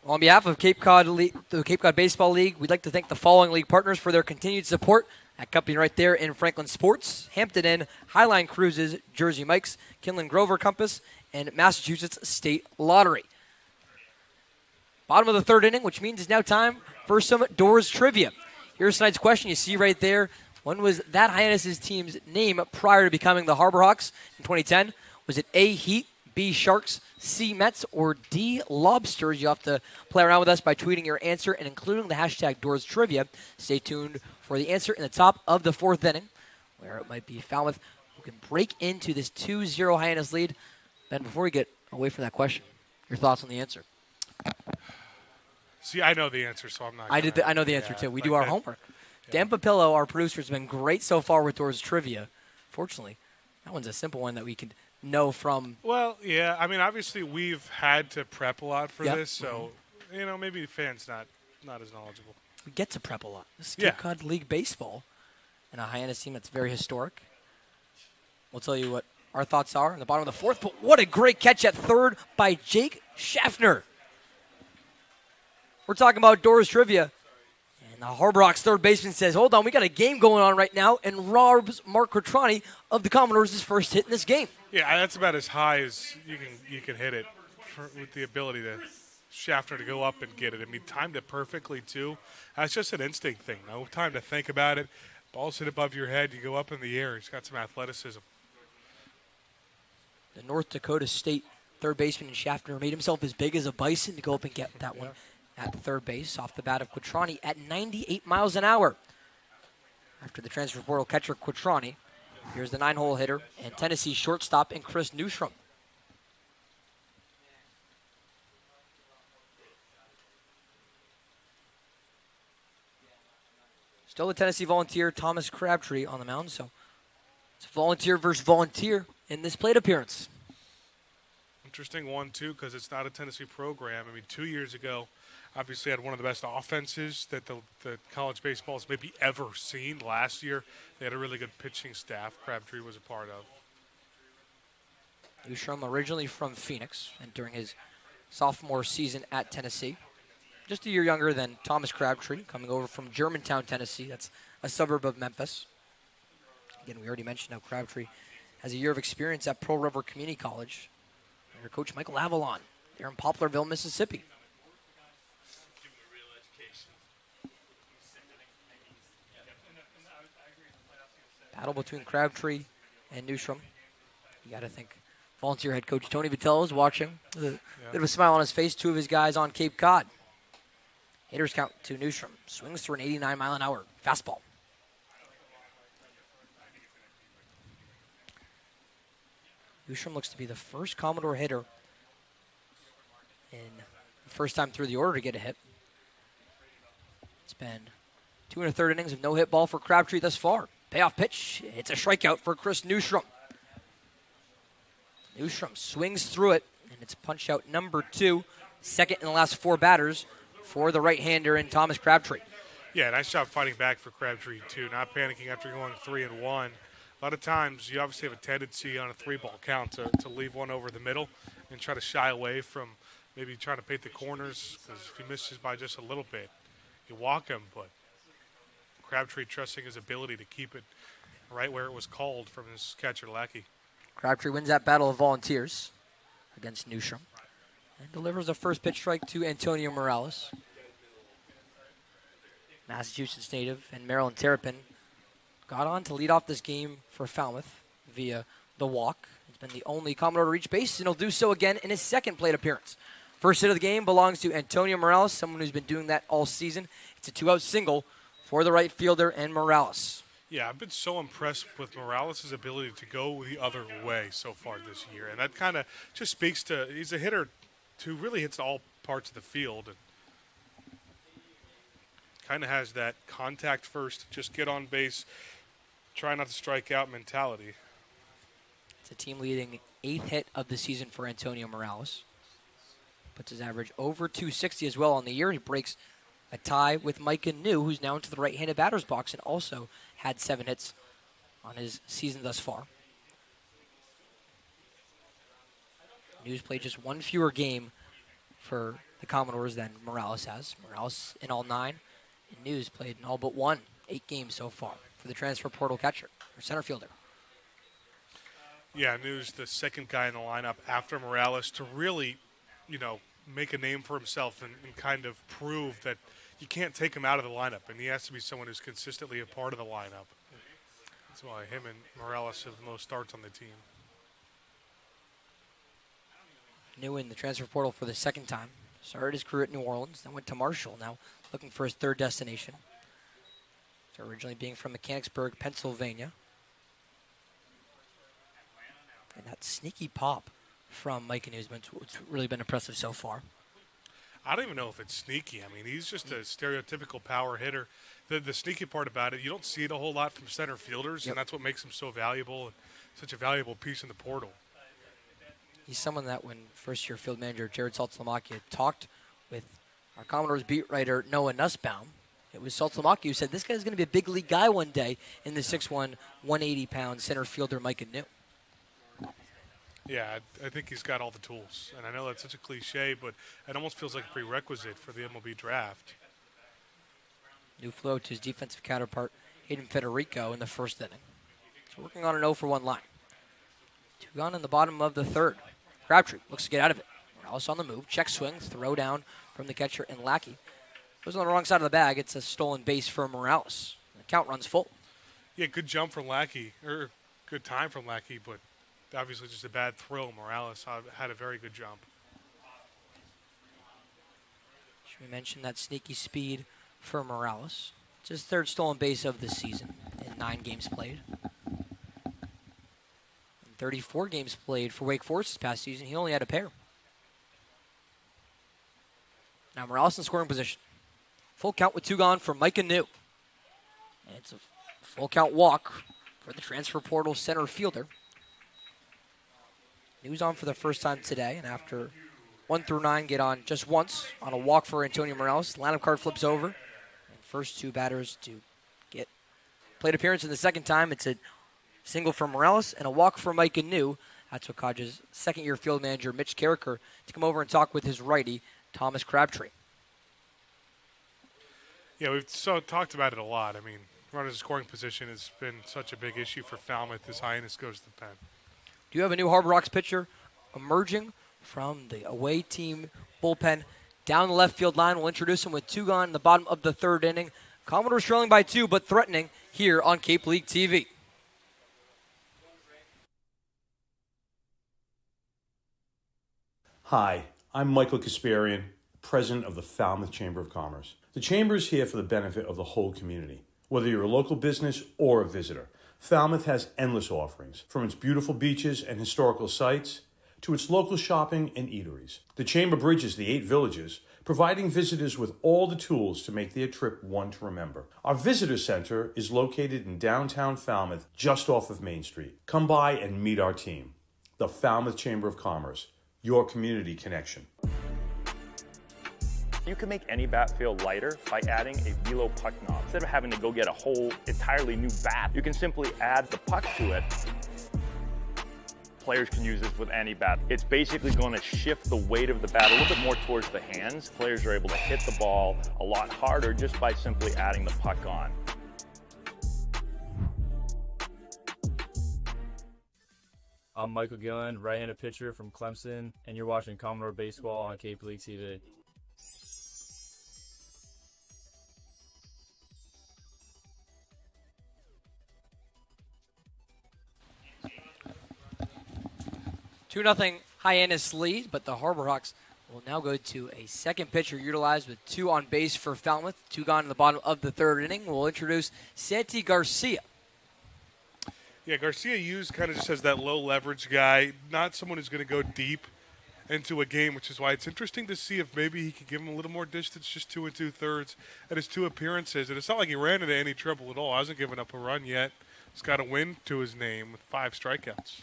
On behalf of the Cape Cod Baseball League, we'd like to thank the following league partners for their continued support. That company right there in Franklin Sports, Hampton Inn, Highline Cruises, Jersey Mike's, Kinlan Grover Compass, and Massachusetts State Lottery. Bottom of the third inning, which means it's now time for some Doors trivia. Here's tonight's question. You see right there, when was that Hyannis' team's name prior to becoming the Harbor Hawks in 2010? Was it A, Heat, B, Sharks, C, Mets, or D, Lobsters? You have to play around with us by tweeting your answer and including the hashtag Doors Trivia. Stay tuned for the answer in the top of the fourth inning, where it might be Falmouth who can break into this 2-0 Hyannis lead. Ben, before we get away from that question, your thoughts on the answer? See, I know the answer, so I'm not. I know the answer, too. We do our homework. Dan Papillo, our producer, has been great so far with Doors Trivia. Fortunately, that one's a simple one that we can know from. Well, yeah. I mean, obviously, we've had to prep a lot for this, so, maybe the fans not as knowledgeable. We get to prep a lot. This is Cape Cod League Baseball and a Hyannis team that's very historic. We'll tell you what our thoughts are in the bottom of the fourth, but what a great catch at third by Jake Schaffner. We're talking about Doors Trivia. And the Harbor Hawks third baseman says, hold on, we got a game going on right now, and robs Mark Quattroni of the Commodores' first hit in this game. Yeah, that's about as high as you can hit it with the ability to Schaffner to go up and get it. I mean, timed it perfectly, too. That's just an instinct thing. No time to think about it. Ball's hit above your head. You go up in the air. He's got some athleticism. The North Dakota State third baseman Schaffner made himself as big as a bison to go up and get that one at third base off the bat of Quattroni at 98 miles an hour. After the transfer portal catcher Quattroni, here's the 9-hole hitter and Tennessee shortstop in Chris Newstrom. Still the Tennessee Volunteer, Thomas Crabtree on the mound, so it's volunteer versus volunteer in this plate appearance. Interesting one, too, because it's not a Tennessee program. I mean, 2 years ago, obviously had one of the best offenses that the college baseball has maybe ever seen. Last year, they had a really good pitching staff Crabtree was a part of. Newstrom originally from Phoenix, and during his sophomore season at Tennessee. Just a year younger than Thomas Crabtree, coming over from Germantown, Tennessee. That's a suburb of Memphis. Again, we already mentioned how Crabtree has a year of experience at Pearl River Community College under Coach Michael Avalon there in Poplarville, Mississippi. Battle between Crabtree and Newstrom. You got to think Volunteer head coach Tony Vitello is watching. With a bit of a smile on his face. Two of his guys on Cape Cod. Hitters count to Newstrom. Swings through an 89-mile-an-hour fastball. Newstrom looks to be the first Commodore hitter in the first time through the order to get a hit. It's been 2 1/3 innings of no-hit ball for Crabtree thus far. Payoff pitch. It's a strikeout for Chris Newstrom. Newstrom swings through it, and it's punch out number 2, second in the last 4 batters for the right-hander in Thomas Crabtree. Yeah, nice job fighting back for Crabtree, too. Not panicking after going 3-1. A lot of times you obviously have a tendency on a 3-ball count to leave one over the middle and try to shy away from maybe trying to paint the corners, because if he misses by just a little bit, you walk him. But Crabtree trusting his ability to keep it right where it was called from his catcher, Lackey. Crabtree wins that battle of volunteers against Newstrom and delivers a first pitch strike to Antonio Morales. Massachusetts native and Maryland Terrapin got on to lead off this game for Falmouth via the walk. He's been the only Commodore to reach base, and he'll do so again in his second plate appearance. First hit of the game belongs to Antonio Morales, someone who's been doing that all season. It's a 2-out single for the right fielder and Morales. Yeah, I've been so impressed with Morales' ability to go the other way so far this year. And that kind of just speaks to, he's a hitter who really hits all parts of the field. And kind of has that contact first, just get on base, try not to strike out mentality. It's a team-leading 8th hit of the season for Antonio Morales. Puts his average over 260 as well on the year. He breaks a tie with Micah New, who's now into the right-handed batter's box and also had 7 hits on his season thus far. New's played just one fewer game for the Commodores than Morales has. Morales in all 9, and News played in all but 1, 8 games so far for the transfer portal catcher, or center fielder. Yeah, News, the second guy in the lineup after Morales to really, make a name for himself and kind of prove that you can't take him out of the lineup, and he has to be someone who's consistently a part of the lineup. That's why him and Morales have the most starts on the team. New in the transfer portal for the second time. Started his career at New Orleans, then went to Marshall, now looking for his third destination. So originally being from Mechanicsburg, Pennsylvania. And that sneaky pop from Micah Newsman, it's really been impressive so far. I don't even know if it's sneaky. I mean, he's just a stereotypical power hitter. The sneaky part about it, you don't see it a whole lot from center fielders, and that's what makes him so valuable and such a valuable piece in the portal. He's someone that when first-year field manager Jared Saltzlamacchia talked with our Commodores beat writer Noah Nussbaum, it was Saltzlamacchia who said this guy's going to be a big league guy one day in the 6'1", 180-pound center fielder Micah New. Yeah, I think he's got all the tools. And I know that's such a cliche, but it almost feels like a prerequisite for the MLB draft. New flow to his defensive counterpart, Hayden Federico, in the first inning. So working on an 0-for-1 line. 2 gone in the bottom of the third. Crabtree looks to get out of it. Morales on the move. Check swing. Throw down from the catcher and Lackey. Goes on the wrong side of the bag. It's a stolen base for Morales. The count runs full. Yeah, good jump from Lackey, or good time from Lackey, but obviously just a bad throw. Morales had a very good jump. Should we mention that sneaky speed for Morales? It's his third stolen base of the season in 9 games played. 34 games played for Wake Forest this past season. He only had a pair. Now Morales in scoring position. Full count with 2 gone for Micah New. And it's a full count walk for the transfer portal center fielder. New's on for the first time today, and after 1 through 9 get on just once on a walk for Antonio Morales. The lineup card flips over. And first 2 batters to get plate appearance in the second time. It's a single for Morales and a walk for Micah New. That's what causes second-year field manager Mitch Carricker to come over and talk with his righty, Thomas Crabtree. Yeah, we've talked about it a lot. I mean, runner's scoring position has been such a big issue for Falmouth as Hyannis goes to the pen. Do you have a new Harbor Rocks pitcher emerging from the away team bullpen down the left field line? We'll introduce him with 2 gone in the bottom of the third inning. Commodores trailing by 2, but threatening here on Cape League TV. Hi, I'm Michael Kasparian, president of the Falmouth Chamber of Commerce. The Chamber is here for the benefit of the whole community. Whether you're a local business or a visitor, Falmouth has endless offerings, from its beautiful beaches and historical sites to its local shopping and eateries. The Chamber bridges the 8 villages, providing visitors with all the tools to make their trip one to remember. Our visitor center is located in downtown Falmouth, just off of Main Street. Come by and meet our team. The Falmouth Chamber of Commerce, your community connection. You can make any bat feel lighter by adding a velo puck knob. Instead of having to go get a whole entirely new bat, you can simply add the puck to it. Players can use this with any bat. It's basically going to shift the weight of the bat a little bit more towards the hands. Players are able to hit the ball a lot harder just by simply adding the puck on. I'm Michael Gillen, right-handed pitcher from Clemson, and you're watching Commodore Baseball on Cape League TV. Two 2-0 Hyannis lead, but the Harbor Hawks will now go to a second pitcher utilized with 2 on base for Falmouth. 2 gone in the bottom of the third inning. We'll introduce Santi Garcia. Yeah, Garcia used kind of just as that low leverage guy, not someone who's going to go deep into a game, which is why it's interesting to see if maybe he could give him a little more distance, just 2 2/3 at his 2 appearances. And it's not like he ran into any trouble at all. Hasn't given up a run yet. He's got a win to his name with 5 strikeouts.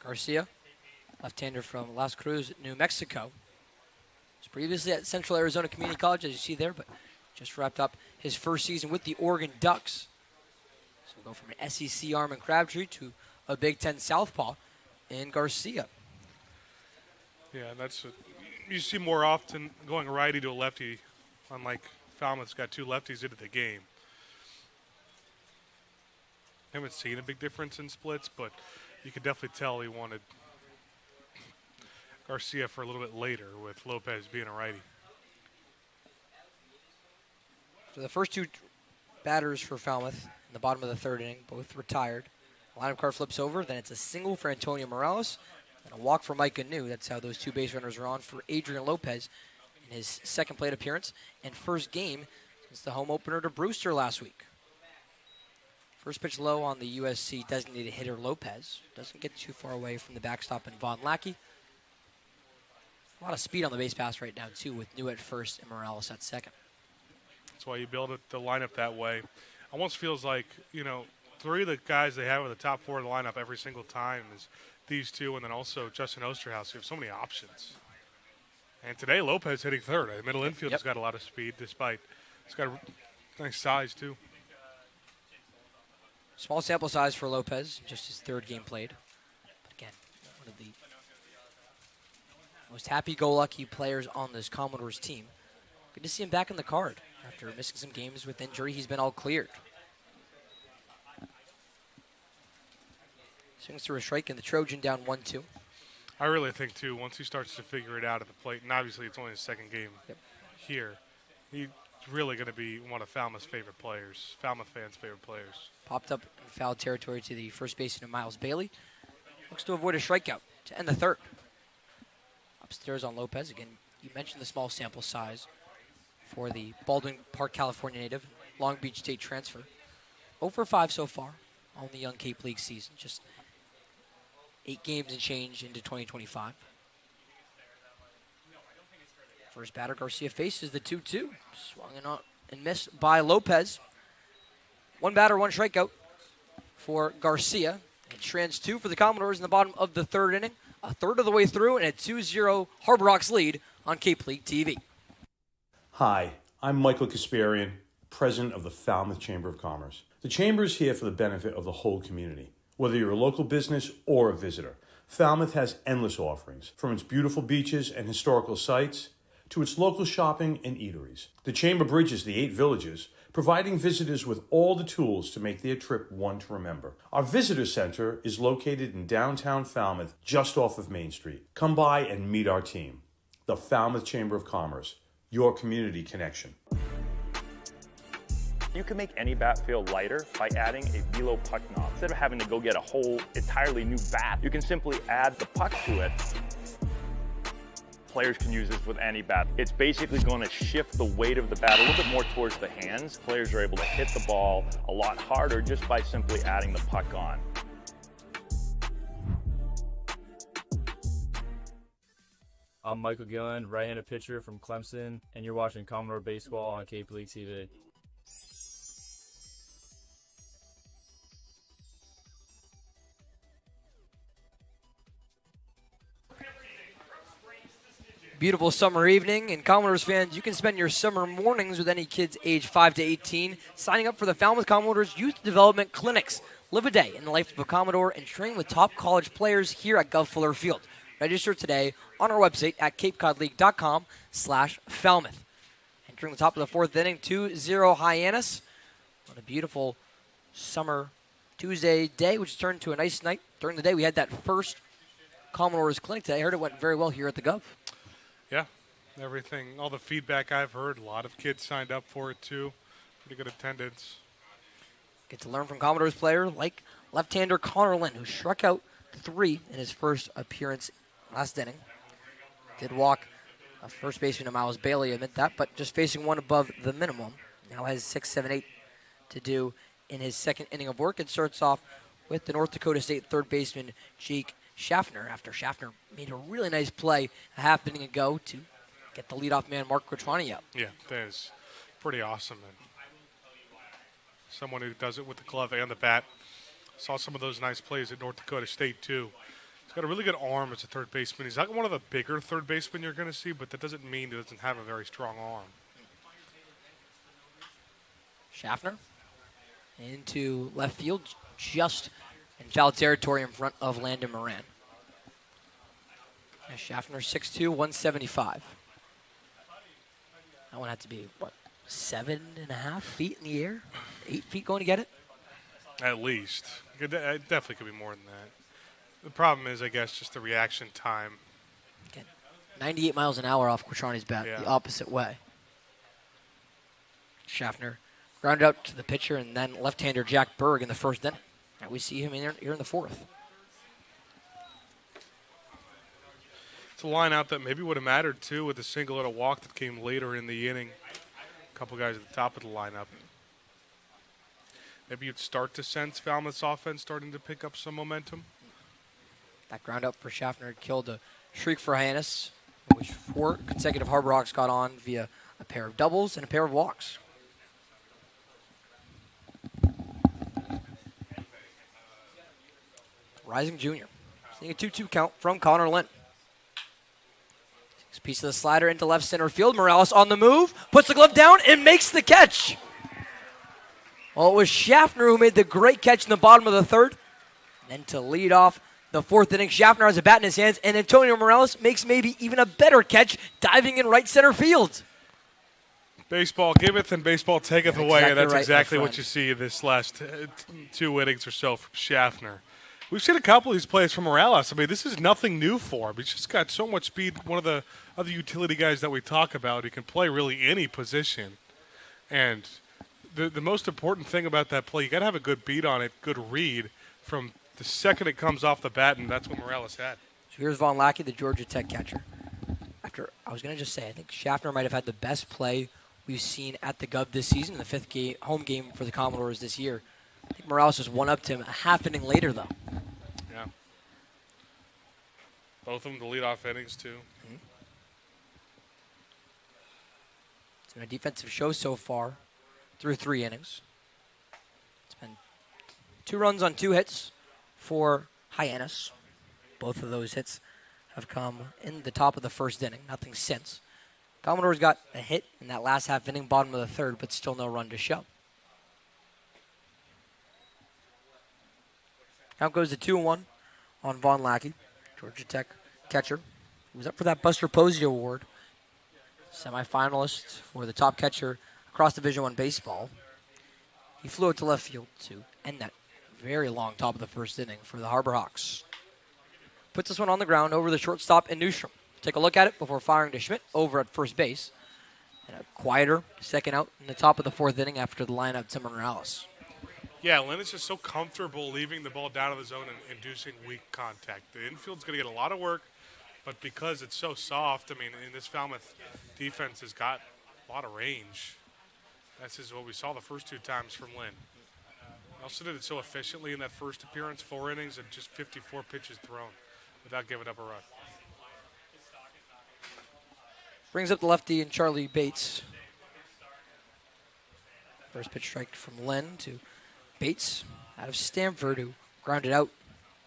Garcia, left-hander from Las Cruz, New Mexico. Was previously at Central Arizona Community College, as you see there, but just wrapped up his first season with the Oregon Ducks. So we'll go from an SEC arm in Crabtree to a Big Ten southpaw in Garcia. Yeah, that's what you see more often, going righty to a lefty, unlike Falmouth's got 2 lefties into the game. Haven't seen a big difference in splits, but you could definitely tell he wanted Garcia for a little bit later with Lopez being a righty. So the first 2 batters for Falmouth in the bottom of the 3rd inning, both retired. Lineup card flips over, then it's a single for Antonio Morales and a walk for Micah New. That's how those 2 base runners are on for Adrian Lopez in his 2nd plate appearance and first game since the home opener to Brewster last week. First pitch low on the USC designated hitter Lopez. Doesn't get too far away from the backstop and Von Lackey. A lot of speed on the base pass right now, too, with New at first and Morales at second. That's why you build the lineup that way. Almost feels like, 3 of the guys they have in the top 4 of the lineup every single time is these 2, and then also Justin Osterhaus. You have so many options. And today, Lopez hitting 3rd. The middle infield has got a lot of speed, despite it's got a nice size, too. Small sample size for Lopez, just his 3rd game played. But again, one of the most happy-go-lucky players on this Commodores team. Good to see him back in the card. After missing some games with injury, he's been all cleared. Swings through a strike, and the Trojan down 1-2. I really think, too, once he starts to figure it out at the plate, and obviously it's only his 2nd game here, he's really going to be one of Falmouth's favorite players, Falmouth fans' favorite players. Popped up in foul territory to the first baseman, Miles Bailey. Looks to avoid a strikeout to end the 3rd. Upstairs on Lopez. Again, you mentioned the small sample size for the Baldwin Park, California native, Long Beach State transfer. 0 for 5 so far on the Young Cape League season. Just 8 games and change into 2025. First batter, Garcia faces the 2-2. Swung in on and missed by Lopez. 1 batter, 1 strikeout for Garcia. And trends 2 for the Commodores in the bottom of the 3rd inning. A third of the way through and a 2-0 Harbor Rocks lead on Cape League TV. Hi, I'm Michael Kasparian, president of the Falmouth Chamber of Commerce. The Chamber is here for the benefit of the whole community. Whether you're a local business or a visitor, Falmouth has endless offerings, from its beautiful beaches and historical sites to its local shopping and eateries. The Chamber bridges the 8 villages, providing visitors with all the tools to make their trip one to remember. Our visitor center is located in downtown Falmouth, just off of Main Street. Come by and meet our team. The Falmouth Chamber of Commerce, your community connection. You can make any bat feel lighter by adding a velo puck knob. Instead of having to go get a whole entirely new bat, you can simply add the puck to it. Players can use this with any bat. It's basically going to shift the weight of the bat a little bit more towards the hands. Players are able to hit the ball a lot harder just by simply adding the puck on. I'm Michael Gillen, right-handed pitcher from Clemson, and you're watching Commodore Baseball on Cape League TV. Beautiful summer evening, and Commodores fans, you can spend your summer mornings with any kids age 5 to 18 signing up for the Falmouth Commodores Youth Development Clinics. Live a day in the life of a Commodore and train with top college players here at Gov Fuller Field. Register today on our website at capecodleague.com/Falmouth. Entering the top of the 4th inning, 2-0 Hyannis on a beautiful summer Tuesday day, which turned to a nice night. During the day, we had that first Commodores clinic today. I heard it went very well here at the Gov. Yeah, everything, all the feedback I've heard, a lot of kids signed up for it too. Pretty good attendance. Get to learn from Commodores player like left-hander Connor Lynn, who struck out 3 in his first appearance last inning. Did walk a first baseman Miles Bailey amid that, but just facing one above the minimum. Now has 6, 7, 8 to do in his 2nd inning of work. It starts off with the North Dakota State 3rd baseman Jake Schaffner, after Schaffner made a really nice play a half inning ago to get the leadoff man Mark Quattroni out. Yeah, that is pretty awesome. And someone who does it with the glove and the bat. Saw some of those nice plays at North Dakota State, too. He's got a really good arm as a 3rd baseman. He's not one of the bigger 3rd basemen you're going to see, but that doesn't mean he doesn't have a very strong arm. Schaffner into left field, just in foul territory in front of Landon Moran. And Schaffner 6'2", 175. That one had to be, what, 7.5 feet in the air? 8 feet going to get it? At least. It definitely could be more than that. The problem is, I guess, just the reaction time. Again, 98 miles an hour off Quattroni's bat, the opposite way. Schaffner grounded out to the pitcher, and then left-hander Jack Berg in the first inning. And we see him here in the fourth. It's a line out that maybe would have mattered, too, with a single and a walk that came later in the inning. A couple guys at the top of the lineup. Maybe you'd start to sense Falmouth's offense starting to pick up some momentum. That ground up for Schaffner killed a shriek for Hyannis, which 4 consecutive Harbor Hawks got on via a pair of doubles and a pair of walks. Rising junior. Seeing a 2-2 count from Connor Lynn. Takes a piece of the slider into left center field. Morales on the move, puts the glove down, and makes the catch. Well, it was Schaffner who made the great catch in the bottom of the third. And then to lead off the fourth inning, Schaffner has a bat in his hands, and Antonio Morales makes maybe even a better catch, diving in right center field. Baseball giveth and baseball taketh away, exactly and that's right, exactly my what you see in this last 2 innings or so from Schaffner. We've seen a couple of these plays from Morales. I mean, this is nothing new for him. He's just got so much speed. One of the other utility guys that we talk about, he can play really any position. And the most important thing about that play, you got to have a good beat on it, good read from the second it comes off the bat, and that's what Morales had. So here's Von Lackey, the Georgia Tech catcher. I was going to just say, I think Schaffner might have had the best play we've seen at the Gov this season, in the 5th home game for the Commodores this year. I think Morales just one up to him a half inning later, though. Yeah. Both of them to lead off innings, too. Mm-hmm. It's been a defensive show so far through 3 innings. It's been 2 runs on 2 hits for Hyannis. Both of those hits have come in the top of the first inning, nothing since. Commodores got a hit in that last half inning, bottom of the third, but still no run to show. Now goes the 2-1 on Von Lackey, Georgia Tech catcher. He was up for that Buster Posey Award, semifinalist for the top catcher across Division I baseball. He flew out to left field to end that very long top of the first inning for the Harbor Hawks. Puts this one on the ground over the shortstop in Newstrom. Take a look at it before firing to Schmidt over at first base. And a quieter second out in the top of the 4th inning after the lineup to Morales. Yeah, Lynn is just so comfortable leaving the ball down to the zone and inducing weak contact. The infield's going to get a lot of work, but because it's so soft, I mean, in this Falmouth defense has got a lot of range. This is what we saw the first 2 times from Lynn. Also did it so efficiently in that first appearance, 4 innings and just 54 pitches thrown without giving up a run. Brings up the lefty and Charlie Bates. First pitch strike from Lynn to Bates out of Stanford, who grounded out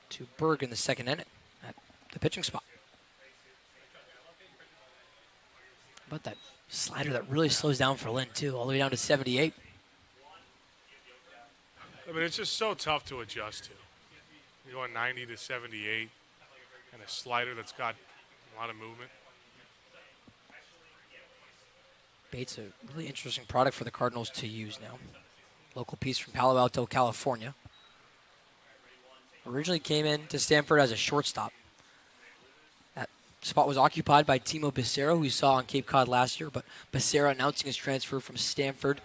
to Berg in the 2nd inning at the pitching spot. How about that slider that really slows down for Lynn, too, all the way down to 78. I mean, it's just so tough to adjust to. You're going 90 to 78 and a slider that's got a lot of movement. Bates, a really interesting product for the Cardinals to use now. Local piece from Palo Alto, California. Originally came in to Stanford as a shortstop. That spot was occupied by Timo Becerra, who we saw on Cape Cod last year, but Becerra announcing his transfer from Stanford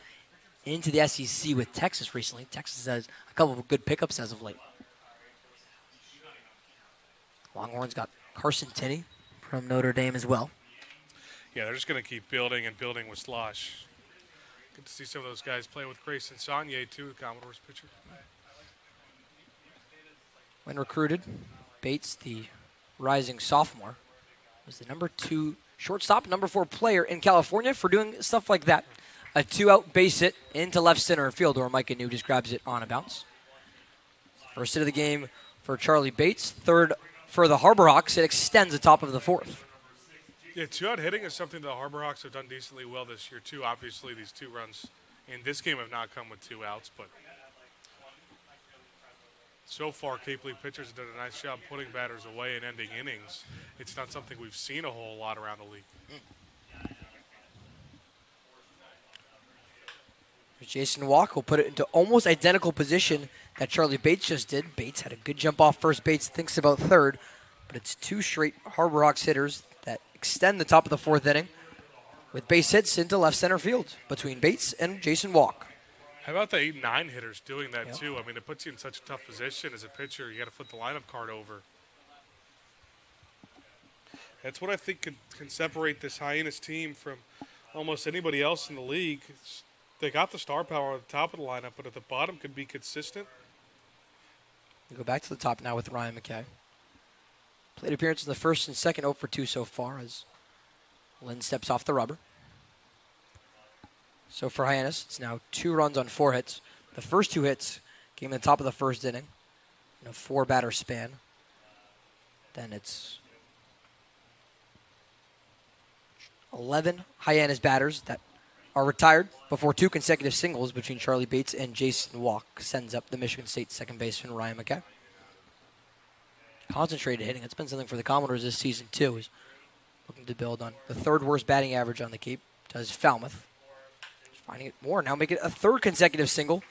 into the SEC with Texas recently. Texas has a couple of good pickups as of late. Longhorns got Carson Tinney from Notre Dame as well. Yeah, they're just going to keep building and building with Slosh. Good to see some of those guys play with Grayson Saunier, too, the Commodores pitcher. When recruited, Bates, the rising sophomore, was the number 2 shortstop, number 4 player in California for doing stuff like that. A 2-out base hit into left center field, where Micah New just grabs it on a bounce. First hit of the game for Charlie Bates. 3rd for the Harbor Hawks. It extends the top of the 4th. Yeah, 2-out hitting is something the Harbor Hawks have done decently well this year, too. Obviously, these 2 runs in this game have not come with 2 outs, but so far, Cape League pitchers have done a nice job putting batters away and ending innings. It's not something we've seen a whole lot around the league. Jason Walk will put it into almost identical position that Charlie Bates just did. Bates had a good jump off first. Bates thinks about third, but it's 2 straight Harbor Hawks hitters that extend the top of the 4th inning with base hits into left center field between Bates and Jason Walk. How about the 8-9 hitters doing that too? I mean, it puts you in such a tough position as a pitcher. You got to flip the lineup card over. That's what I think can separate this Hyannis team from almost anybody else in the league. They got the star power at the top of the lineup, but at the bottom can be consistent. We go back to the top now with Ryan McKay. Plate appearance in the first and second, 0 for 2 so far as Lynn steps off the rubber. So for Hyannis, it's now 2 runs on 4 hits. The first 2 hits came in the top of the first inning in a 4-batter span. Then it's 11 Hyannis batters that are retired before 2 consecutive singles between Charlie Bates and Jason Walk sends up the Michigan State second baseman Ryan McKay. Concentrated hitting. It's been something for the Commodores this season too. He's looking to build on the 3rd worst batting average on the Cape. Does Falmouth. He's finding it more. Now make it a 3rd consecutive single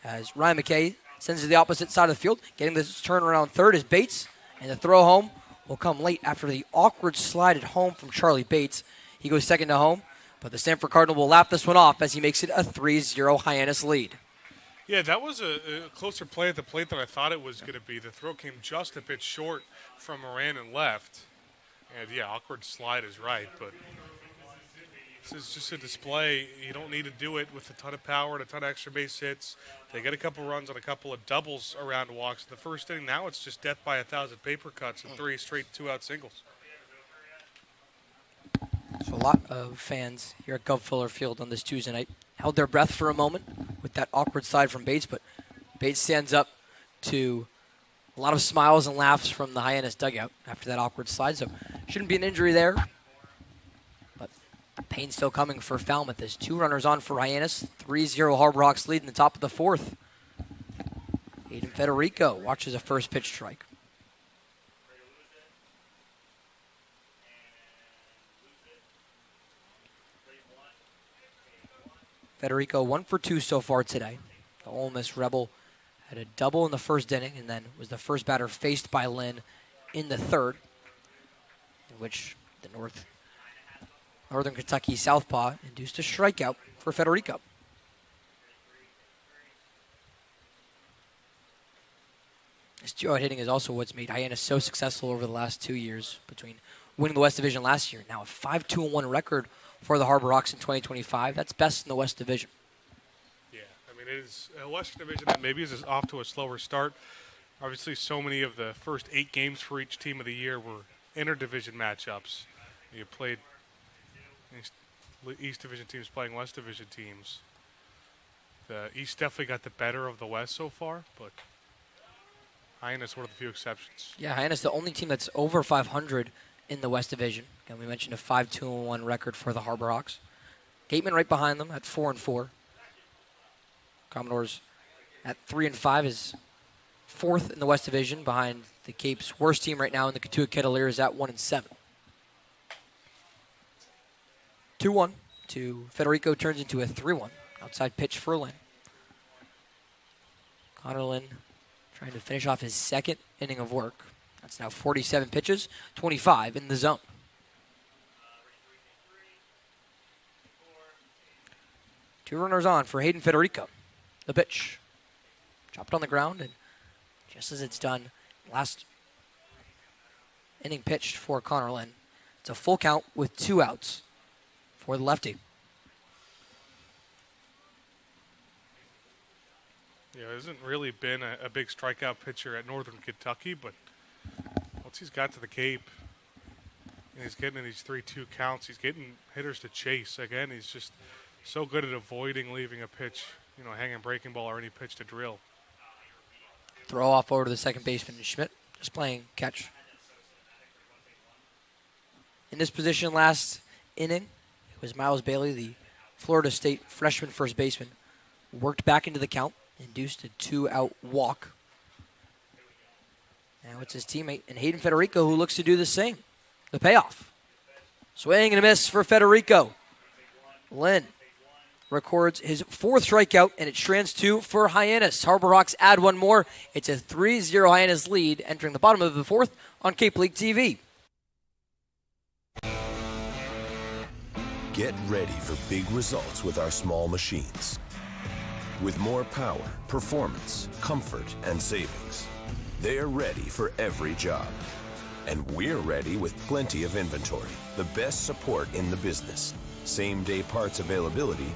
as Ryan McKay sends it to the opposite side of the field. Getting this turn around third is Bates. And the throw home will come late after the awkward slide at home from Charlie Bates. He goes second to home. But the Stanford Cardinal will lap this one off as he makes it a 3-0 Hyannis lead. Yeah, that was a closer play at the plate than I thought it was going to be. The throw came just a bit short from Moran and left. And, yeah, awkward slide is right. But this is just a display. You don't need to do it with a ton of power and a ton of extra base hits. They get a couple runs on a couple of doubles around walks in the first inning. Now it's just death by 1,000 paper cuts and 3 straight 2-out singles. So a lot of fans here at Gov Fuller Field on this Tuesday night held their breath for a moment with that awkward slide from Bates, but Bates stands up to a lot of smiles and laughs from the Hyannis dugout after that awkward slide, so shouldn't be an injury there. But pain still coming for Falmouth. There's 2 runners on for Hyannis, 3-0 Harbor Hawks lead in the top of the 4th. Aiden Federico watches a first pitch strike. Federico 1 for 2 so far today. The Ole Miss Rebel had a double in the first inning and then was the first batter faced by Lynn in the 3rd, in which the Northern Kentucky Southpaw induced a strikeout for Federico. This 2-out hitting is also what's made Hyannis so successful over the last 2 years, between winning the West Division last year, now a 5-2-1 record for the Harbor Hawks in 2025. That's best in the West Division. Yeah, I mean, it is a Western Division that maybe is off to a slower start. Obviously, so many of the first 8 games for each team of the year were inter-division matchups. You played East Division teams playing West Division teams. The East definitely got the better of the West so far, but Hyannis one of the few exceptions. Yeah, Hyannis the only team that's over 500 in the West Division. Again, we mentioned a 5-2-1 record for the Harbor Hawks. Gateman right behind them at 4-4. Commodores at 3-5 is 4th in the West Division behind the Cape's worst team right now in the Katua Cavaliers at 1-7. 2-1 to Federico turns into a 3-1. Outside pitch for Lynn. Connor Lynn trying to finish off his 2nd inning of work. That's now 47 pitches, 25 in the zone. Two runners on for Hayden Federico. The pitch. Chopped on the ground, and just as it's done, last inning pitched for Connor Lynn. It's a full count with 2 outs for the lefty. Yeah, there hasn't really been a big strikeout pitcher at Northern Kentucky, but once he's got to the Cape and he's getting in these 3-2 counts, he's getting hitters to chase. Again, he's just so good at avoiding leaving a pitch, hanging breaking ball or any pitch to drill. Throw off over to the second baseman, Schmidt, just playing catch. In this position last inning, it was Miles Bailey, the Florida State freshman first baseman, worked back into the count, induced a 2-out walk. Now it's his teammate and Hayden Federico who looks to do the same. The payoff. Swing and a miss for Federico. Lynn records his 4th strikeout, and it strands 2 for Hyannis. Harbor Hawks add one more. It's a 3-0 Hyannis lead entering the bottom of the 4th on Cape League TV. Get ready for big results with our small machines. With more power, performance, comfort, and savings. They're ready for every job. And we're ready with plenty of inventory, the best support in the business, same-day parts availability,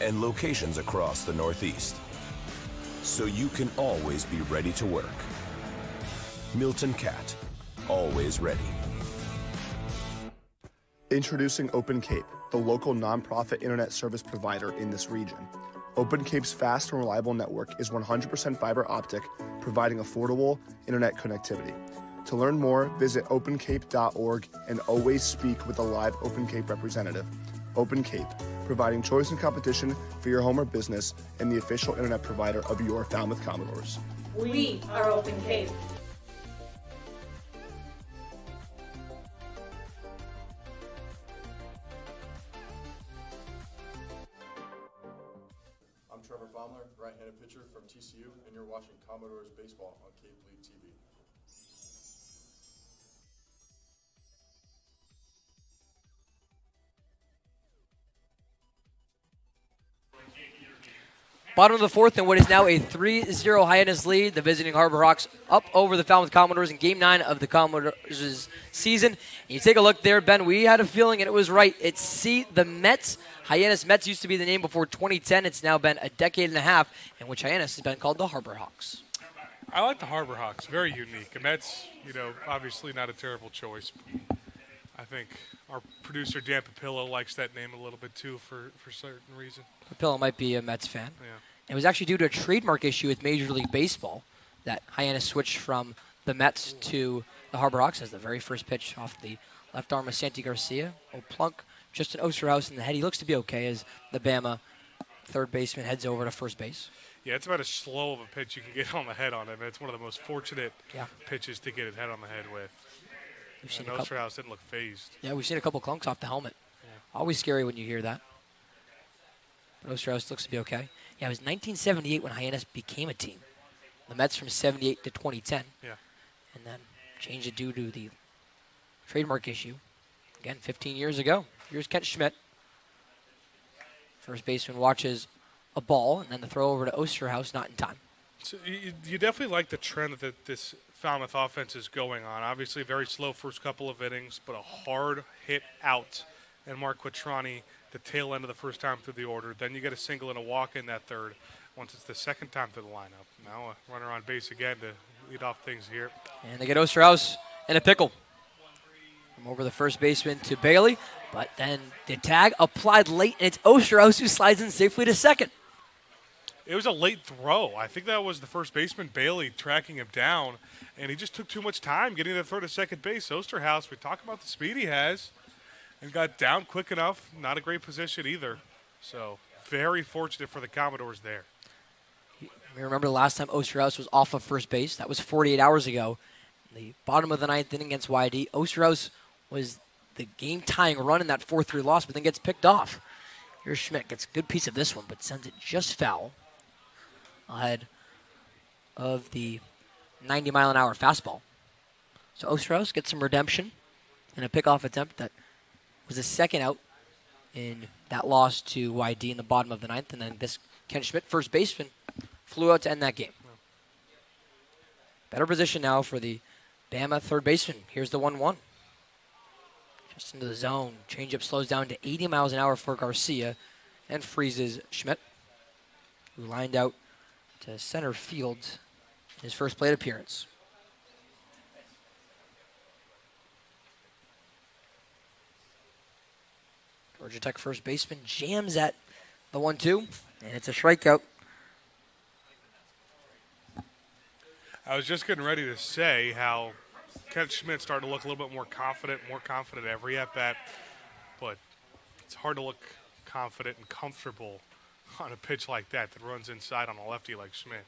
and locations across the Northeast. So you can always be ready to work. Milton Cat, always ready. Introducing Open Cape, the local nonprofit internet service provider in this region. Open Cape's fast and reliable network is 100% fiber optic, providing affordable internet connectivity. To learn more, visit opencape.org and always speak with a live Open Cape representative. Open Cape, providing choice and competition for your home or business and the official internet provider of your Falmouth Commodores. We are Open Cape. I'm Trevor Baumler, right-handed pitcher from TCU, and you're watching Commodores Baseball on Cape League TV. Bottom of the 4th, and what is now a 3-0 Hyannis lead. The visiting Harbor Hawks up over the Falmouth Commodores in Game 9 of the Commodores season. And you take a look there, Ben. We had a feeling, and it was right. It's the Mets. Hyannis Mets used to be the name before 2010. It's now been a decade and a half in which Hyannis has been called the Harbor Hawks. I like the Harbor Hawks. Very unique. The Mets, obviously not a terrible choice. I think our producer, Dan Papillo, likes that name a little bit, too, for certain reason. Papillo might be a Mets fan. Yeah. It was actually due to a trademark issue with Major League Baseball that Hyannis switched from the Mets to the Harbor Hawks as the very first pitch off the left arm of Santi Garcia. Plunk, Justin Osterhaus in the head. He looks to be okay as the Bama third baseman heads over to first base. Yeah, it's about as slow of a pitch you can get on the head on him. It's one of the most fortunate pitches to get his head on the head with. And Osterhaus didn't look phased. Yeah, we've seen a couple clunks off the helmet. Yeah. Always scary when you hear that. But Osterhaus looks to be okay. Yeah, it was 1978 when Hyannis became a team. The Mets from 78 to 2010. Yeah. And then changed it due to the trademark issue. Again, 15 years ago. Here's Kent Schmidt. First baseman watches a ball, and then the throw over to Osterhaus, not in time. So you definitely like the trend that this Falmouth offense is going on. Obviously, very slow first couple of innings, but a hard hit out. And Mark Quattrani, the tail end of the first time through the order. Then you get a single and a walk in that third. Once it's the second time through the lineup. Now a runner on base again to lead off things here. And they get Osterhaus in a pickle. From over the first baseman to Bailey. But then the tag applied late, and it's Osterhaus who slides in safely to second. It was a late throw. I think that was the first baseman, Bailey, tracking him down. And he just took too much time getting the throw to second base. Osterhaus, we talk about the speed he has. And got down quick enough. Not a great position either. So very fortunate for the Commodores there. You remember the last time Osterhaus was off of first base? That was 48 hours ago. The bottom of the 9th inning against YD. Osterhaus was the game-tying run in that 4-3 loss, but then gets picked off. Here's Schmidt. Gets a good piece of this one, but sends it just foul ahead of the 90-mile-an-hour fastball. So Osterhaus gets some redemption in a pickoff attempt that was the second out in that loss to YD in the bottom of the 9th. And then this Ken Schmidt, first baseman, flew out to end that game. Better position now for the Bama third baseman. Here's the 1-1. Just into the zone. Changeup slows down to 80 miles an hour for Garcia and freezes Schmidt, who lined out to center field in his first plate appearance. Georgia Tech first baseman jams at the 1-2, and it's a strikeout. I was just getting ready to say how Kent Schmidt started to look a little bit more confident every at-bat, but it's hard to look confident and comfortable on a pitch like that runs inside on a lefty like Schmidt.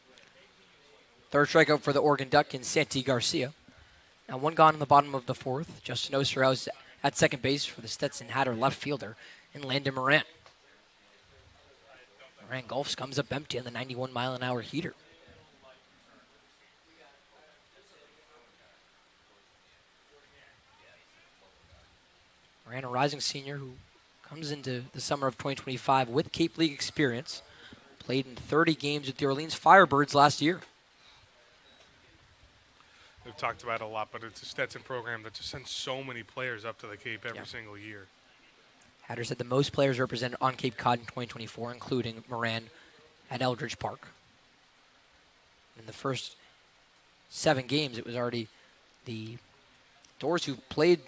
Third strikeout for the Oregon Duck in Santi Garcia. Now one gone in the bottom of the fourth. Justin Osterhaus at second base for the Stetson Hatter left fielder, and Landon Moran. Moran golfs, comes up empty on the 91-mile-an-hour heater. Moran, a rising senior who comes into the summer of 2025 with Cape League experience. Played in 30 games with the Orleans Firebirds last year. We've talked about it a lot, but it's a Stetson program that just sends so many players up to the Cape every single year. Hatters had the most players represented on Cape Cod in 2024, including Moran at Eldridge Park. In the first 7 games, it was already the Doors who played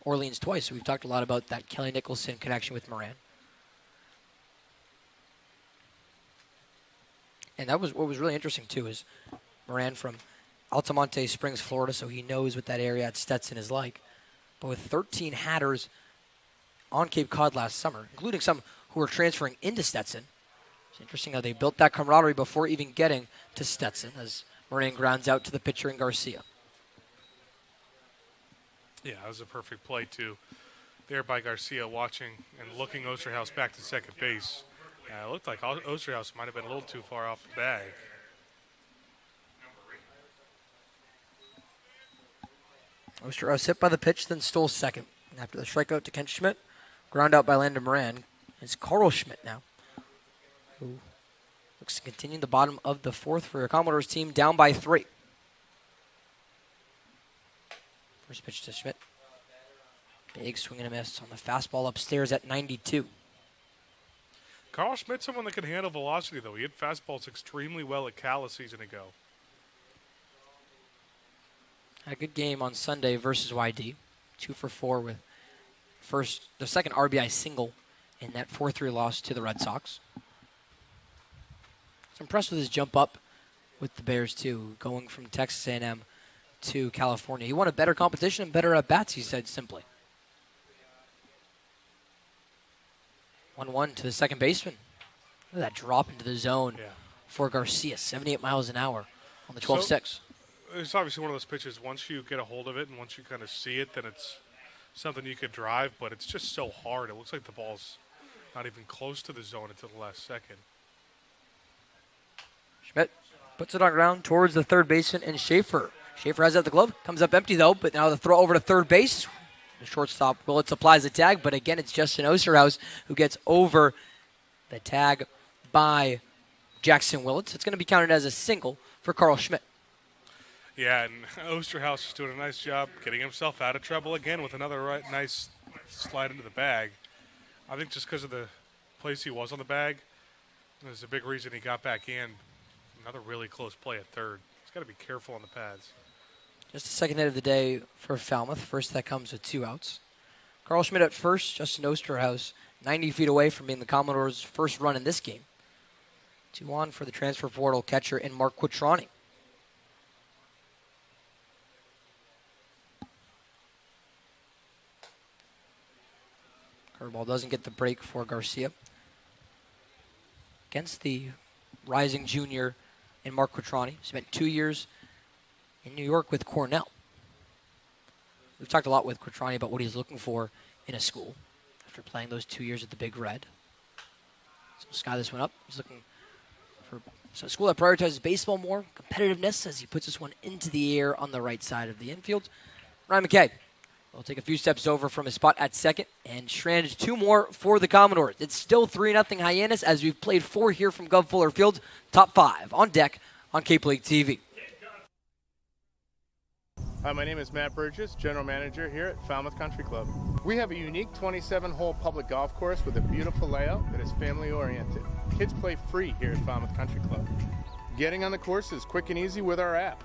Orleans twice. So we've talked a lot about that Kelly Nicholson connection with Moran. And that was what was really interesting, too, is Moran from Altamonte Springs, Florida, so he knows what that area at Stetson is like. But with 13 Hatters on Cape Cod last summer, including some who were transferring into Stetson, it's interesting how they built that camaraderie before even getting to Stetson as Moran grounds out to the pitcher in Garcia. Yeah, that was a perfect play, too. There by Garcia watching and looking Osterhaus back to second base. It looked like Osterhaus might have been a little too far off the bag. Osterhaus hit by the pitch, then stole second. After the strikeout to Kent Schmidt, ground out by Landon Moran. It's Carl Schmidt now, who looks to continue the bottom of the fourth for your Commodores team, down by 3. First pitch to Schmidt. Big swing and a miss on the fastball upstairs at 92. Carl Schmidt's someone that can handle velocity, though. He hit fastballs extremely well at Cal a season ago. Had a good game on Sunday versus YD. 2 for 4 with the second RBI single in that 4-3 loss to the Red Sox. Was impressed with his jump up with the Bears, too, going from Texas A&M to California. He wanted better competition and better at-bats, he said simply. 1-1 to the second baseman. Look at that drop into the zone for Garcia. 78 miles an hour on the 12-6. It's obviously one of those pitches, once you get a hold of it and once you kind of see it, then it's something you could drive, but it's just so hard. It looks like the ball's not even close to the zone until the last second. Schmidt puts it on ground towards the third baseman and Schaefer. Schaefer has it at the glove. Comes up empty, though, but now the throw over to third base. The shortstop, Willits applies the tag, but again, it's Justin Osterhaus who gets over the tag by Jackson Willits. It's going to be counted as a single for Carl Schmidt. Yeah, and Osterhaus is doing a nice job getting himself out of trouble again with another nice slide into the bag. I think just because of the place he was on the bag, there's a big reason he got back in. Another really close play at third. He's got to be careful on the pads. Just the second hit of the day for Falmouth. First, that comes with 2 outs. Carl Schmidt at first, Justin Osterhaus 90 feet away from being the Commodores' first run in this game. 2 on for the transfer portal catcher in Mark Quattroni. Curveball doesn't get the break for Garcia. Against the rising junior in Mark Quattroni. Spent 2 years in New York with Cornell. We've talked a lot with Quattroni about what he's looking for in a school after playing those 2 years at the Big Red. So sky this one up. He's looking for a school that prioritizes baseball more, competitiveness, as he puts this one into the air on the right side of the infield. Ryan McKay will take a few steps over from his spot at second and strand 2 more for the Commodores. It's still 3-0 Hyannis as we've played 4 here from Gov Fuller Field. Top 5 on deck on Cape League TV. Hi, my name is Matt Burgess, General Manager here at Falmouth Country Club. We have a unique 27-hole public golf course with a beautiful layout that is family-oriented. Kids play free here at Falmouth Country Club. Getting on the course is quick and easy with our app.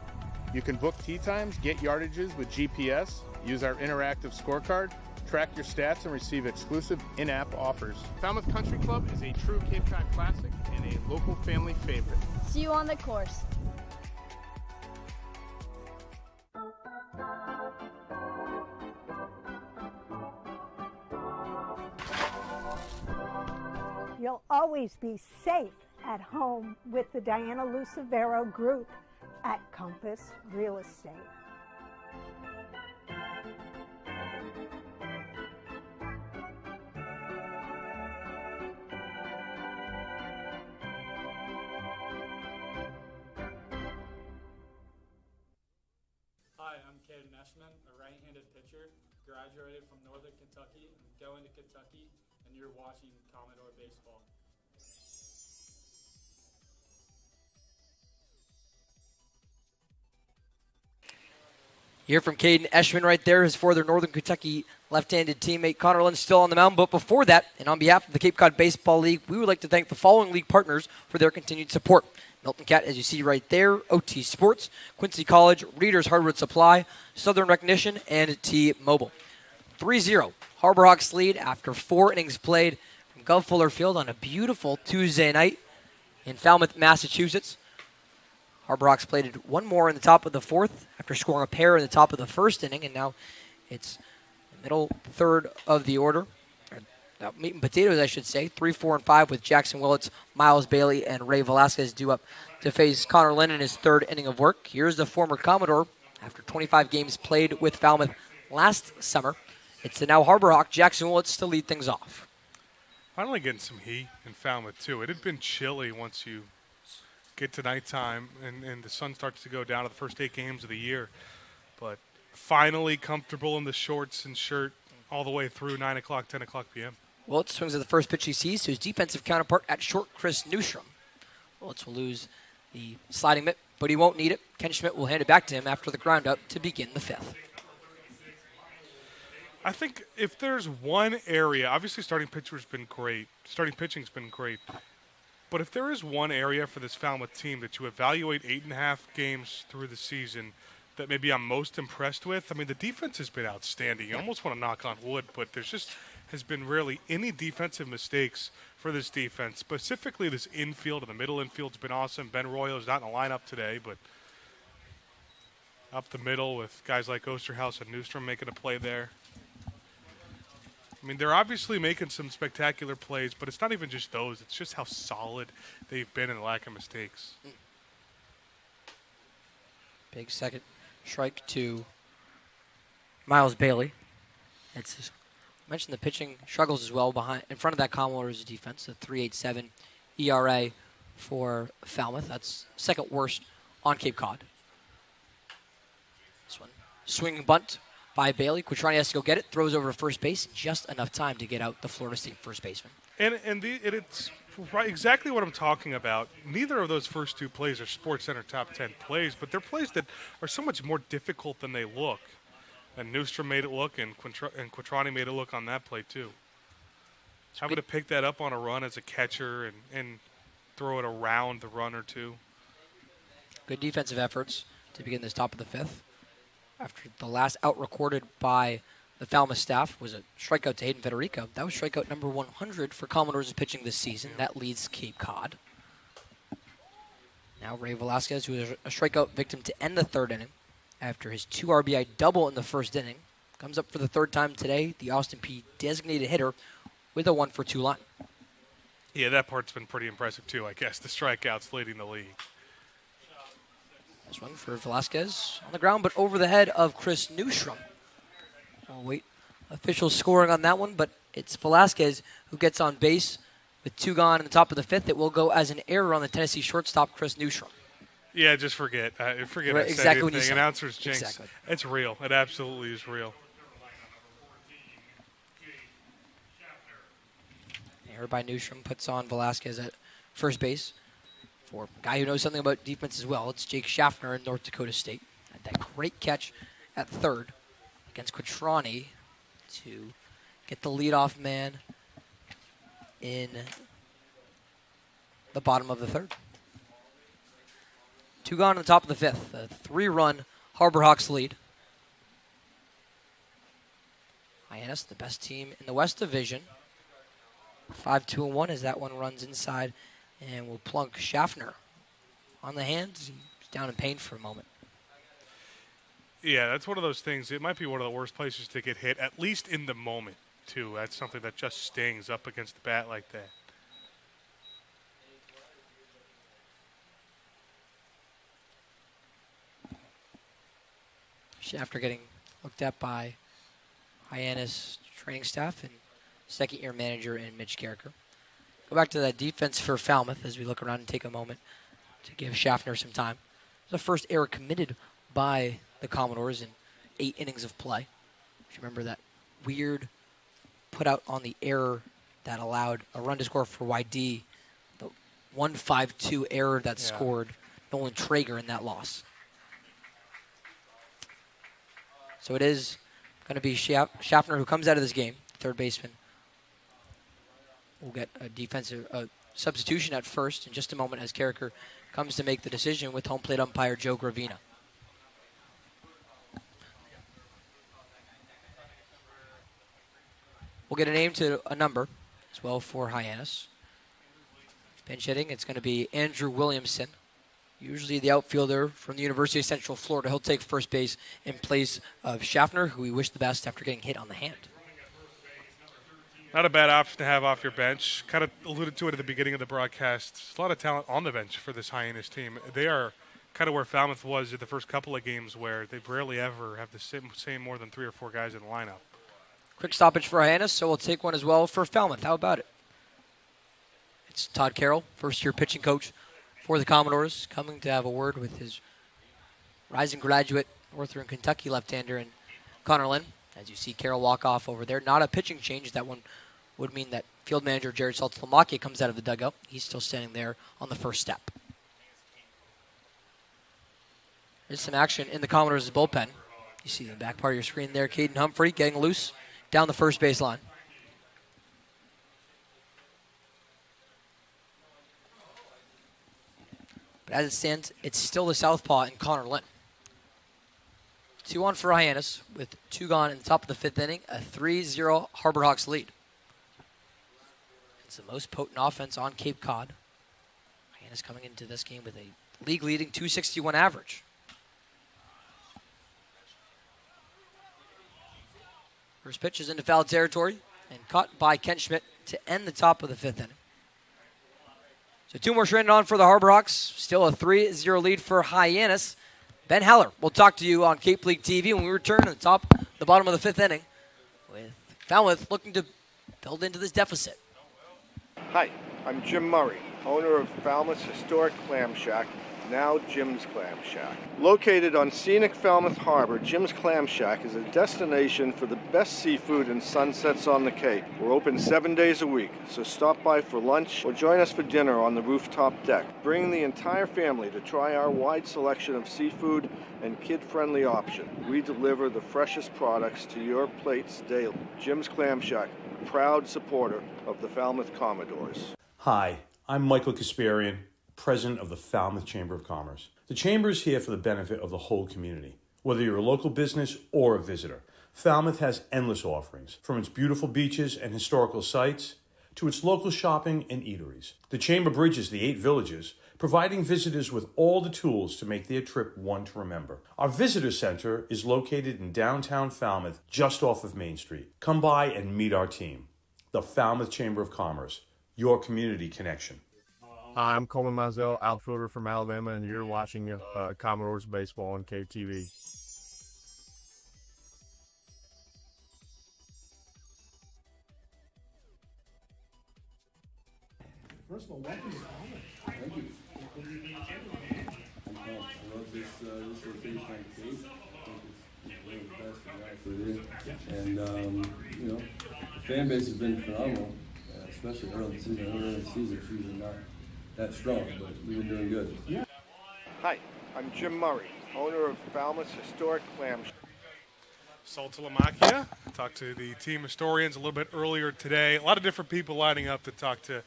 You can book tee times, get yardages with GPS, use our interactive scorecard, track your stats, and receive exclusive in-app offers. Falmouth Country Club is a true Cape Cod classic and a local family favorite. See you on the course. You'll always be safe at home with the Diana Lucevero Group at Compass Real Estate. Hi, I'm Caden Eshman, a right-handed pitcher, graduated from Northern Kentucky, and going to Kentucky, and you're watching Commodore Baseball. You hear from Caden Eshman right there, his former Northern Kentucky left-handed teammate. Connor Lynn still on the mound, but before that, and on behalf of the Cape Cod Baseball League, we would like to thank the following league partners for their continued support. Milton Cat, as you see right there, OT Sports, Quincy College, Reader's Hardwood Supply, Southern Recognition, and T-Mobile. 3-0, Harbor Hawks lead after 4 innings played from Gov Fuller Field on a beautiful Tuesday night in Falmouth, Massachusetts. Harbor Hawks played one more in the top of the fourth after scoring a pair in the top of the first inning, and now it's the middle third of the order. Meat and potatoes, I should say. 3, 4, and 5 with Jackson Willits, Miles Bailey, and Ray Velasquez due up to face Connor Lynn in his third inning of work. Here's the former Commodore after 25 games played with Falmouth last summer. It's the now Harbor Hawk, Jackson Willits, to lead things off. Finally getting some heat in Falmouth, too. It had been chilly once you get to nighttime and the sun starts to go down to the first 8 games of the year. But finally comfortable in the shorts and shirt all the way through 9 o'clock, 10 o'clock p.m. Willits swings at the first pitch he sees to his defensive counterpart at short, Chris Newstrom. Willits will lose the sliding mitt, but he won't need it. Ken Schmidt will hand it back to him after the ground-up to begin the 5th. I think if there's one area, obviously starting pitching's been great, but if there is one area for this Falmouth team that you evaluate 8.5 games through the season that maybe I'm most impressed with, I mean, the defense has been outstanding. You almost want to knock on wood, but there's just has been rarely any defensive mistakes for this defense. Specifically, this infield and the middle infield's been awesome. Ben Royo's not in the lineup today, but up the middle with guys like Osterhaus and Newstrom making a play there. I mean, they're obviously making some spectacular plays, but it's not even just those. It's just how solid they've been in the lack of mistakes. Big second strike to Miles Bailey. It's I mentioned the pitching struggles as well behind in front of that Commodores defense, a 3.87 ERA for Falmouth. That's second worst on Cape Cod. This one, swinging bunt by Bailey. Quattrani has to go get it, throws over to first base, just enough time to get out the Florida State first baseman. And it's right, exactly what I'm talking about. Neither of those first 2 plays are SportsCenter top 10 plays, but they're plays that are so much more difficult than they look. And Newstrom made it look, and Quattrani made it look on that play too. Having to pick that up on a run as a catcher and throw it around the run or two. Good defensive efforts to begin this top of the 5th. After the last out recorded by the Falmouth staff was a strikeout to Hayden Federico. That was strikeout number 100 for Commodores pitching this season. That leads Cape Cod. Now Ray Velasquez, who is a strikeout victim to end the 3rd inning after his 2 RBI double in the 1st inning, comes up for the 3rd time today. The Austin P designated hitter with a 1-for-2 line. Yeah, that part's been pretty impressive too, I guess. The strikeouts leading the league. This one for Velasquez on the ground, but over the head of Chris Newstrom. We'll wait official scoring on that one, but it's Velasquez who gets on base with 2 gone in the top of the 5th. It will go as an error on the Tennessee shortstop, Chris Newstrom. Yeah, just forget. Forget right, I exactly said what you anything. said. Announcers jinx. Exactly. It's real. It absolutely is real. Error by Newstrom puts on Velasquez at first base. For a guy who knows something about defense as well, it's Jake Schaffner in North Dakota State. Had that great catch at 3rd against Quattrani to get the leadoff man in the bottom of the 3rd. 2 gone in the top of the 5th. A 3-run Harbor Hawks lead. Hyannis, the best team in the West Division. 5-2-1 as that one runs inside and will plunk Schaffner on the hands. He's down in pain for a moment. Yeah, that's one of those things. It might be one of the worst places to get hit, at least in the moment, too. That's something that just stings up against the bat like that. after getting looked at by Hyannis training staff and second-year manager in Mitch Carricker. Go back to that defense for Falmouth as we look around and take a moment to give Schaffner some time. The first error committed by the Commodores in 8 innings of play. If you remember that weird put out on the error that allowed a run to score for YD, the 1-5-2 error that scored Nolan Traeger in that loss. So it is going to be Schaffner who comes out of this game, third baseman. We'll get a defensive substitution at first in just a moment as Carricker comes to make the decision with home plate umpire Joe Gravina. We'll get a name to a number as well for Hyannis. Pinch hitting, it's going to be Andrew Williamson, usually the outfielder from the University of Central Florida. He'll take first base in place of Schaffner, who we wish the best after getting hit on the hand. Not a bad option to have off your bench. Kind of alluded to it at the beginning of the broadcast. There's a lot of talent on the bench for this Hyannis team. They are kind of where Falmouth was in the first couple of games, where they rarely ever have the same more than 3 or 4 guys in the lineup. Quick stoppage for Hyannis, so we'll take one as well for Falmouth. How about it? It's Todd Carroll, first-year pitching coach for the Commodores, coming to have a word with his rising graduate, Northern Kentucky left-hander, and Connor Lynn. As you see Carroll walk off over there. Not a pitching change. That one would mean that field manager Jared Saltzlamakia comes out of the dugout. He's still standing there on the first step. There's some action in the Commodores' bullpen. You see the back part of your screen there. Caden Humphrey getting loose down the first base line. But as it stands, it's still the southpaw in Connor Lynn. 2 on for Hyannis with 2 gone in the top of the 5th inning. A 3-0 Harbor Hawks lead. It's the most potent offense on Cape Cod. Hyannis coming into this game with a league-leading .261 average. First pitch is into foul territory and caught by Kent Schmidt to end the top of the 5th inning. So 2 more stranded on for the Harbor Hawks. Still a 3-0 lead for Hyannis. Ben Heller, we'll talk to you on Cape League TV when we return to the bottom of the 5th inning with Falmouth looking to build into this deficit. Hi, I'm Jim Murray, owner of Falmouth's historic clam shack, now Jim's Clam Shack. Located on scenic Falmouth Harbor, Jim's Clam Shack is a destination for the best seafood and sunsets on the Cape. We're open 7 days a week, so stop by for lunch or join us for dinner on the rooftop deck. Bring the entire family to try our wide selection of seafood and kid-friendly option. We deliver the freshest products to your plates daily. Jim's Clam Shack, proud supporter of the Falmouth Commodores. Hi, I'm Michael Kasparian, President of the Falmouth Chamber of Commerce. The Chamber is here for the benefit of the whole community. Whether you're a local business or a visitor, Falmouth has endless offerings, from its beautiful beaches and historical sites to its local shopping and eateries. The Chamber bridges the 8 villages, providing visitors with all the tools to make their trip one to remember. Our visitor center is located in downtown Falmouth, just off of Main Street. Come by and meet our team. The Falmouth Chamber of Commerce, your community connection. Hi, I'm Coleman Mizell, outfielder from Alabama, and you're watching Commodores baseball on KTV. First of all, welcome to Falmouth. Thank you. I love this location on Cape. I think it's one of the best, to be honest with you. And, you know, the fan base has been phenomenal, especially early in the season. Early in the season, it's usually not that strong, but we've been doing good. Yeah. Hi, I'm Jim Murray, owner of Falmouth's historic clam shack. Saltzlamakia. Talked to the team historians a little bit earlier today. A lot of different people lining up to talk to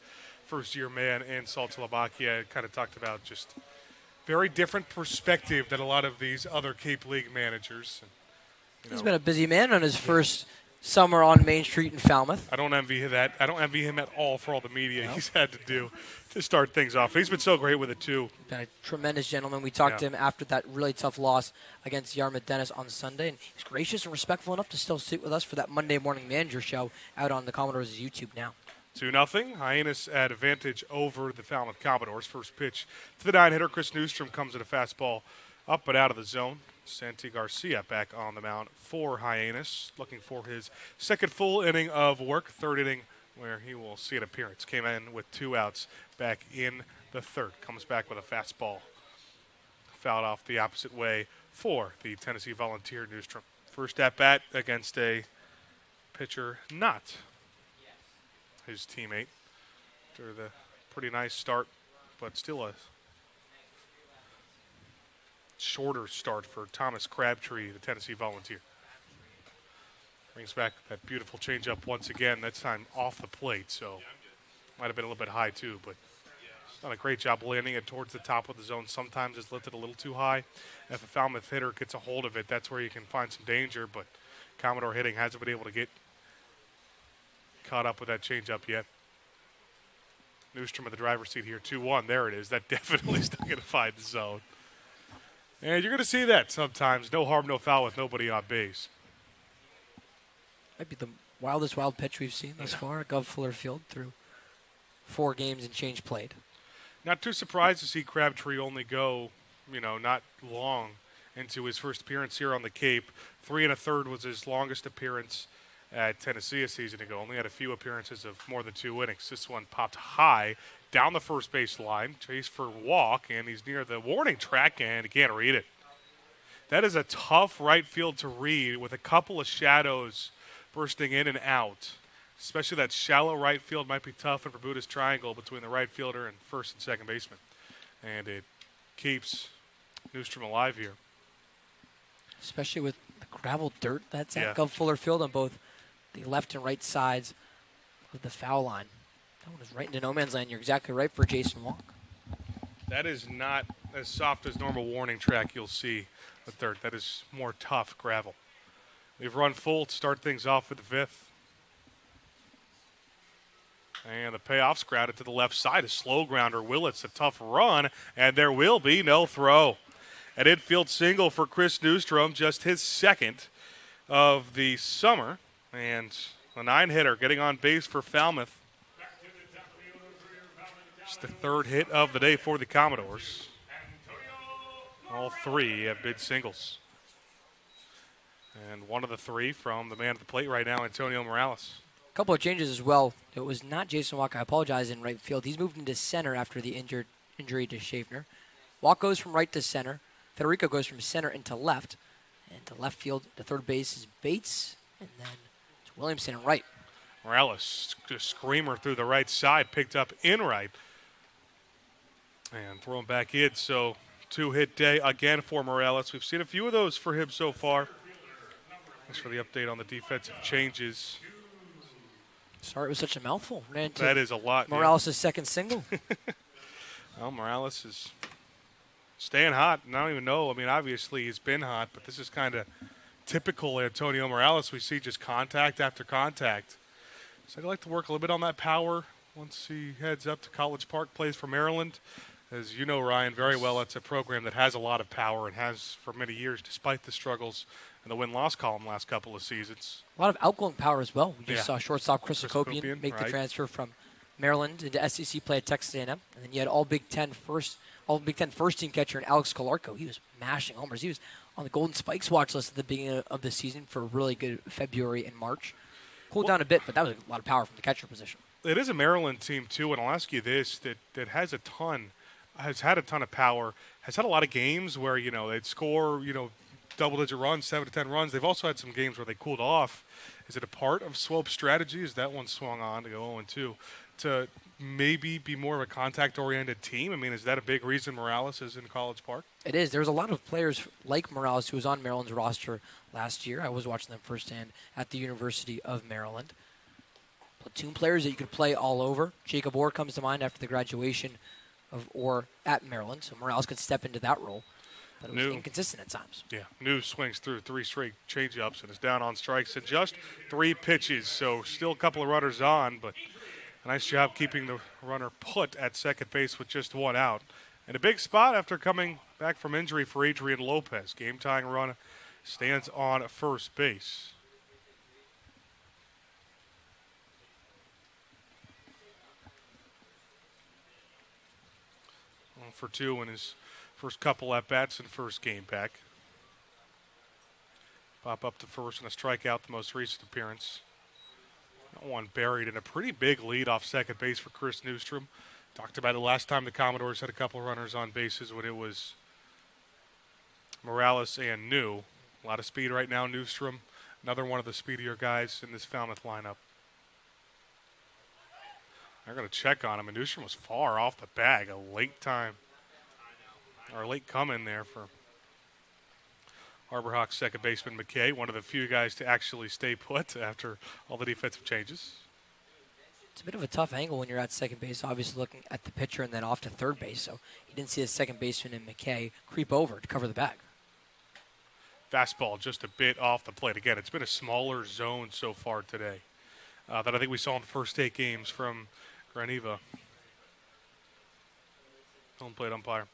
first-year man and Saltzlamakia. Kind of talked about just very different perspective than a lot of these other Cape League managers. And, He's been a busy man on his first summer on Main Street in Falmouth. I don't envy that. I don't envy him at all for all the media he's had to do to start things off. He's been so great with it, too. Been a tremendous gentleman. We talked to him after that really tough loss against Yarmouth Dennis on Sunday, and he's gracious and respectful enough to still sit with us for that Monday Morning Manager show out on the Commodores' YouTube now. 2-0. Hyannis at advantage over the Falmouth Commodores. First pitch to the 9-hitter. Chris Newstrom comes at a fastball up and out of the zone. Santi Garcia back on the mound for Hyannis, looking for his second full inning of work, third inning where he will see an appearance. Came in with 2 outs back in the third. Comes back with a fastball. Fouled off the opposite way for the Tennessee Volunteer Newstrom. First at bat against a pitcher not his teammate. After the pretty nice start, but still a shorter start for Thomas Crabtree, the Tennessee Volunteer. Brings back that beautiful changeup once again, this time off the plate, so might have been a little bit high too, but he's done a great job landing it towards the top of the zone. Sometimes it's lifted a little too high. If a Falmouth hitter gets a hold of it, that's where you can find some danger, but Commodore hitting hasn't been able to get caught up with that changeup yet. Newstrom at the driver's seat here, 2-1. There it is. That definitely is not going to find the zone. And you're going to see that sometimes. No harm, no foul with nobody on base. Might be the wildest wild pitch we've seen thus far at Gov Fuller Field through 4 games and change played. Not too surprised to see Crabtree only go, not long into his first appearance here on the Cape. 3 1/3 was his longest appearance at Tennessee a season ago. Only had a few appearances of more than 2 innings. This one popped high down the first base line, chase for walk, and he's near the warning track, and he can't read it. That is a tough right field to read with a couple of shadows bursting in and out. Especially that shallow right field might be tough in Bermuda's triangle between the right fielder and first and second baseman. And it keeps Newstrom alive here. Especially with the gravel dirt that's at Gov Fuller Field on both the left and right sides of the foul line. That one is right into no man's land. You're exactly right for Jason Walk. That is not as soft as normal warning track you'll see with dirt. That is more tough gravel. We've run full to start things off with the 5th. And the payoff's grounded to the left side. A slow grounder. Willett's a tough run, and there will be no throw. An infield single for Chris Newstrom, just his second of the summer. And a 9-hitter getting on base for Falmouth. It's the 3rd hit of the day for the Commodores. All 3 have been singles. And one of the 3 from the man at the plate right now, Antonio Morales. A couple of changes as well. It was not Jason Walk, I apologize, in right field. He's moved into center after the injury to Schaffner. Walk goes from right to center. Federico goes from center into left. And to left field, to third base is Bates. And then it's Williamson in right. Morales, a screamer through the right side, picked up in right. And thrown back in, so 2-hit day again for Morales. We've seen a few of those for him so far. Thanks for the update on the defensive changes. Sorry, it was such a mouthful. That is a lot. Morales' second single. Well, Morales is staying hot. And I don't even know. I mean, obviously he's been hot, but this is kind of typical Antonio Morales. We see just contact after contact. So I'd like to work a little bit on that power once he heads up to College Park, plays for Maryland. As you know, Ryan, very well, it's a program that has a lot of power and has for many years, despite the struggles in the win-loss column last couple of seasons. A lot of outgoing power as well. We just saw shortstop Chris Hakopian make the transfer from Maryland into SEC play at Texas A&M. And then you had all Big Ten first team catcher in Alex Calarco. He was mashing homers. He was on the Golden Spikes watch list at the beginning of the season for a really good February and March. Cooled down a bit, but that was a lot of power from the catcher position. It is a Maryland team, too, and I'll ask you this, that has had a ton of power, has had a lot of games where, they'd score, double-digit runs, 7 to 10 runs. They've also had some games where they cooled off. Is it a part of Swope's strategy? Is that one swung on to go 0-2 to maybe be more of a contact-oriented team? I mean, is that a big reason Morales is in College Park? It is. There's a lot of players like Morales who was on Maryland's roster last year. I was watching them firsthand at the University of Maryland. Platoon players that you could play all over. Jacob Orr comes to mind after the graduation of Orr at Maryland, so Morales could step into that role. But it was inconsistent at times. Yeah, New swings through 3 straight changeups and is down on strikes in just 3 pitches. So still a couple of runners on, but a nice job keeping the runner put at second base with just 1 out. And a big spot after coming back from injury for Adrian Lopez. Game-tying run stands on first base. For 2 in his first couple at-bats and first game back. Pop up to first and a strikeout, the most recent appearance. That one buried in a pretty big lead off second base for Chris Newstrom. Talked about it last time the Commodores had a couple runners on bases when it was Morales and New. A lot of speed right now, Newstrom. Another one of the speedier guys in this Falmouth lineup. They're going to check on him, and Newstrom was far off the bag. A late time, or late come in there for Harbor Hawks second baseman McKay, one of the few guys to actually stay put after all the defensive changes. It's a bit of a tough angle when you're at second base, obviously looking at the pitcher and then off to third base. So you didn't see the second baseman in McKay creep over to cover the bag. Fastball just a bit off the plate. Again, it's been a smaller zone so far today that I think we saw in the first 8 games from Graniva. Home plate umpire.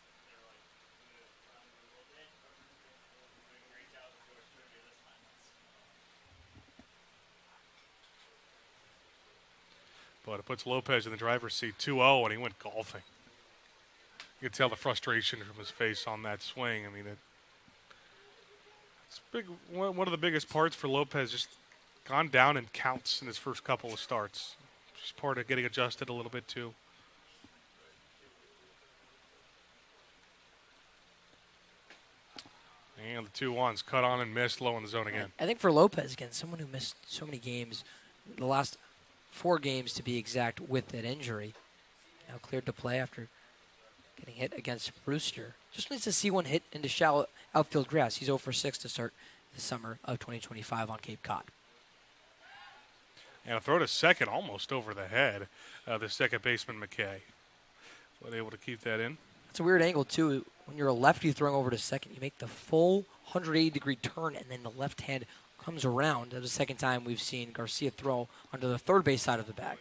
But it puts Lopez in the driver's seat 2-0, and he went golfing. You could tell the frustration from his face on that swing. I mean, it's big. One of the biggest parts for Lopez, just gone down in counts in his first couple of starts. Just part of getting adjusted a little bit, too. And the 2-1s cut on and missed, low in the zone again. I think for Lopez, again, someone who missed so many games, the last 4 games to be exact, with that injury. Now cleared to play after getting hit against Brewster. Just needs to see one hit into shallow outfield grass. He's 0 for 6 to start the summer of 2025 on Cape Cod. And a throw to second almost over the head of the second baseman McKay. But able to keep that in. It's a weird angle, too. When you're a lefty throwing over to second, you make the full 180-degree turn, and then the left hand comes around. That's the second time we've seen Garcia throw onto the third base side of the bag.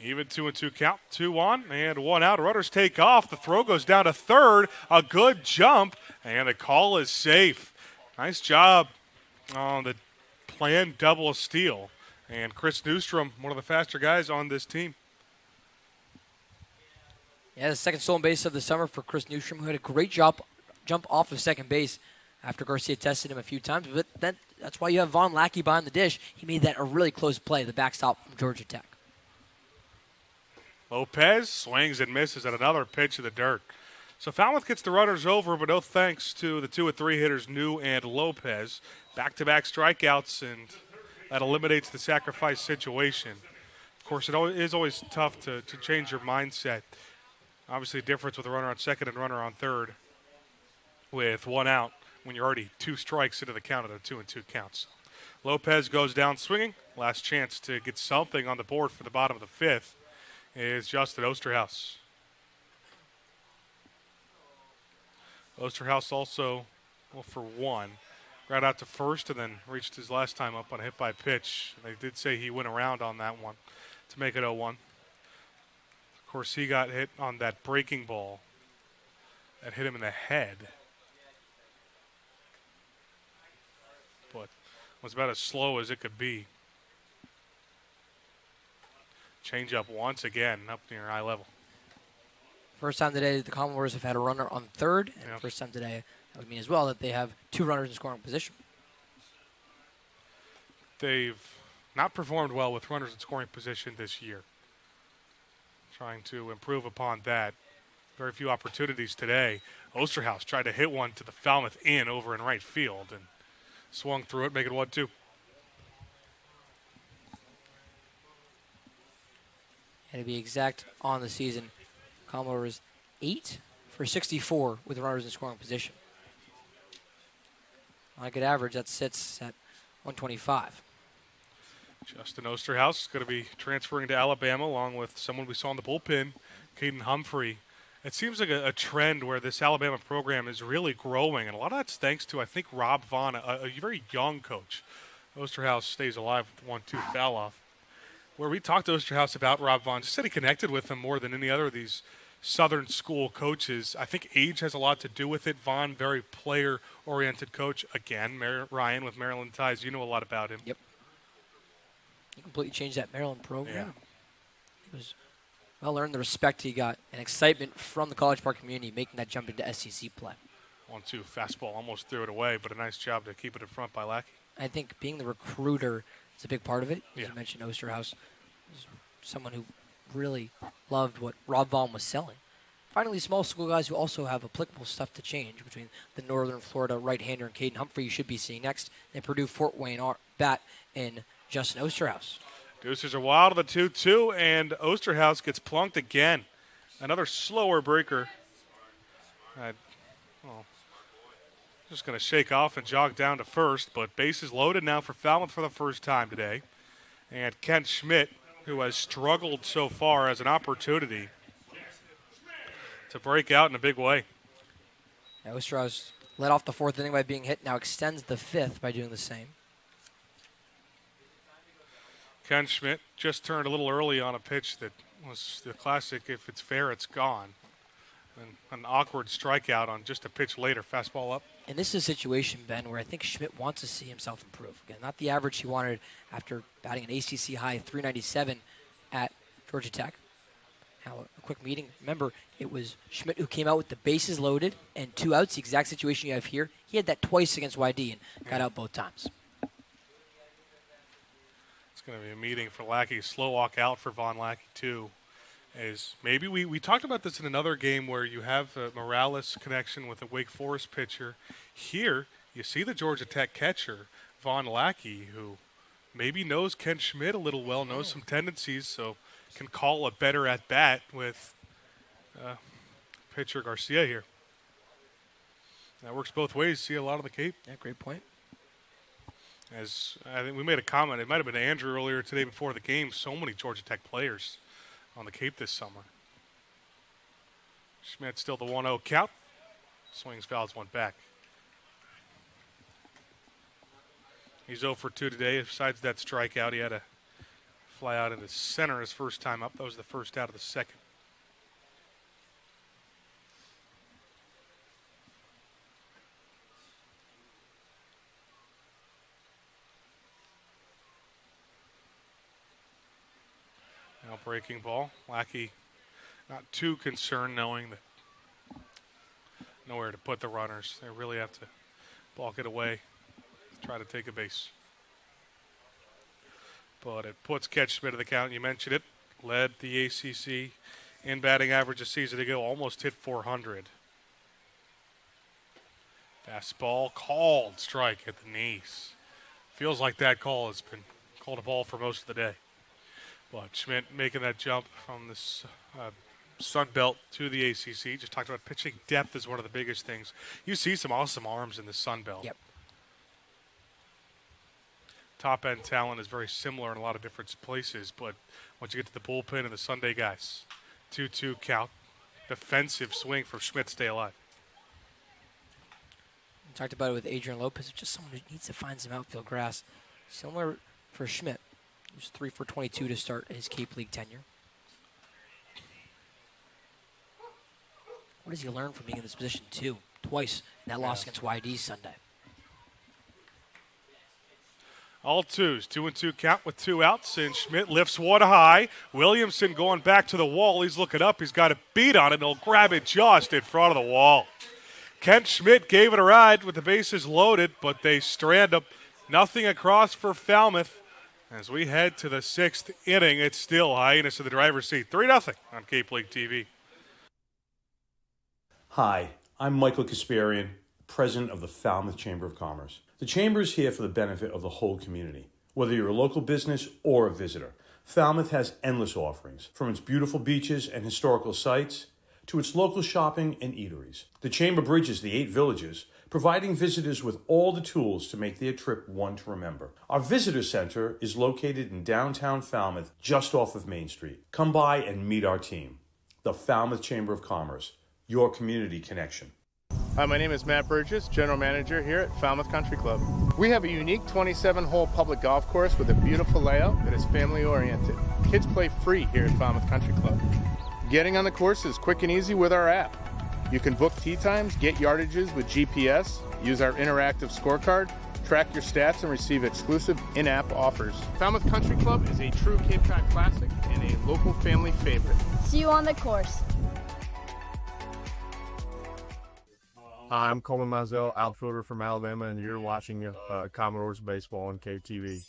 Even 2-2 count, 2 on, and 1 out. Runners take off. The throw goes down to third. A good jump, and the call is safe. Nice job on the planned double steal. And Chris Newstrom, one of the faster guys on this team. Yeah, the second stolen base of the summer for Chris Newstrom, who had a great jump off of second base after Garcia tested him a few times. But that's why you have Von Lackey behind the dish. He made that a really close play, the backstop from Georgia Tech. Lopez swings and misses at another pitch in the dirt. So Falmouth gets the runners over, but no thanks to the 2 and 3 hitters, New and Lopez. Back-to-back strikeouts, and that eliminates the sacrifice situation. Of course, it is always tough to change your mindset. Obviously, a difference with a runner on second and runner on third with 1 out when you're already 2 strikes into the count of the 2 and 2 counts. Lopez goes down swinging. Last chance to get something on the board for the bottom of the 5th is Justin Osterhaus. Osterhaus also 0 for 1. Got out to first and then reached his last time up on a hit by pitch. They did say he went around on that one to make it 0-1. Of course, he got hit on that breaking ball that hit him in the head. But was about as slow as it could be. Change up once again, up near eye level. First time today the Commodores have had a runner on third, and Yep. first time today that would mean as well that they have 2 runners in scoring position. They've not performed well with runners in scoring position this year. Trying to improve upon that. Very few opportunities today. Osterhaus tried to hit one to the Falmouth in over in right field and swung through it, making 1-2. And to be exact, on the season, Commodores 8 for 64 with runners in scoring position. On a good average, that sits at 125. Justin Osterhaus is going to be transferring to Alabama along with someone we saw in the bullpen, Caden Humphrey. It seems like a trend where this Alabama program is really growing, and a lot of that's thanks to, I think, Rob Vaughn, a very young coach. Osterhaus stays alive with 1-2 foul off. Where we talked to Osterhaus about Rob Vaughn, just said he connected with him more than any other of these Southern school coaches. I think age has a lot to do with it. Vaughn, very player-oriented coach. Again, Ryan with Maryland ties. You know a lot about him. Yep. He completely changed that Maryland program. Yeah. He was well earned the respect he got and excitement from the College Park community making that jump into SEC play. 1-2 fastball, almost threw it away, but a nice job to keep it in front by Lackey. I think being the recruiter is a big part of it. As Yeah. you mentioned, Osterhaus is someone who really loved what Rob Vaughn was selling. Finally, small school guys who also have applicable stuff to change between the Northern Florida right-hander and Caden Humphrey you should be seeing next, and Purdue Fort Wayne bat in Justin Osterhaus. Deuces are wild of the 2-2, and Osterhaus gets plunked again. Another slower breaker. Just going to shake off and jog down to first, but bases loaded now for Falmouth for the first time today. And Kent Schmidt, who has struggled so far, has an opportunity to break out in a big way. Osterhaus led off the fourth inning by being hit, now extends the fifth by doing the same. Ken Schmidt just turned a little early on a pitch that was the classic, if it's fair, it's gone. And an awkward strikeout on just a pitch later, fastball up. And this is a situation, Ben, where I think Schmidt wants to see himself improve. Again, not the average he wanted after batting an ACC high 397 at Georgia Tech. Now, a quick meeting. Remember, it was Schmidt who came out with the bases loaded and 2 outs, the exact situation you have here. He had that twice against YD and got out both times. It's going to be a meeting for Lackey. Slow walk out for Von Lackey, too. Is maybe we talked about this in another game where you have a Morales connection with a Wake Forest pitcher. Here, you see the Georgia Tech catcher, Von Lackey, who maybe knows Ken Schmidt a little well, knows some tendencies, so can call a better at-bat with pitcher Garcia here. That works both ways. See a lot of the Cape. Yeah, great point. As I think we made a comment, it might have been Andrew earlier today before the game, so many Georgia Tech players on the Cape this summer. Schmidt still the 1-0 count. Swings, fouls, one back. He's 0 for 2 today. Besides that strikeout, he had a fly out into center his first time up. That was the first out of the second. Now breaking ball. Lackey not too concerned, knowing that nowhere to put the runners. They really have to balk it away, try to take a base. But it puts Catch Schmidt to the count. You mentioned it. Led the ACC in batting average a season ago. Almost hit 400. Fastball called. Strike at the knees. Feels like that call has been called a ball for most of the day. But Schmidt making that jump from this Sun Belt to the ACC. Just talked about pitching depth is one of the biggest things. You see some awesome arms in the Sun Belt. Yep. Top-end talent is very similar in a lot of different places, but once you get to the bullpen and the Sunday guys, 2-2 count. Defensive swing from Schmidt, stay alive. We talked about it with Adrian Lopez, just someone who needs to find some outfield grass. Similar for Schmidt. He was 3 for 22 to start his Cape League tenure. What does he learn from being in this position, too? Twice in that loss against YD Sunday. All twos, 2-2 count with 2 outs, and Schmidt lifts one high. Williamson going back to the wall. He's looking up. He's got a beat on it, and he'll grab it just in front of the wall. Kent Schmidt gave it a ride with the bases loaded, but they strand him. Nothing across for Falmouth. As we head to the 6th inning, it's still Hyannis in the driver's seat. 3-0 on Cape League TV. Hi, I'm Michael Kasparian, president of the Falmouth Chamber of Commerce. The Chamber is here for the benefit of the whole community. Whether you're a local business or a visitor, Falmouth has endless offerings, from its beautiful beaches and historical sites to its local shopping and eateries. The Chamber bridges the 8 villages, providing visitors with all the tools to make their trip one to remember. Our visitor center is located in downtown Falmouth, just off of Main Street. Come by and meet our team. The Falmouth Chamber of Commerce, your community connection. Hi, my name is Matt Burgess, General Manager here at Falmouth Country Club. We have a unique 27-hole public golf course with a beautiful layout that is family-oriented. Kids play free here at Falmouth Country Club. Getting on the course is quick and easy with our app. You can book tee times, get yardages with GPS, use our interactive scorecard, track your stats, and receive exclusive in-app offers. Falmouth Country Club is a true Cape Cod classic and a local family favorite. See you on the course. Hi, I'm Coleman Mizell, outfielder from Alabama, and you're watching Commodores Baseball on KTV.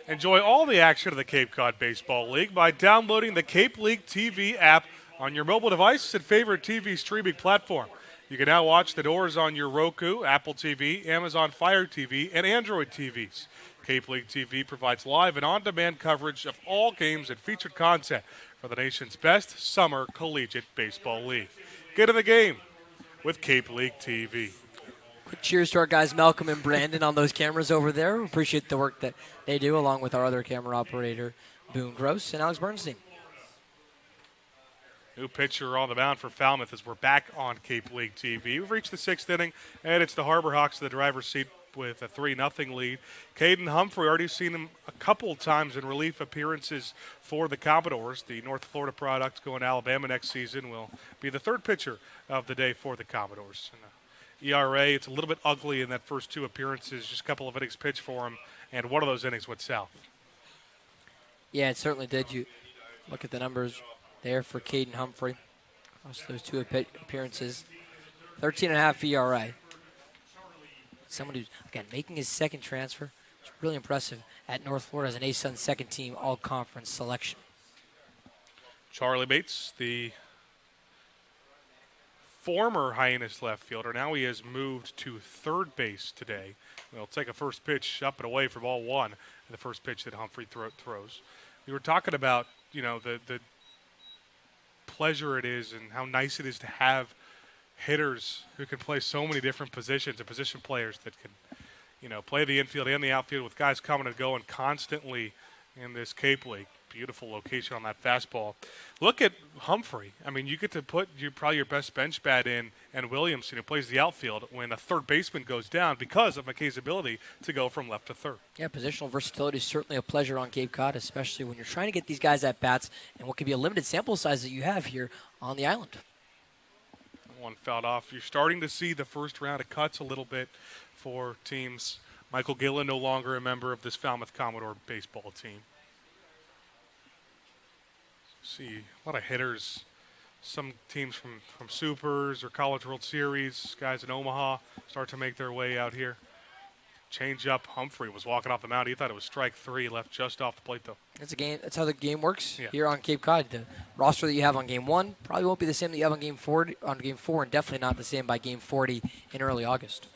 Enjoy all the action of the Cape Cod Baseball League by downloading the Cape League TV app on your mobile device and favorite TV streaming platform. You can now watch the Doors on your Roku, Apple TV, Amazon Fire TV, and Android TVs. Cape League TV provides live and on-demand coverage of all games and featured content for the nation's best summer collegiate baseball league. Get in the game with Cape League TV. Quick cheers to our guys Malcolm and Brandon on those cameras over there. Appreciate the work that they do, along with our other camera operator, Boone Gross and Alex Bernstein. New pitcher on the mound for Falmouth as we're back on Cape League TV. We've reached the 6th inning, and it's the Harbor Hawks to the driver's seat with a 3-0 lead. Caden Humphrey, already seen him a couple times in relief appearances for the Commodores. The North Florida product going to Alabama next season will be the third pitcher of the day for the Commodores. And, ERA, it's a little bit ugly in that first 2 appearances, just a couple of innings pitched for him, and one of those innings went south. Yeah, it certainly did. You look at the numbers there for Caden Humphrey across those 2 appearances. 13.5 ERA. Someone who's, again, making his second transfer. It's really impressive at North Florida as an A-Sun second-team all-conference selection. Charlie Bates, the former Hyannis left fielder. Now he has moved to third base today. He'll take a first pitch up and away for ball 1, the first pitch that Humphrey throws. We were talking about, the pleasure it is and how nice it is to have hitters who can play so many different positions and position players that can, play the infield and the outfield with guys coming and going constantly in this Cape League. Beautiful location on that fastball. Look at Humphrey. I mean, you get to put probably your best bench bat in, and Williamson, who plays the outfield, when a third baseman goes down because of McKay's ability to go from left to third. Yeah, positional versatility is certainly a pleasure on Cape Cod, especially when you're trying to get these guys at bats and what could be a limited sample size that you have here on the island. One fouled off. You're starting to see the first round of cuts a little bit for teams. Michael Gillen no longer a member of this Falmouth Commodore baseball team. See a lot of hitters, some teams from Supers or College World Series, guys in Omaha start to make their way out here. Change up. Humphrey was walking off the mound. He thought it was strike 3, left just off the plate though. It's a game. That's how the game works here on Cape Cod. The roster that you have on game 1 probably won't be the same that you have on game 4, and definitely not the same by game 40 in early August.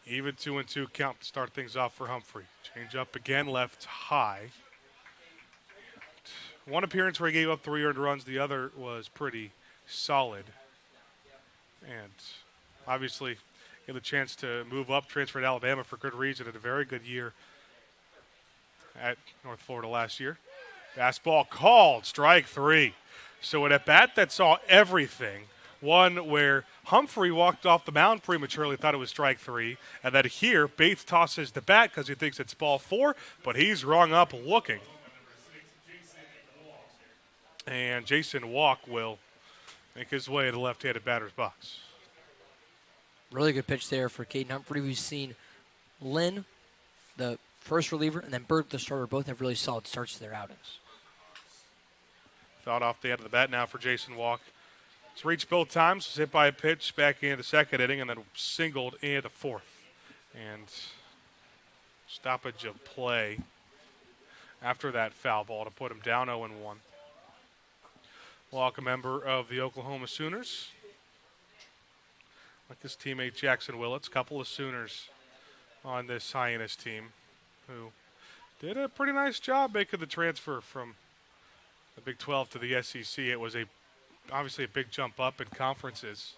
Even 2-2 count to start things off for Humphrey. Change up again, left high. One appearance where he gave up 3 earned runs. The other was pretty solid. And obviously get a chance to move up, transfer to Alabama for good reason. Had a very good year at North Florida last year. Fastball called, strike 3. So an at-bat that saw everything. One where Humphrey walked off the mound prematurely, thought it was strike 3. And then here, Bates tosses the bat because he thinks it's ball 4, but he's rung up looking. And Jason Walk will make his way to the left-handed batter's box. Really good pitch there for Caden Humphrey. We've seen Lynn, the first reliever, and then Berg, the starter, both have really solid starts to their outings. Fouled off the end of the bat now for Jason Walk. It's reached both times. Was hit by a pitch back in the second inning and then singled in the 4th. And stoppage of play after that foul ball to put him down 0-1. Walk, a member of the Oklahoma Sooners. Like his teammate Jackson Willits, couple of Sooners on this Hyannis team who did a pretty nice job making the transfer from the Big 12 to the SEC. It was obviously a big jump up in conferences.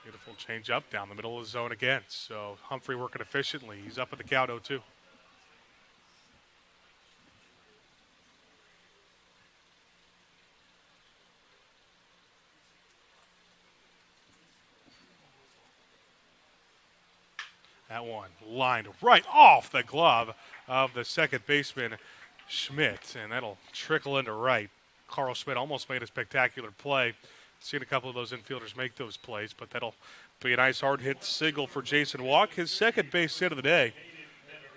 Beautiful change up down the middle of the zone again. So Humphrey working efficiently. He's up at the count 0-2. That one lined right off the glove of the second baseman, Schmidt, and that'll trickle into right. Carl Schmidt almost made a spectacular play seen a couple of those infielders make those plays, but that'll be a nice hard hit single for Jason Walk, his second base hit of the day.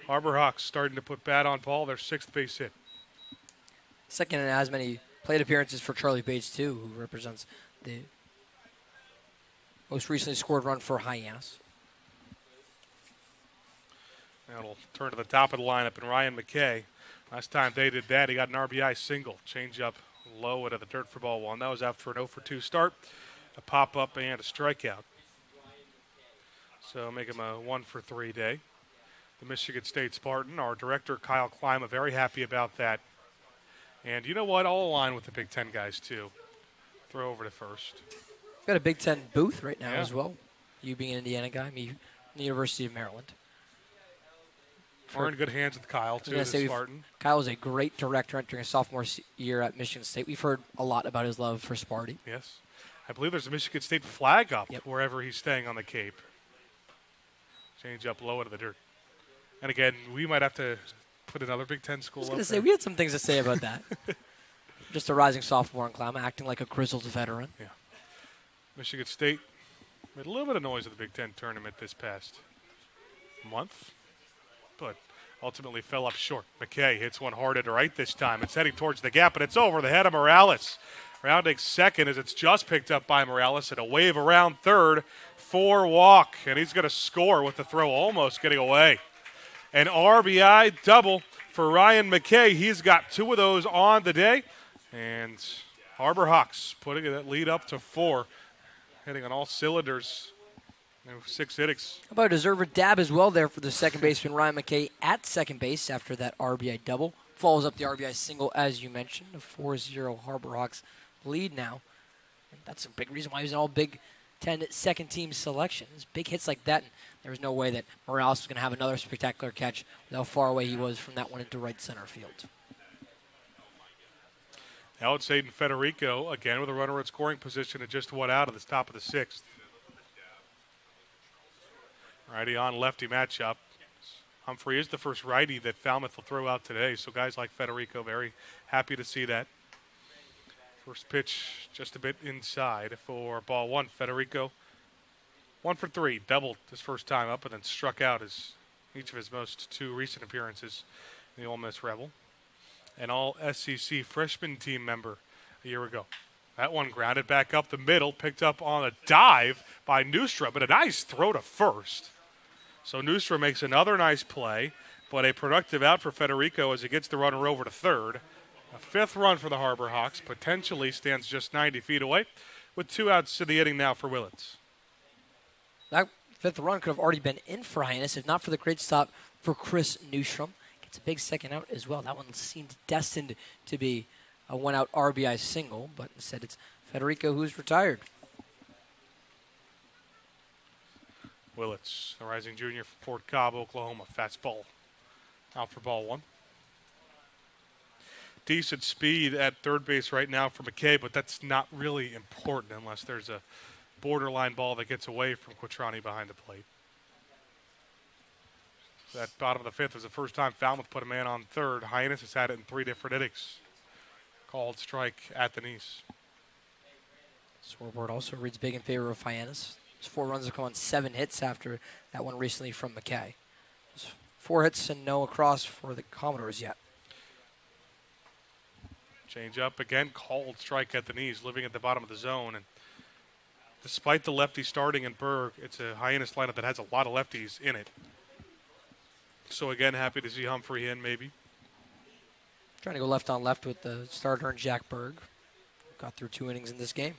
Harbor Hawks starting to put bat on ball, their 6th base hit. Second in as many plate appearances for Charlie Bates, too, who represents the most recently scored run for Hyannis. Now it'll turn to the top of the lineup, and Ryan McKay, last time they did that, he got an RBI single. Change up low into the dirt for ball 1. That was after an 0-for-2 start, a pop-up and a strikeout. So make him a 1-for-3 day. The Michigan State Spartan, our director, Kyle Klima, very happy about that. And you know what? I'll align with the Big Ten guys, too. Throw over to first. Got a Big Ten booth right now as well. You being an Indiana guy, me from the University of Maryland. We're in good hands with Kyle, too, the Spartan. Kyle is a great director entering his sophomore year at Michigan State. We've heard a lot about his love for Sparty. Yes. I believe there's a Michigan State flag up wherever he's staying on the Cape. Change up low into the dirt. And again, we might have to put another Big Ten school up there. I was going to say, we had some things to say about that. Just a rising sophomore in Klima, acting like a grizzled veteran. Yeah. Michigan State made a little bit of noise at the Big Ten tournament this past month, but ultimately fell up short. McKay hits one hard into right this time. It's heading towards the gap, and it's over the head of Morales. Rounding second as it's just picked up by Morales, and a wave around third for Walk, and he's going to score with the throw almost getting away. An RBI double for Ryan McKay. He's got 2 of those on the day, and Harbor Hawks putting that lead up to 4, hitting on all cylinders. 6 innings. How about a deserved dab as well there for the second baseman, Ryan McKay, at second base after that RBI double. Follows up the RBI single, as you mentioned. A 4-0 Harbor Hawks lead now. And that's a big reason why he was an all Big Ten second-team selections. Big hits like that, and there was no way that Morales was going to have another spectacular catch with how far away he was from that one into right center field. Now it's Aiden Federico, again with a runner at scoring position at just 1 out of the top of the 6th. Righty on lefty matchup. Humphrey is the first righty that Falmouth will throw out today, so guys like Federico very happy to see that. First pitch just a bit inside for ball 1. Federico 1 for 3, doubled his first time up and then struck out as each of his most 2 recent appearances in the Ole Miss Rebel. An all-SEC freshman team member a year ago. That one grounded back up the middle, picked up on a dive by Newstra, but a nice throw to first. So Newstra makes another nice play, but a productive out for Federico as he gets the runner over to third. A 5th run for the Harbor Hawks, potentially stands just 90 feet away, with 2 outs to the inning now for Willits. That 5th run could have already been in for Hyannis, if not for the great stop for Chris Newstrom. Gets a big second out as well. That one seemed destined to be a 1-out RBI single, but instead it's Federico who's retired. Willits, the rising junior from Fort Cobb, Oklahoma. Fastball out for ball 1. Decent speed at third base right now for McKay, but that's not really important unless there's a borderline ball that gets away from Quattrani behind the plate. That bottom of the 5th was the first time Falmouth put a man on third. Hyannis has had it in 3 different innings. Called strike at the knees. Scoreboard also reads big in favor of Hyannis. 4 runs have come on 7 hits after that one recently from McKay. 4 hits and no across for the Commodores yet. Change up again, called strike at the knees, living at the bottom of the zone. And despite the lefty starting in Berg, it's a Hyannis lineup that has a lot of lefties in it. So again, happy to see Humphrey in maybe. Trying to go left on left with the starter and Jack Berg. Got through 2 innings in this game.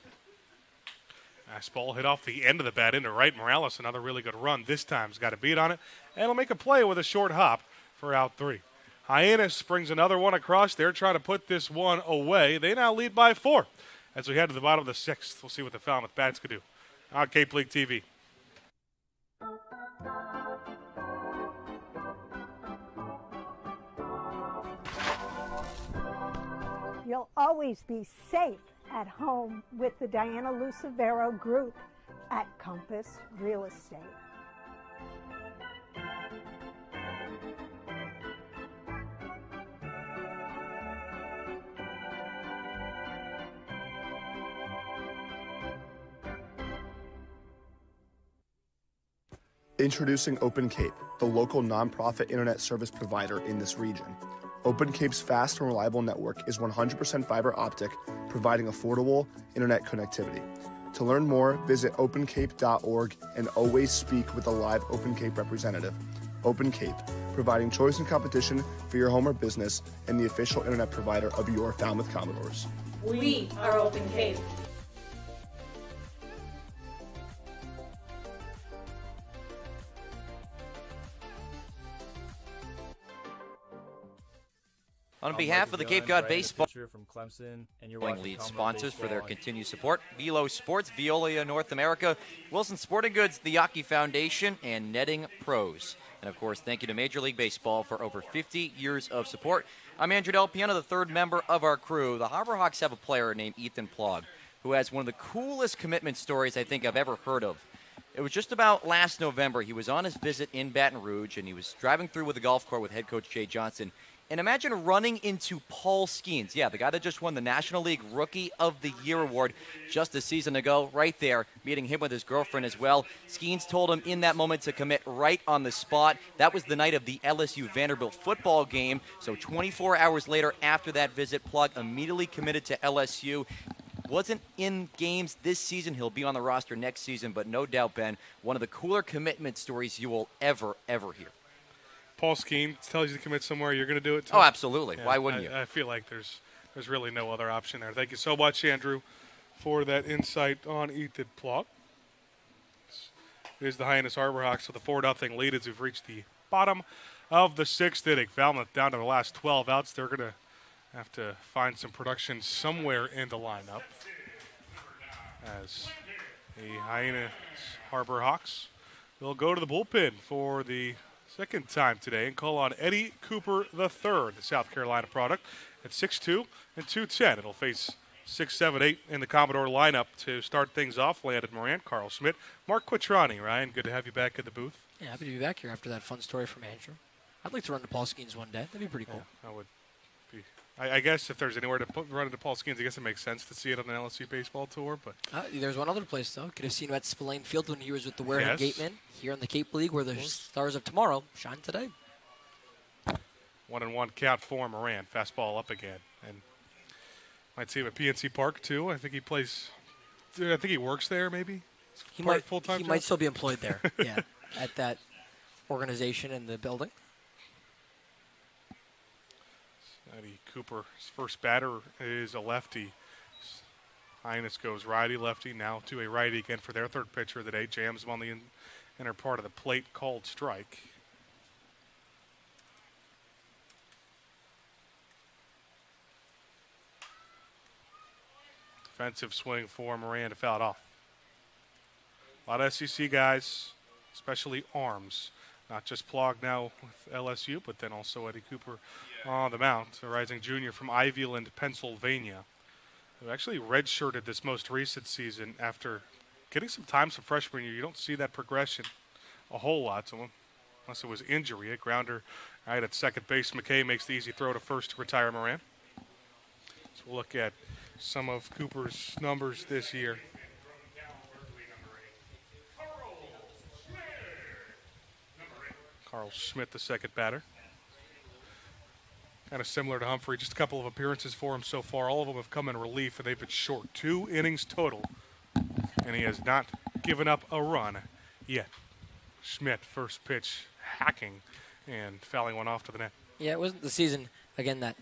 Nice ball hit off the end of the bat into right. Morales, another really good run. This time's got a beat on it. And he'll make a play with a short hop for out 3. Hyannis brings another one across. They're trying to put this one away. They now lead by 4 as we head to the bottom of the 6th. We'll see what the Falmouth Bats could do on Cape League TV. You'll always be safe at home with the Diana Lucevero Group at Compass Real Estate. Introducing Open Cape, the local nonprofit internet service provider in this region. Open Cape's fast and reliable network is 100% fiber optic, providing affordable internet connectivity. To learn more, visit opencape.org and always speak with a live Open Cape representative. Open Cape, providing choice and competition for your home or business and the official internet provider of your Falmouth Commodores. We are Open Cape. On behalf of the Cape Cod Baseball from Clemson, and you're lead sponsors for their continued support, Velo Sports, Veolia North America, Wilson Sporting Goods, the Yaki Foundation, and Netting Pros. And, of course, thank you to Major League Baseball for over 50 years of support. I'm Andrew Del Piano, the third member of our crew. The Harbor Hawks have a player named Ethan Plog, who has one of the coolest commitment stories I think I've ever heard of. It was just about last November. He was on his visit in Baton Rouge, and he was driving through with the golf cart with head coach Jay Johnson. And imagine running into Paul Skeens. Yeah, the guy that just won the National League Rookie of the Year award just a season ago, right there, meeting him with his girlfriend as well. Skeens told him in that moment to commit right on the spot. That was the night of the LSU-Vanderbilt football game. So 24 hours later after that visit, Plug immediately committed to LSU. Wasn't in games this season. He'll be on the roster next season, but no doubt, Ben, one of the cooler commitment stories you will ever hear. Paul Skeens tells you to commit somewhere, you're going to do it too? Oh, absolutely. Yeah, why wouldn't you? I feel like there's really no other option there. Thank you so much, Andrew, for that insight on Ethan Plog. It is the Hyannis Harbor Hawks with a 4-0 lead as we've reached the bottom of the 6th inning. Falmouth down to the last 12 outs. They're going to have to find some production somewhere in the lineup as the Hyannis Harbor Hawks will go to the bullpen for the second time today and call on Eddie Cooper III, the South Carolina product, at 6'2" and 210. It'll face 6, 7, 8 in the Commodore lineup to start things off. Landon Morant, Carl Schmidt, Mark Quattrani. Ryan, good to have you back at the booth. Yeah, happy to be back here after that fun story from Andrew. I'd like to run to Paul Skeens one day. That'd be pretty cool. Yeah, that would be. I guess if there's anywhere to run into Paul Skeens, I guess it makes sense to see it on an LSU baseball tour. But there's one other place, though. Could have seen him at Spillane Field when he was with the Wareham Gatemen here in the Cape League, where the Stars of Tomorrow shine today. 1-1 count for Moran. Fastball up again. And might see him at PNC Park, too. I think he plays. I think he works there, maybe. He might still be employed there, yeah, at that organization in the building. Eddie Cooper, his first batter is a lefty. Hyannis goes righty-lefty, now to a righty again for their third pitcher of the day. Jams him on the inner part of the plate, called strike. Defensive swing for Moran to foul it off. A lot of SEC guys, especially arms. Not just Plog now with LSU, but then also Eddie Cooper on the mound, a rising junior from Ivyland, Pennsylvania, who actually redshirted this most recent season after getting some time some freshman year. You don't see that progression a whole lot, so unless it was injury. A grounder right at second base. McKay makes the easy throw to first to retire Moran. So we'll look at some of Cooper's numbers this year. Carl Schmidt, the second batter. Kind of similar to Humphrey, just a couple of appearances for him so far. All of them have come in relief, and they've been short. 2 innings total, and he has not given up a run yet. Schmidt, first pitch, hacking, and fouling one off to the net. Yeah, it wasn't the season, again, that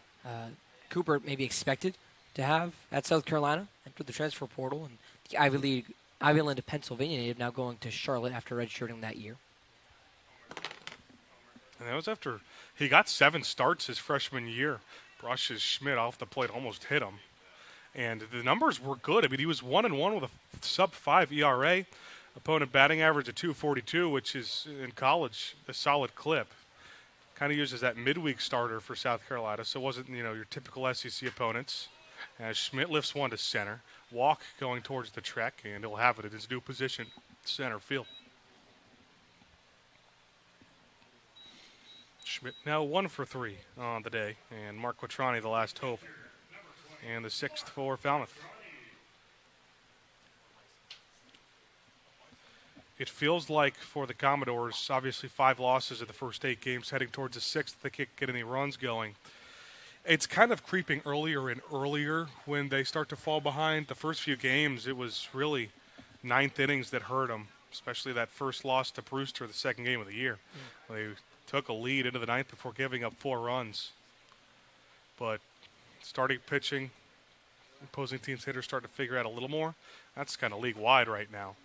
Cooper maybe expected to have at South Carolina. Entered the transfer portal, and the Ivyland, Pennsylvania native, now going to Charlotte after redshirting that year. And that was after he got 7 starts his freshman year. Brushes Schmidt off the plate, almost hit him. And the numbers were good. I mean, he was 1-1 with a sub-5 ERA. Opponent batting average of .242, which is in college a solid clip. Kind of used as that midweek starter for South Carolina, so it wasn't, your typical SEC opponents. As Schmidt lifts one to center, walk going towards the trek, and he'll have it at his new position, center field. Schmidt now 1 for 3 on the day, and Mark Quattrani the last hope, and the 6th for Falmouth. it feels like for the Commodores, obviously 5 losses in the first 8 games, heading towards the 6th, they can't get any runs going. It's kind of creeping earlier and earlier when they start to fall behind. The first few games, it was really 9th innings that hurt them, especially that first loss to Brewster, the second game of the year. They took a lead into the 9th before giving up 4 runs. But starting pitching, opposing teams' hitters start to figure out a little more. That's kind of league-wide right now.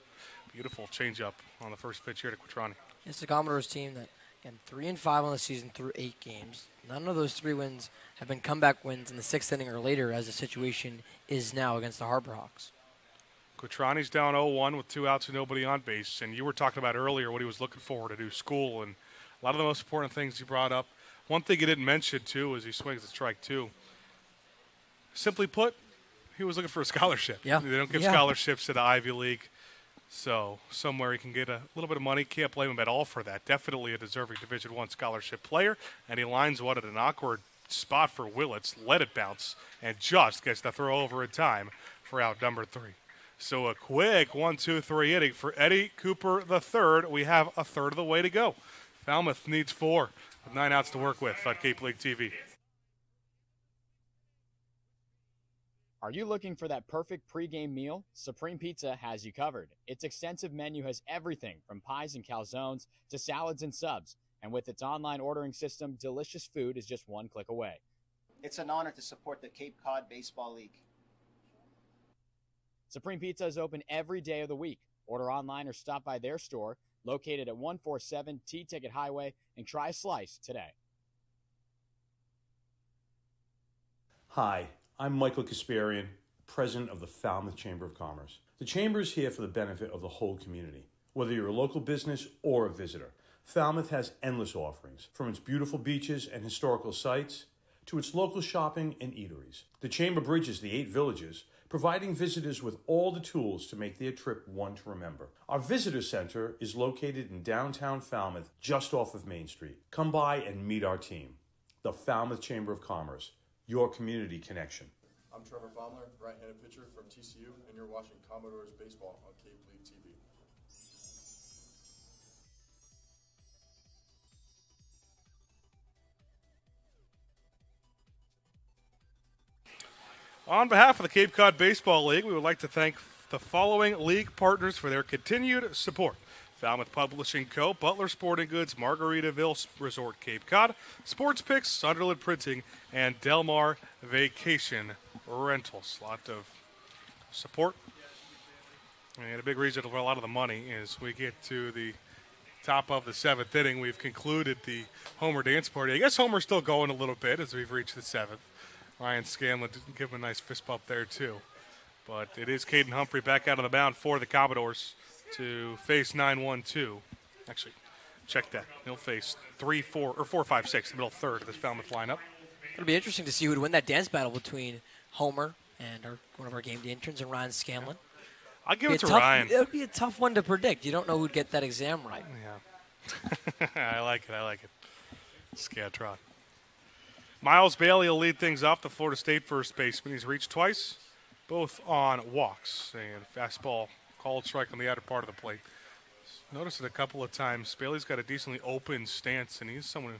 Beautiful changeup on the first pitch here to Quattrani. It's the Commodores team that, again, 3-5 on the season through 8 games. None of those 3 wins have been comeback wins in the 6th inning or later, as the situation is now against the Harbor Hawks. Quattrani's down 0-1 with 2 outs and nobody on base. And you were talking about earlier what he was looking for to do school, and a lot of the most important things he brought up. One thing he didn't mention, too, is he swings at strike 2. Simply put, he was looking for a scholarship. Yeah. They don't give scholarships to the Ivy League. So somewhere he can get a little bit of money. Can't blame him at all for that. Definitely a deserving Division I scholarship player. And he lines one at an awkward spot for Willits. Let it bounce and just gets the throw over in time for out number 3. So a quick 1-2-3 inning for Eddie Cooper III. We have a third of the way to go. Falmouth needs 4 with 9 outs to work with on Cape League TV. Are you looking for that perfect pregame meal? Supreme Pizza has you covered. Its extensive menu has everything from pies and calzones to salads and subs. And with its online ordering system, delicious food is just one click away. It's an honor to support the Cape Cod Baseball League. Supreme Pizza is open every day of the week. Order online or stop by their store located at 147 T-Ticket Highway and try a slice today. Hi, I'm Michael Kasparian, president of the Falmouth Chamber of Commerce. The Chamber is here for the benefit of the whole community. Whether you're a local business or a visitor, Falmouth has endless offerings, from its beautiful beaches and historical sites to its local shopping and eateries. The Chamber bridges the 8 villages, providing visitors with all the tools to make their trip one to remember. Our visitor center is located in downtown Falmouth, just off of Main Street. Come by and meet our team. The Falmouth Chamber of Commerce, your community connection. I'm Trevor Baumler, right-handed pitcher from TCU, and you're watching Commodores Baseball on Cape League TV. On behalf of the Cape Cod Baseball League, we would like to thank the following league partners for their continued support. Falmouth Publishing Co., Butler Sporting Goods, Margaritaville Resort Cape Cod, Sports Picks, Sunderland Printing, and Del Mar Vacation Rentals. A lot of support. And a big reason for a lot of the money is we get to the top of the 7th inning. We've concluded the Homer dance party. I guess Homer's still going a little bit as we've reached the 7th. Ryan Scanlon didn't give him a nice fist bump there, too. But it is Caden Humphrey back out of the mound for the Commodores to face 9-1-2. Actually, check that. He'll face 4-5-6, the middle third of this Falmouth lineup. It'll be interesting to see who would win that dance battle between Homer and one of our game day interns and Ryan Scanlon. I'll give it to Ryan. It would be a tough one to predict. You don't know who'd get that exam right. Yeah. I like it. Scatron. Miles Bailey will lead things off, the Florida State first baseman. He's reached twice, both on walks. And fastball called strike on the outer part of the plate. Notice it a couple of times. Bailey's got a decently open stance, and he's someone who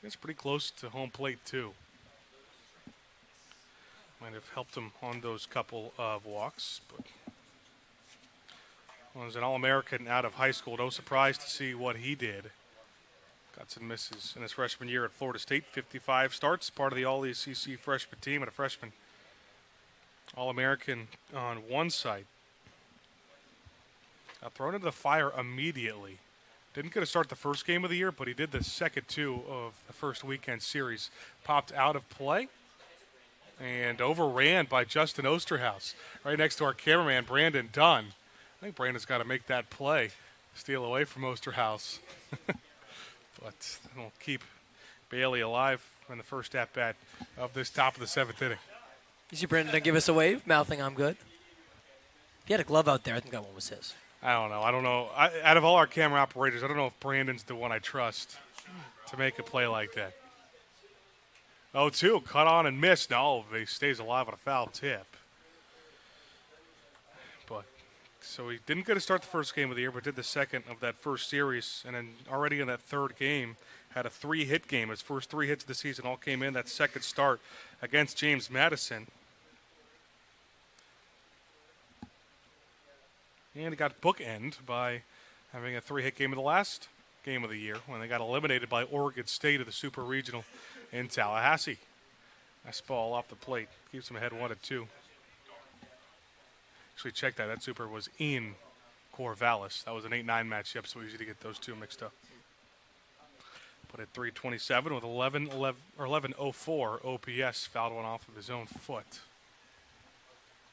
gets pretty close to home plate, too. Might have helped him on those couple of walks, but was an All-American out of high school. No surprise to see what he did. Got some misses in his freshman year at Florida State. 55 starts, part of the All-ACC freshman team, and a freshman All-American on one side. Got thrown into the fire immediately. Didn't get to start the first game of the year, but he did the second 2 of the first weekend series. Popped out of play and overran by Justin Osterhaus. Right next to our cameraman, Brandon Dunn. I think Brandon's got to make that play, steal away from Osterhaus. But it'll keep Bailey alive in the first at-bat of this top of the 7th inning. You see Brandon give us a wave, mouthing I'm good. He had a glove out there. I think that one was his. I don't know. Out of all our camera operators, I don't know if Brandon's the one I trust to make a play like that. 0-2, cut on and missed. No, he stays alive on a foul tip. But So he didn't get to start the first game of the year, but did the second of that first series. And then already in that third game, had a 3-hit game. His first 3 hits of the season all came in that second start against James Madison. And he got bookend by having a 3-hit game in the last game of the year when they got eliminated by Oregon State of the Super Regional in Tallahassee. Nice ball off the plate. Keeps him ahead 1-2. Actually, check that. That super was in Corvallis. That was an 8-9 matchup, so easy to get those two mixed up. But at 327 with 1104 OPS, fouled one off of his own foot.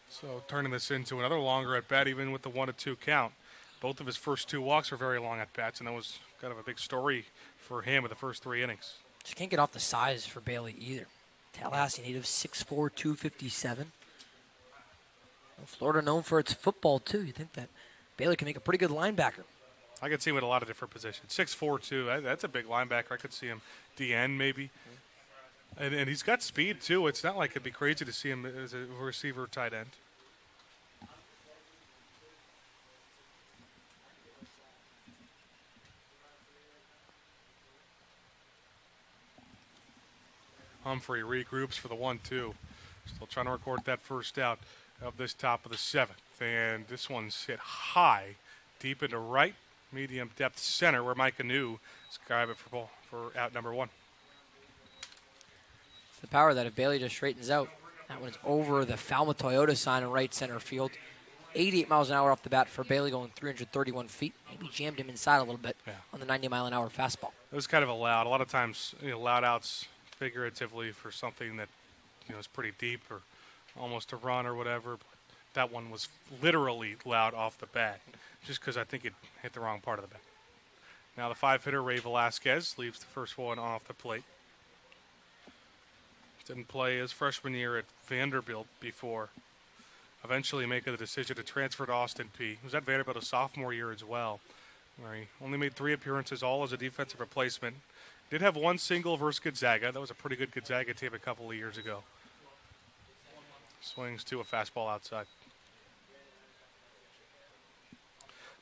So turning this into another longer at bat, even with the 1-2 count. Both of his first 2 walks were very long at bats, and that was kind of a big story for him in the first 3 innings. Just can't get off the size for Bailey either. Tallahassee native, 6'4", 257. Florida known for its football, too. You think that Bailey can make a pretty good linebacker. I could see him at a lot of different positions. 6'4", too. That's a big linebacker. I could see him DN maybe. And he's got speed, too. It's not like it'd be crazy to see him as a receiver tight end. Humphrey regroups for the 1-2. Still trying to record that first out of this top of the 7th. And this one's hit high, deep into right, medium depth center, where Mike Anu is grab it for out number 1. It's the power that if Bailey just straightens out, that one's over the Falmouth Toyota sign in right center field. 88 miles an hour off the bat for Bailey, going 331 feet. Maybe jammed him inside a little bit on the 90-mile-an-hour fastball. It was kind of a loud. A lot of times, loud outs figuratively for something that is pretty deep or almost a run or whatever. But that one was literally loud off the bat, just because I think it hit the wrong part of the bat. Now the 5-hitter, Ray Velasquez, leaves the first one off the plate. Didn't play his freshman year at Vanderbilt before eventually making the decision to transfer to Austin Peay. He was at Vanderbilt a sophomore year as well, where he only made 3 appearances, all as a defensive replacement. Did have 1 single versus Gonzaga. That was a pretty good Gonzaga team a couple of years ago. Swings to a fastball outside.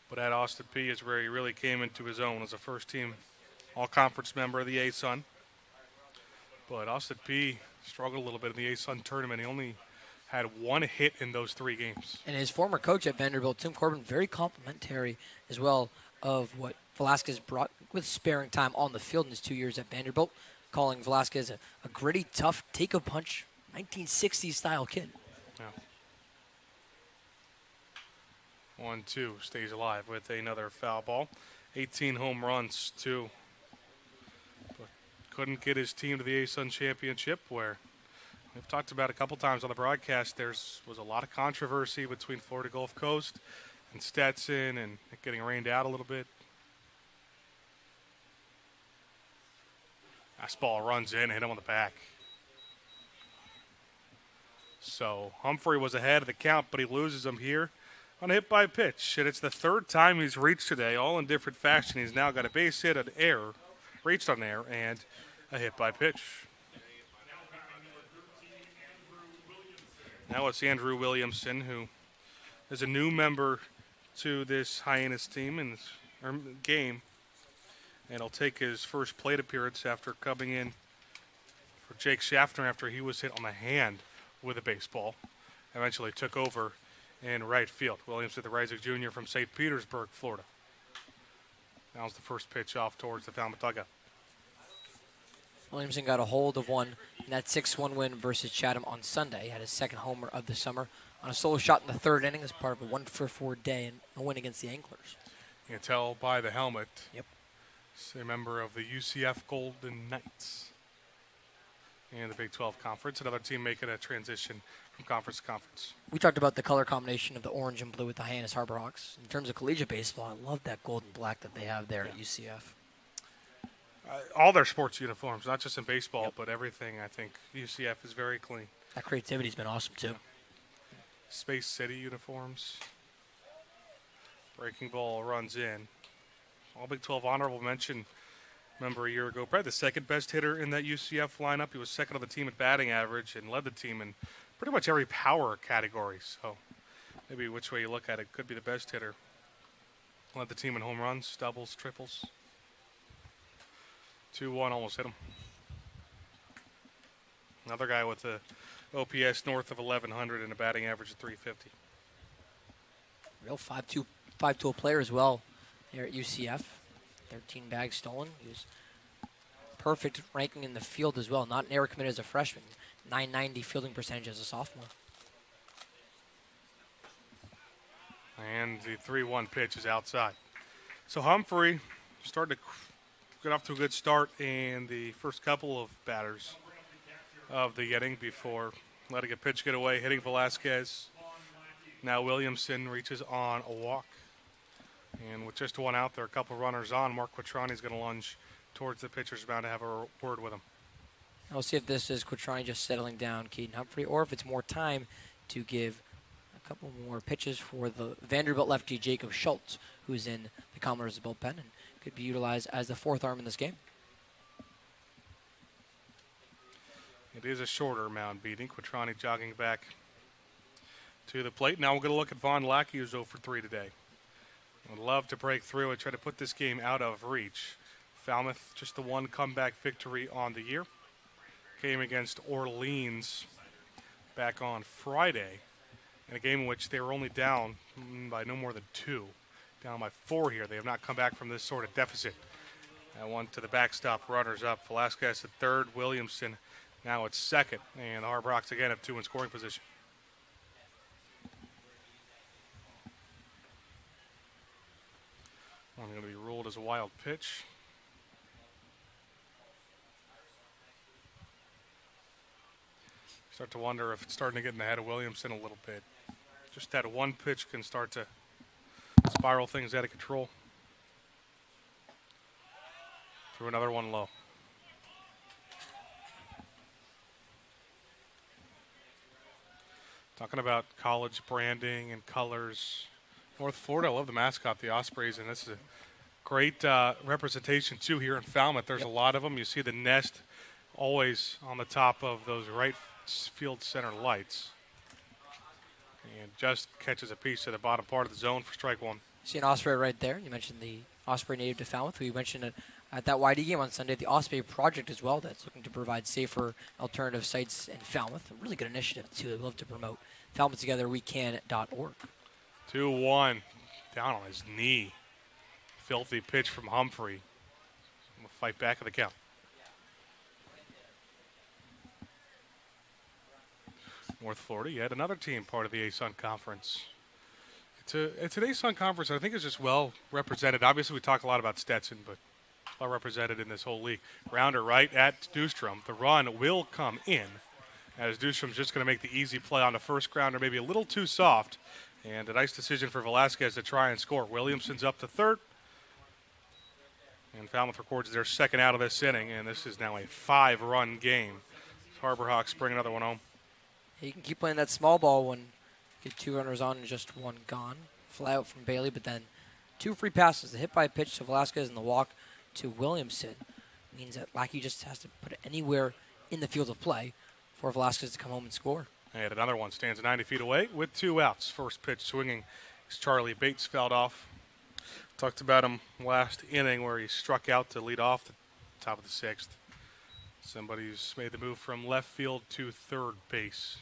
But at Austin Peay is where he really came into his own as a first-team all-conference member of the A-Sun. But Austin Peay struggled a little bit in the A-Sun tournament. He only had 1 hit in those 3 games. And his former coach at Vanderbilt, Tim Corbin, very complimentary as well of what Velasquez brought with sparing time on the field in his 2 years at Vanderbilt, calling Velasquez a gritty, tough, take-a-punch, 1960s style kid. Yeah. 1-2 stays alive with another foul ball. 18 home runs, 2. But couldn't get his team to the A-Sun championship, where we've talked about a couple times on the broadcast. Was a lot of controversy between Florida Gulf Coast and Stetson, and it getting rained out a little bit. Fastball runs in, hit him on the back. So Humphrey was ahead of the count, but he loses him here on a hit by pitch. And it's the 3rd time he's reached today, all in different fashion. He's now got a base hit, an error, reached on air, and a hit by pitch. Now it's Andrew Williamson, who is a new member to this Hyannis team in this game. And he'll take his first plate appearance after coming in for Jake Schaffner after he was hit on the hand with a baseball. Eventually took over in right field. Williamson, the rising junior from St. Petersburg, Florida. Now's the first pitch off towards the Falmouth dugout. Williamson got a hold of one in that 6-1 win versus Chatham on Sunday. He had his 2nd homer of the summer on a solo shot in the 3rd inning as part of a 1-for-4 day and a win against the Anglers. You can tell by the helmet. Yep. He's a member of the UCF Golden Knights in the Big 12 Conference. Another team making a transition from conference to conference. We talked about the color combination of the orange and blue with the Hyannis Harbor Hawks. In terms of collegiate baseball, I love that gold and black that they have there at UCF. All their sports uniforms, not just in baseball, but everything. I think UCF is very clean. That creativity's been awesome, too. Yeah. Space City uniforms. Breaking ball runs in. All Big 12 honorable mention. Remember a year ago, probably the 2nd best hitter in that UCF lineup. He was 2nd on the team at batting average and led the team in pretty much every power category. So maybe which way you look at it, could be the best hitter. Led the team in home runs, doubles, triples. 2-1, almost hit him. Another guy with a OPS north of 1,100 and a batting average of 350. Real 5-tool player as well there at UCF. 13 bags stolen. He was perfect ranking in the field as well. Not an error committed as a freshman. 990 fielding percentage as a sophomore. And the 3-1 pitch is outside. So Humphrey started to get off to a good start in the first couple of batters of the inning before letting a pitch get away, hitting Velasquez. Now Williamson reaches on a walk. And with just one out there, a couple runners on, Mark Quattroni's going to lunge towards the pitcher's mound to have a word with him. We'll see if this is Quattroni just settling down Keaton Humphrey, or if it's more time to give a couple more pitches for the Vanderbilt lefty Jacob Schultz, who's in the Commodores' bullpen and could be utilized as the fourth arm in this game. It is a shorter mound beating. Quattroni jogging back to the plate. Now we're going to look at Von Lackey, who's 0 for 3 today. Would love to break through and try to put this game out of reach. Falmouth, just the one comeback victory on the year. Came against Orleans back on Friday in a game in which they were only down by no more than 2. Down by 4 here. They have not come back from this sort of deficit. That one to the backstop, runners up. Velasquez at third, Williamson now at second. And the Harbor Hawks again have 2 in scoring position. One going to be ruled as a wild pitch. Start to wonder if it's starting to get in the head of Williamson a little bit. Just that one pitch can start to spiral things out of control. Threw another one low. Talking about college branding and colors. North Florida, I love the mascot, the Ospreys, and this is a great representation, too, here in Falmouth. There's a lot of them. You see the nest always on the top of those right field center lights. And just catches a piece to the bottom part of the zone for strike one. See an Osprey right there. You mentioned the Osprey native to Falmouth, who you mentioned at that YD game on Sunday, the Osprey Project as well, that's looking to provide safer alternative sites in Falmouth. A really good initiative, too. I'd love to promote FalmouthTogetherWeCan.org. 2-1, down on his knee. Filthy pitch from Humphrey. We'll fight back at the count. North Florida, yet another team part of the ASUN Conference. It's an ASUN Conference, I think it's just well represented. Obviously, we talk a lot about Stetson, but well represented in this whole league. Rounder right at Dustrom. The run will come in, as Dustrom's just going to make the easy play on the first grounder, maybe a little too soft. And a nice decision for Velasquez to try and score. Williamson's up to third. And Falmouth records their second out of this inning, and this is now a 5-run game. Harbor Hawks bring another one home. You can keep playing that small ball when you get 2 runners on and just 1 gone. Fly out from Bailey, but then 2 free passes. The hit by pitch to Velasquez and the walk to Williamson means that Lackey just has to put it anywhere in the field of play for Velasquez to come home and score. And another one stands 90 feet away with 2 outs. First pitch swinging as Charlie Bates fouled off. Talked about him last inning where he struck out to lead off the top of the 6th. Somebody who's made the move from left field to third base.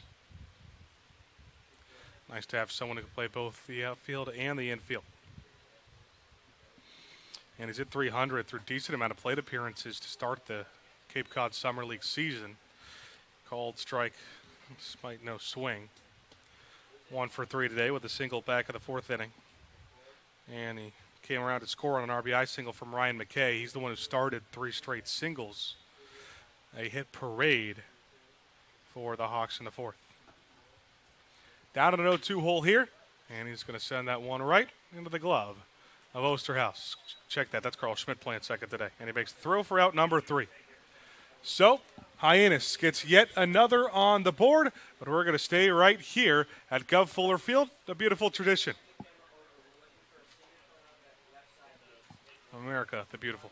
Nice to have someone who can play both the outfield and the infield. And he's hit 300 through a decent amount of plate appearances to start the Cape Cod Summer League season. Called strike, despite no swing. 1 for 3 today with a single back of the 4th inning. And he came around to score on an RBI single from Ryan McKay. He's the one who started 3 straight singles. A hit parade for the Hawks in the 4th. Down to an 0-2 hole here, and he's going to send that one right into the glove of Osterhaus. Check that. That's Carl Schmidt playing second today. And he makes the throw for out number 3. So, Hyannis gets yet another on the board, but we're going to stay right here at Gov Fuller Field, the beautiful tradition. America, the beautiful.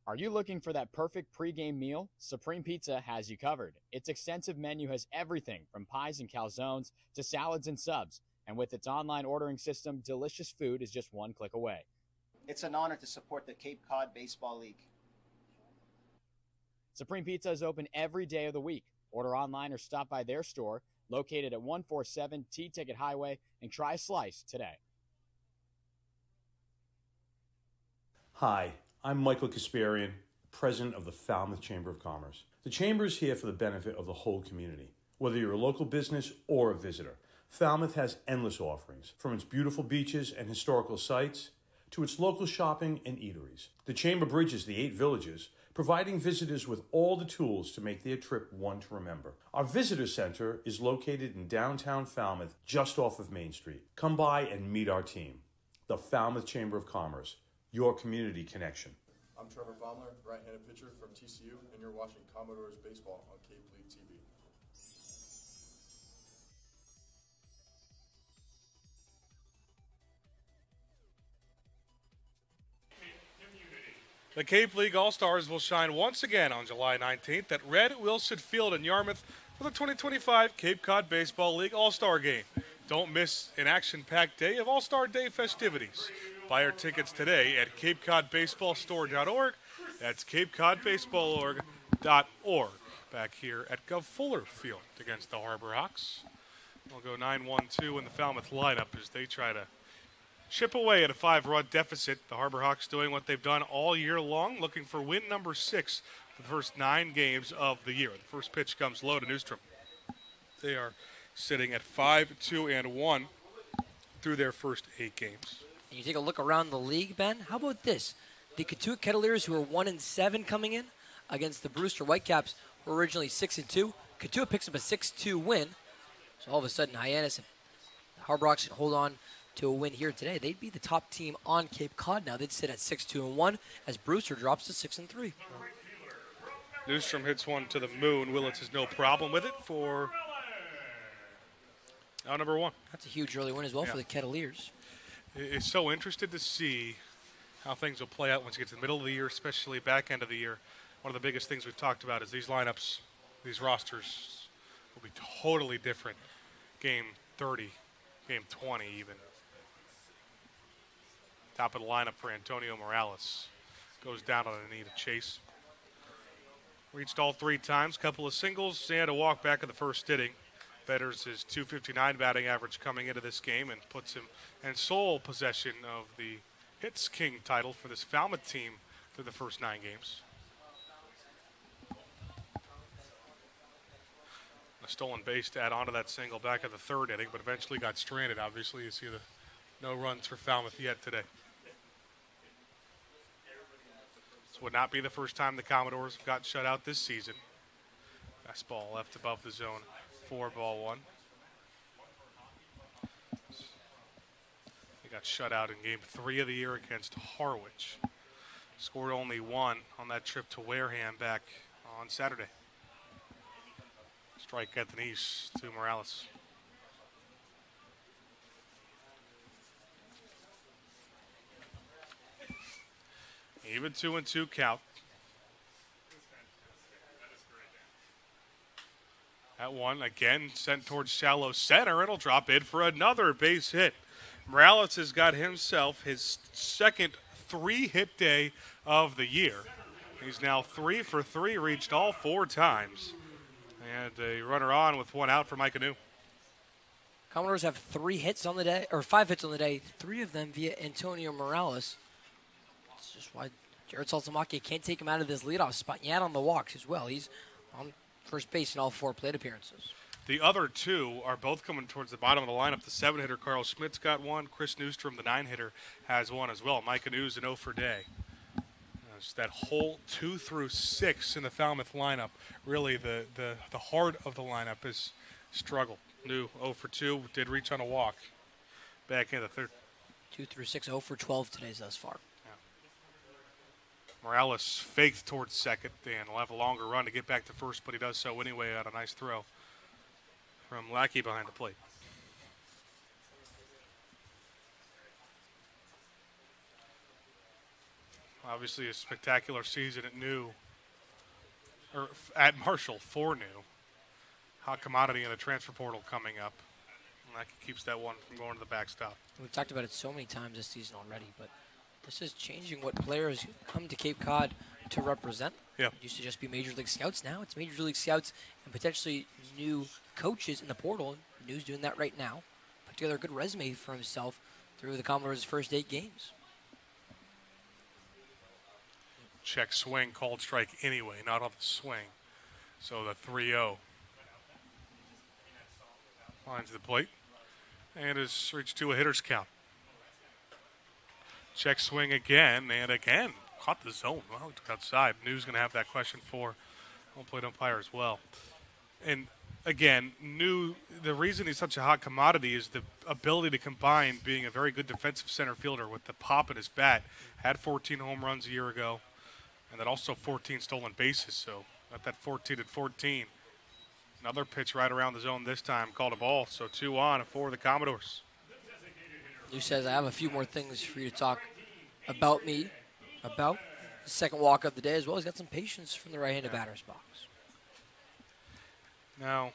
Are you looking for that perfect pregame meal? Supreme Pizza has you covered. Its extensive menu has everything from pies and calzones to salads and subs. And with its online ordering system, delicious food is just one click away. It's an honor to support the Cape Cod Baseball League. Supreme Pizza is open every day of the week. Order online or stop by their store located at 147 T-Ticket Highway and try a slice today. Hi, I'm Michael Kasparian, President of the Falmouth Chamber of Commerce. The Chamber is here for the benefit of the whole community. Whether you're a local business or a visitor, Falmouth has endless offerings, from its beautiful beaches and historical sites to its local shopping and eateries. The Chamber bridges the 8 villages, providing visitors with all the tools to make their trip one to remember. Our visitor center is located in downtown Falmouth, just off of Main Street. Come by and meet our team. The Falmouth Chamber of Commerce, your community connection. I'm Trevor Baumler, right-handed pitcher from TCU, and you're watching Commodores Baseball on Cape League TV. The Cape League All-Stars will shine once again on July 19th at Red Wilson Field in Yarmouth for the 2025 Cape Cod Baseball League All-Star Game. Don't miss an action-packed day of All-Star Day festivities. Buy our tickets today at capecodbaseballstore.org. That's capecodbaseballorg.org. Back here at Gov Fuller Field against the Harbor Hawks. We'll go 9-1-2 in the Falmouth lineup as they try to chip away at a 5-run deficit. The Harbor Hawks doing what they've done all year long, looking for win number 6 for the first 9 games of the year. The first pitch comes low to Newstrom. They are sitting at 5-2-1 through their first 8 games. And you take a look around the league, Ben. How about this? The Katuitt Kettleers, who are 1-7 coming in against the Brewster Whitecaps, were originally 6-2. Katuitt picks up a 6-2 win. So all of a sudden, Hyannis and the Harbor Hawks can hold on to a win here today. They'd be the top team on Cape Cod now. They'd sit at 6-2-1 as Brewster drops to 6-3. Newstrom hits one to the moon. Willits has no problem with it for out number 1. That's a huge early win as well for the Kettleers. It's so interested to see how things will play out once you get to the middle of the year, especially back end of the year. One of the biggest things we've talked about is these lineups, these rosters will be totally different. Game 30, game 20 even. Top of the lineup for Antonio Morales. Goes down on a knee to chase. Reached all 3 times, couple of singles, and a walk back in the first inning. Betters his .259 batting average coming into this game and puts him in sole possession of the Hits King title for this Falmouth team through the first 9 games. A stolen base to add on to that single back in the 3rd inning, but eventually got stranded. Obviously, you see the no runs for Falmouth yet today. This would not be the first time the Commodores have got shut out this season. Fastball left above the zone. 4-1. They got shut out in game 3 of the year against Harwich. Scored only 1 on that trip to Wareham back on Saturday. Strike at the knees to Morales. Even 2-2 count. That one, again, sent towards shallow center. It'll drop in for another base hit. Morales has got himself his second 3-hit day of the year. He's now 3 for 3, reached all 4 times. And a runner on with 1 out for Mike Anu. Commodores have 3 hits on the day, or 5 hits on the day, 3 of them via Antonio Morales. That's just why Jared Saltamaki can't take him out of this leadoff spot. Yet on the walks as well. He's on first base in all 4 plate appearances. The other 2 are both coming towards the bottom of the lineup. The 7-hitter, Carl Schmidt's got 1. Chris Newstrom, the 9-hitter, has 1 as well. Mike Anu's an 0 for day. It's that whole 2 through 6 in the Falmouth lineup. Really, the heart of the lineup is struggled. New 0 for 2, did reach on a walk back in the 3rd. 2 through 6, 0 for 12 today thus far. Morales faked towards second and will have a longer run to get back to first, but he does so anyway on a nice throw from Lackey behind the plate. Obviously a spectacular season at Marshall for new. Hot commodity in the transfer portal coming up. And that keeps that one from going to the backstop. We've talked about it so many times this season already, but this is changing what players come to Cape Cod to represent. Yeah. It used to just be Major League Scouts. Now it's Major League Scouts and potentially new coaches in the portal. New's doing that right now. Put together a good resume for himself through the Commodores' first 8 games. Check swing, called strike anyway, not on the swing. So the 3-0. Lines the plate. And has reached to a hitter's count. Check swing again, and again. Caught the zone. Well, he took outside. New's going to have that question for home plate umpire as well. And again, New, the reason he's such a hot commodity is the ability to combine being a very good defensive center fielder with the pop in his bat. Had 14 home runs a year ago, and then also 14 stolen bases. So at that 14 and 14. Another pitch right around the zone this time, called a ball. So 2 on for the Commodores. Lou says, I have a few more things for you to talk about the second walk of the day, as well as got some patience from the right-handed batter's box. Now,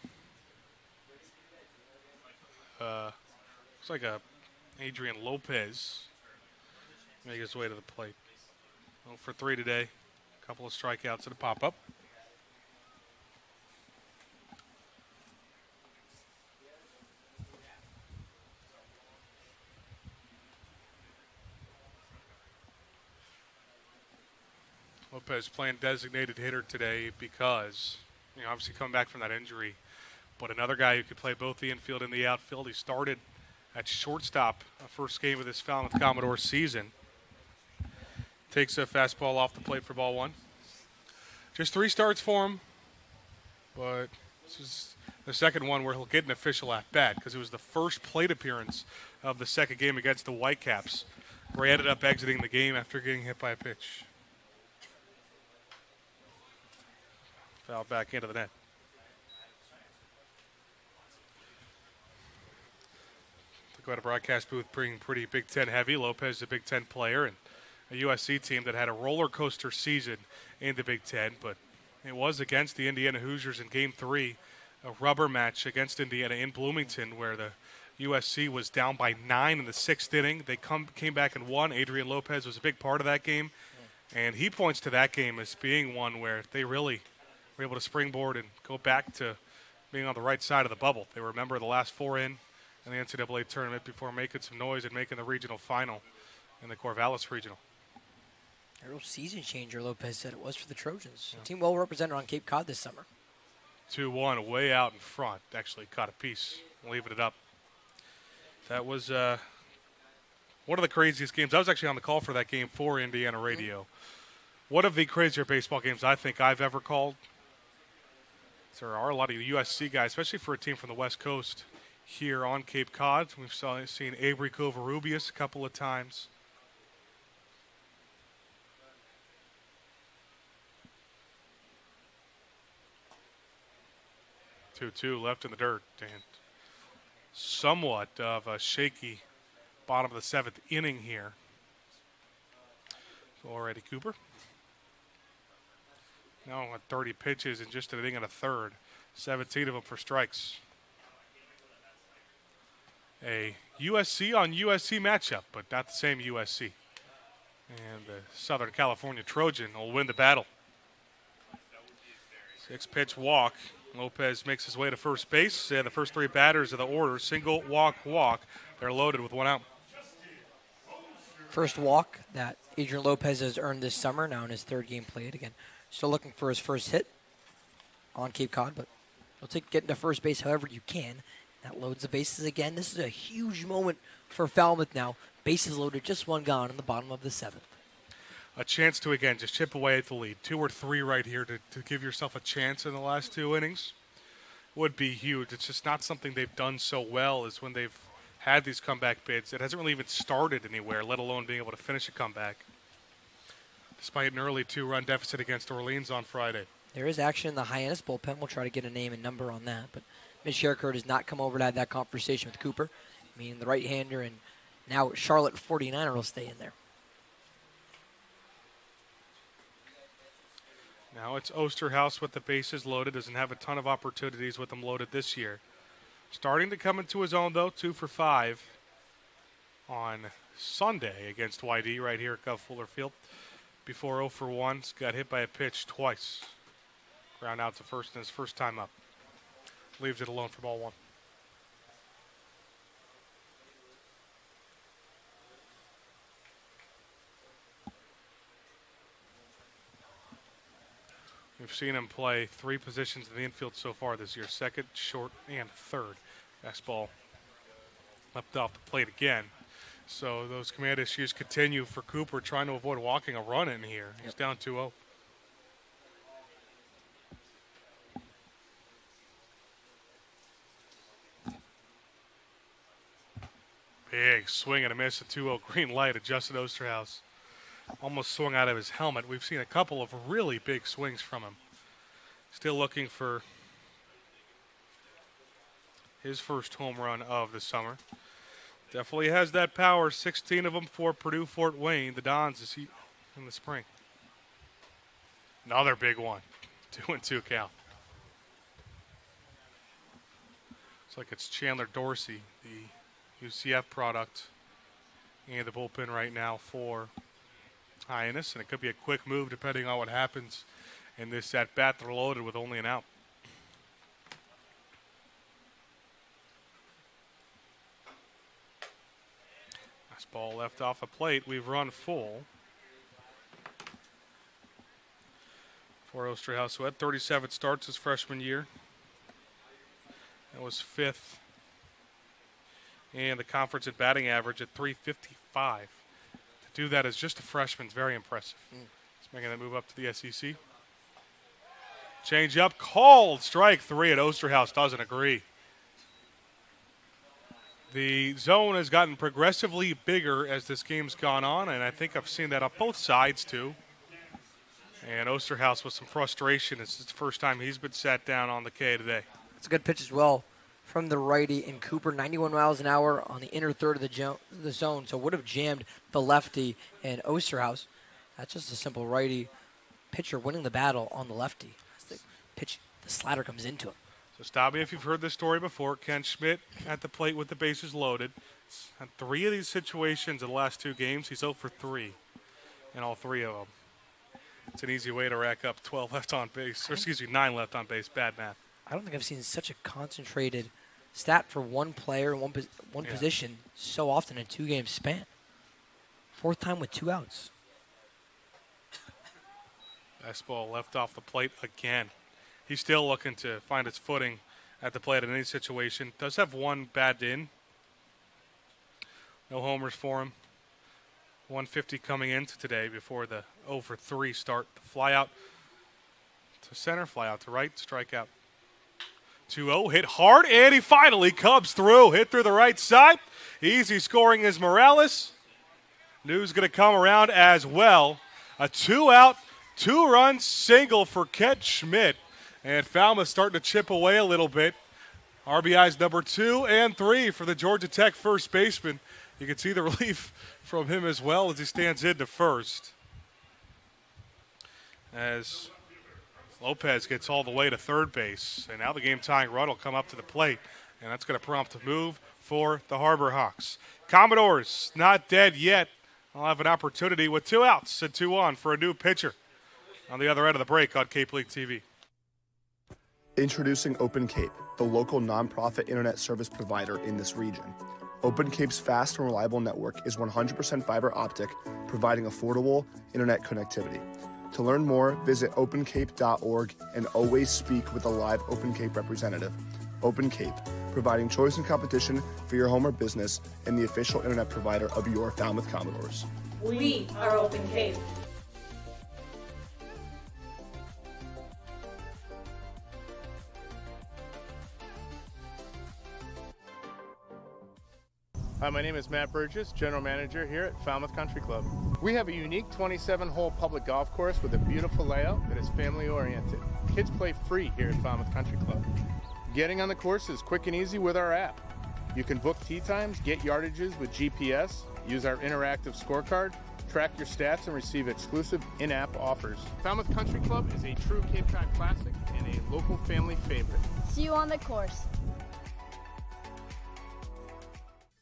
looks like Adrian Lopez make his way to the plate. 0 for 3 today. A couple of strikeouts and a pop-up. Lopez playing designated hitter today because, obviously coming back from that injury, but another guy who could play both the infield and the outfield. He started at shortstop first game of this Falmouth Commodores season. Takes a fastball off the plate for ball 1. Just 3 starts for him, but this is the second one where he'll get an official at-bat because it was the first plate appearance of the second game against the Whitecaps, where he ended up exiting the game after getting hit by a pitch. Foul back into the net. Go to broadcast booth, being pretty Big Ten heavy. Lopez is a Big Ten player and a USC team that had a roller coaster season in the Big Ten, but it was against the Indiana Hoosiers in Game 3, a rubber match against Indiana in Bloomington, where the USC was down by 9 in the 6th inning. They came back and won. Adrian Lopez was a big part of that game, and he points to that game as being one where they really were able to springboard and go back to being on the right side of the bubble. They were a member of the last 4 in the NCAA tournament before making some noise and making the regional final in the Corvallis Regional. A real season changer, Lopez said it was for the Trojans. Yeah. Team well represented on Cape Cod this summer. 2-1, way out in front. Actually caught a piece, leaving it up. That was one of the craziest games. I was actually on the call for that game for Indiana Radio. One of the crazier baseball games I think I've ever called. There are a lot of USC guys, especially for a team from the West Coast, here on Cape Cod. We've seen Avery Covarrubias a couple of times. Two left in the dirt, and somewhat of a shaky bottom of the 7th inning here for Eddie Cooper. Now at 30 pitches in just an inning and a third, 17 of them for strikes. A USC on USC matchup, but not the same USC. And the Southern California Trojan will win the battle. 6-pitch walk. Lopez makes his way to first base. The first 3 batters of the order, single, walk, walk. They're loaded with 1 out. First walk that Adrian Lopez has earned this summer, now in his 3rd game played. Again, still looking for his first hit on Cape Cod, but he'll take getting to first base however you can. That loads the bases again. This is a huge moment for Falmouth now. Bases loaded, just 1 gone in the bottom of the 7th. A chance to, again, just chip away at the lead. 2 or 3 right here to give yourself a chance in the last 2 innings would be huge. It's just not something they've done so well as when they've had these comeback bids. It hasn't really even started anywhere, let alone being able to finish a comeback, despite an early 2-run deficit against Orleans on Friday. There is action in the Hyannis bullpen. We'll try to get a name and number on that. But Mitch Sherkert has not come over to have that conversation with Cooper. I mean, the right-hander and now Charlotte 49er will stay in there. Now it's Osterhaus with the bases loaded. Doesn't have a ton of opportunities with them loaded this year. Starting to come into his own, though. 2 for 5 on Sunday against YD right here at Gov Fuller Field. Before 0 for 1, got hit by a pitch twice. Ground out to first in his first time up. Leaves it alone for ball 1. We've seen him play 3 positions in the infield so far this year, second, short, and third. Fastball left off the plate again. So those command issues continue for Cooper, trying to avoid walking a run in here. He's down 2-0. Big swing and a miss, a 2-0 green light at Justin Osterhaus. Almost swung out of his helmet. We've seen a couple of really big swings from him. Still looking for his first home run of the summer. Definitely has that power. 16 of them for Purdue Fort Wayne, the Dons, in the spring. Another big one. 2-2 count. Looks like it's Chandler Dorsey, the UCF product, and the bullpen right now for Hyannis, and it could be a quick move depending on what happens in this at-bat. They're loaded with only an out. Nice ball left off a plate. We've run full for Osterhaus, who had 37 starts his freshman year. That was 5th in the conference at batting average at .355. To do that as just a freshman is very impressive. He's making that move up to the SEC. Change up, called, strike 3 at Osterhaus. Doesn't agree. The zone has gotten progressively bigger as this game's gone on, and I think I've seen that on both sides too. And Osterhaus with some frustration. It's the first time he's been sat down on the K today. It's a good pitch as well from the righty in Cooper, 91 miles an hour on the inner third of the zone, so would have jammed the lefty and Osterhaus. That's just a simple righty pitcher winning the battle on the lefty. That's the pitch, the slider comes into him. So stop me if you've heard this story before. Ken Schmidt at the plate with the bases loaded. On 3 of these situations in the last 2 games, he's 0 for 3 in all 3 of them. It's an easy way to rack up 12 left on base, or 9 left on base. Bad math. I don't think I've seen such a concentrated stat for one player, one position so often in a 2-game span. 4th time with 2 outs. Fastball left off the plate again. He's still looking to find his footing at the plate in any situation. Does have 1 batted in. No homers for him. 150 coming into today before the 0 for 3 start. The fly out to center, fly out to right, strikeout. 2-0, hit hard, and he finally comes through. Hit through the right side. Easy scoring is Morales. News going to come around as well. A 2-out, 2-run single for Ken Schmidt. And Falmouth starting to chip away a little bit. RBIs number 2 and 3 for the Georgia Tech first baseman. You can see the relief from him as well as he stands into first. As Lopez gets all the way to third base. And now the game-tying run will come up to the plate. And that's going to prompt a move for the Harbor Hawks. Commodores not dead yet. I'll have an opportunity with 2 outs and 2 on for a new pitcher on the other end of the break on Cape League TV. Introducing Open Cape, the local nonprofit internet service provider in this region. Open Cape's fast and reliable network is 100% fiber optic, providing affordable internet connectivity. To learn more, visit opencape.org and always speak with a live Open Cape representative. Open Cape, providing choice and competition for your home or business and the official internet provider of your Falmouth Commodores. We are Open Cape. Hi, my name is Matt Burgess, General Manager here at Falmouth Country Club. We have a unique 27-hole public golf course with a beautiful layout that is family-oriented. Kids play free here at Falmouth Country Club. Getting on the course is quick and easy with our app. You can book tee times, get yardages with GPS, use our interactive scorecard, track your stats, and receive exclusive in-app offers. Falmouth Country Club is a true Cape Cod classic and a local family favorite. See you on the course.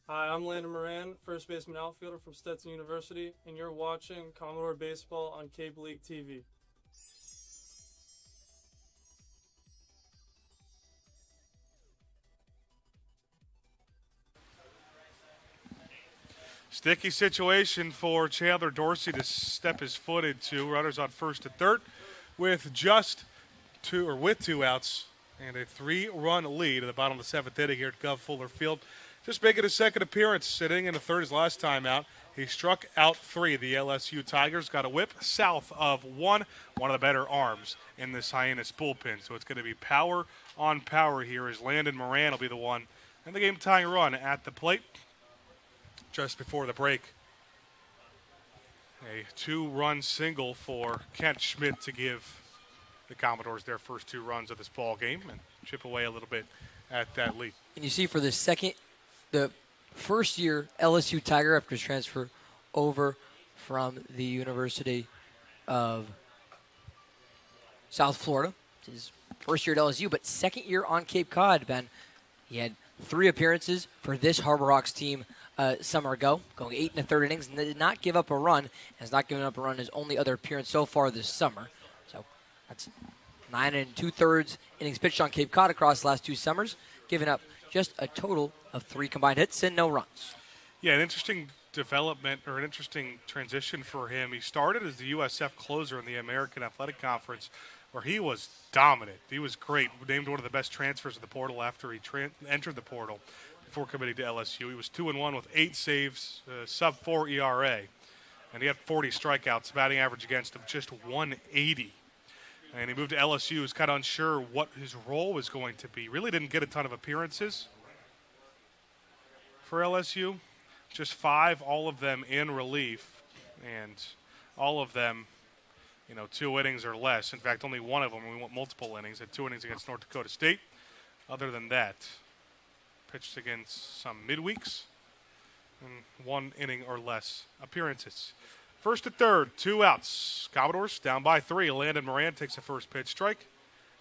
Hi, I'm Landon Moran, first baseman outfielder from Stetson University, and you're watching Commodore Baseball on Cape League TV. Sticky situation for Chandler Dorsey to step his foot into. Runners on first and third with two outs and a 3-run lead at the bottom of the seventh inning here at Gov Fuller Field. Just making his second appearance, sitting in the third his last time out. He struck out 3. The LSU Tigers got a whip south of one of the better arms in this Hyannis bullpen. So it's going to be power on power here as Landon Moran will be the one in the game-tying run at the plate. Just before the break, a 2-run single for Kent Schmidt to give the Commodores their first 2 runs of this ball game and chip away a little bit at that lead. And you see for the first year LSU Tiger after his transfer over from the University of South Florida. It's his first year at LSU, but second year on Cape Cod, Ben. He had 3 appearances for this Harbor Hawks team summer ago, going 8 1/3 innings, and did not give up a run. Has not given up a run his only other appearance so far this summer. So that's 9 2/3 innings pitched on Cape Cod across the last 2 summers, giving up just a total of 3 combined hits and no runs. Yeah, an interesting development or an interesting transition for him. He started as the USF closer in the American Athletic Conference, where he was dominant. He was great. Named one of the best transfers of the portal after he entered the portal before committing to LSU. He was 2-1 with 8 saves, sub-4 ERA, and he had 40 strikeouts, batting average against him just 180. And he moved to LSU. He was kind of unsure what his role was going to be. Really didn't get a ton of appearances for LSU. Just 5, all of them in relief, and all of them, 2 innings or less. In fact, only one of them, we want multiple innings, had 2 innings against North Dakota State. Other than that, pitched against some midweeks and 1 inning or less appearances. First to third, 2 outs. Commodores down by 3. Landon Moran takes a first pitch strike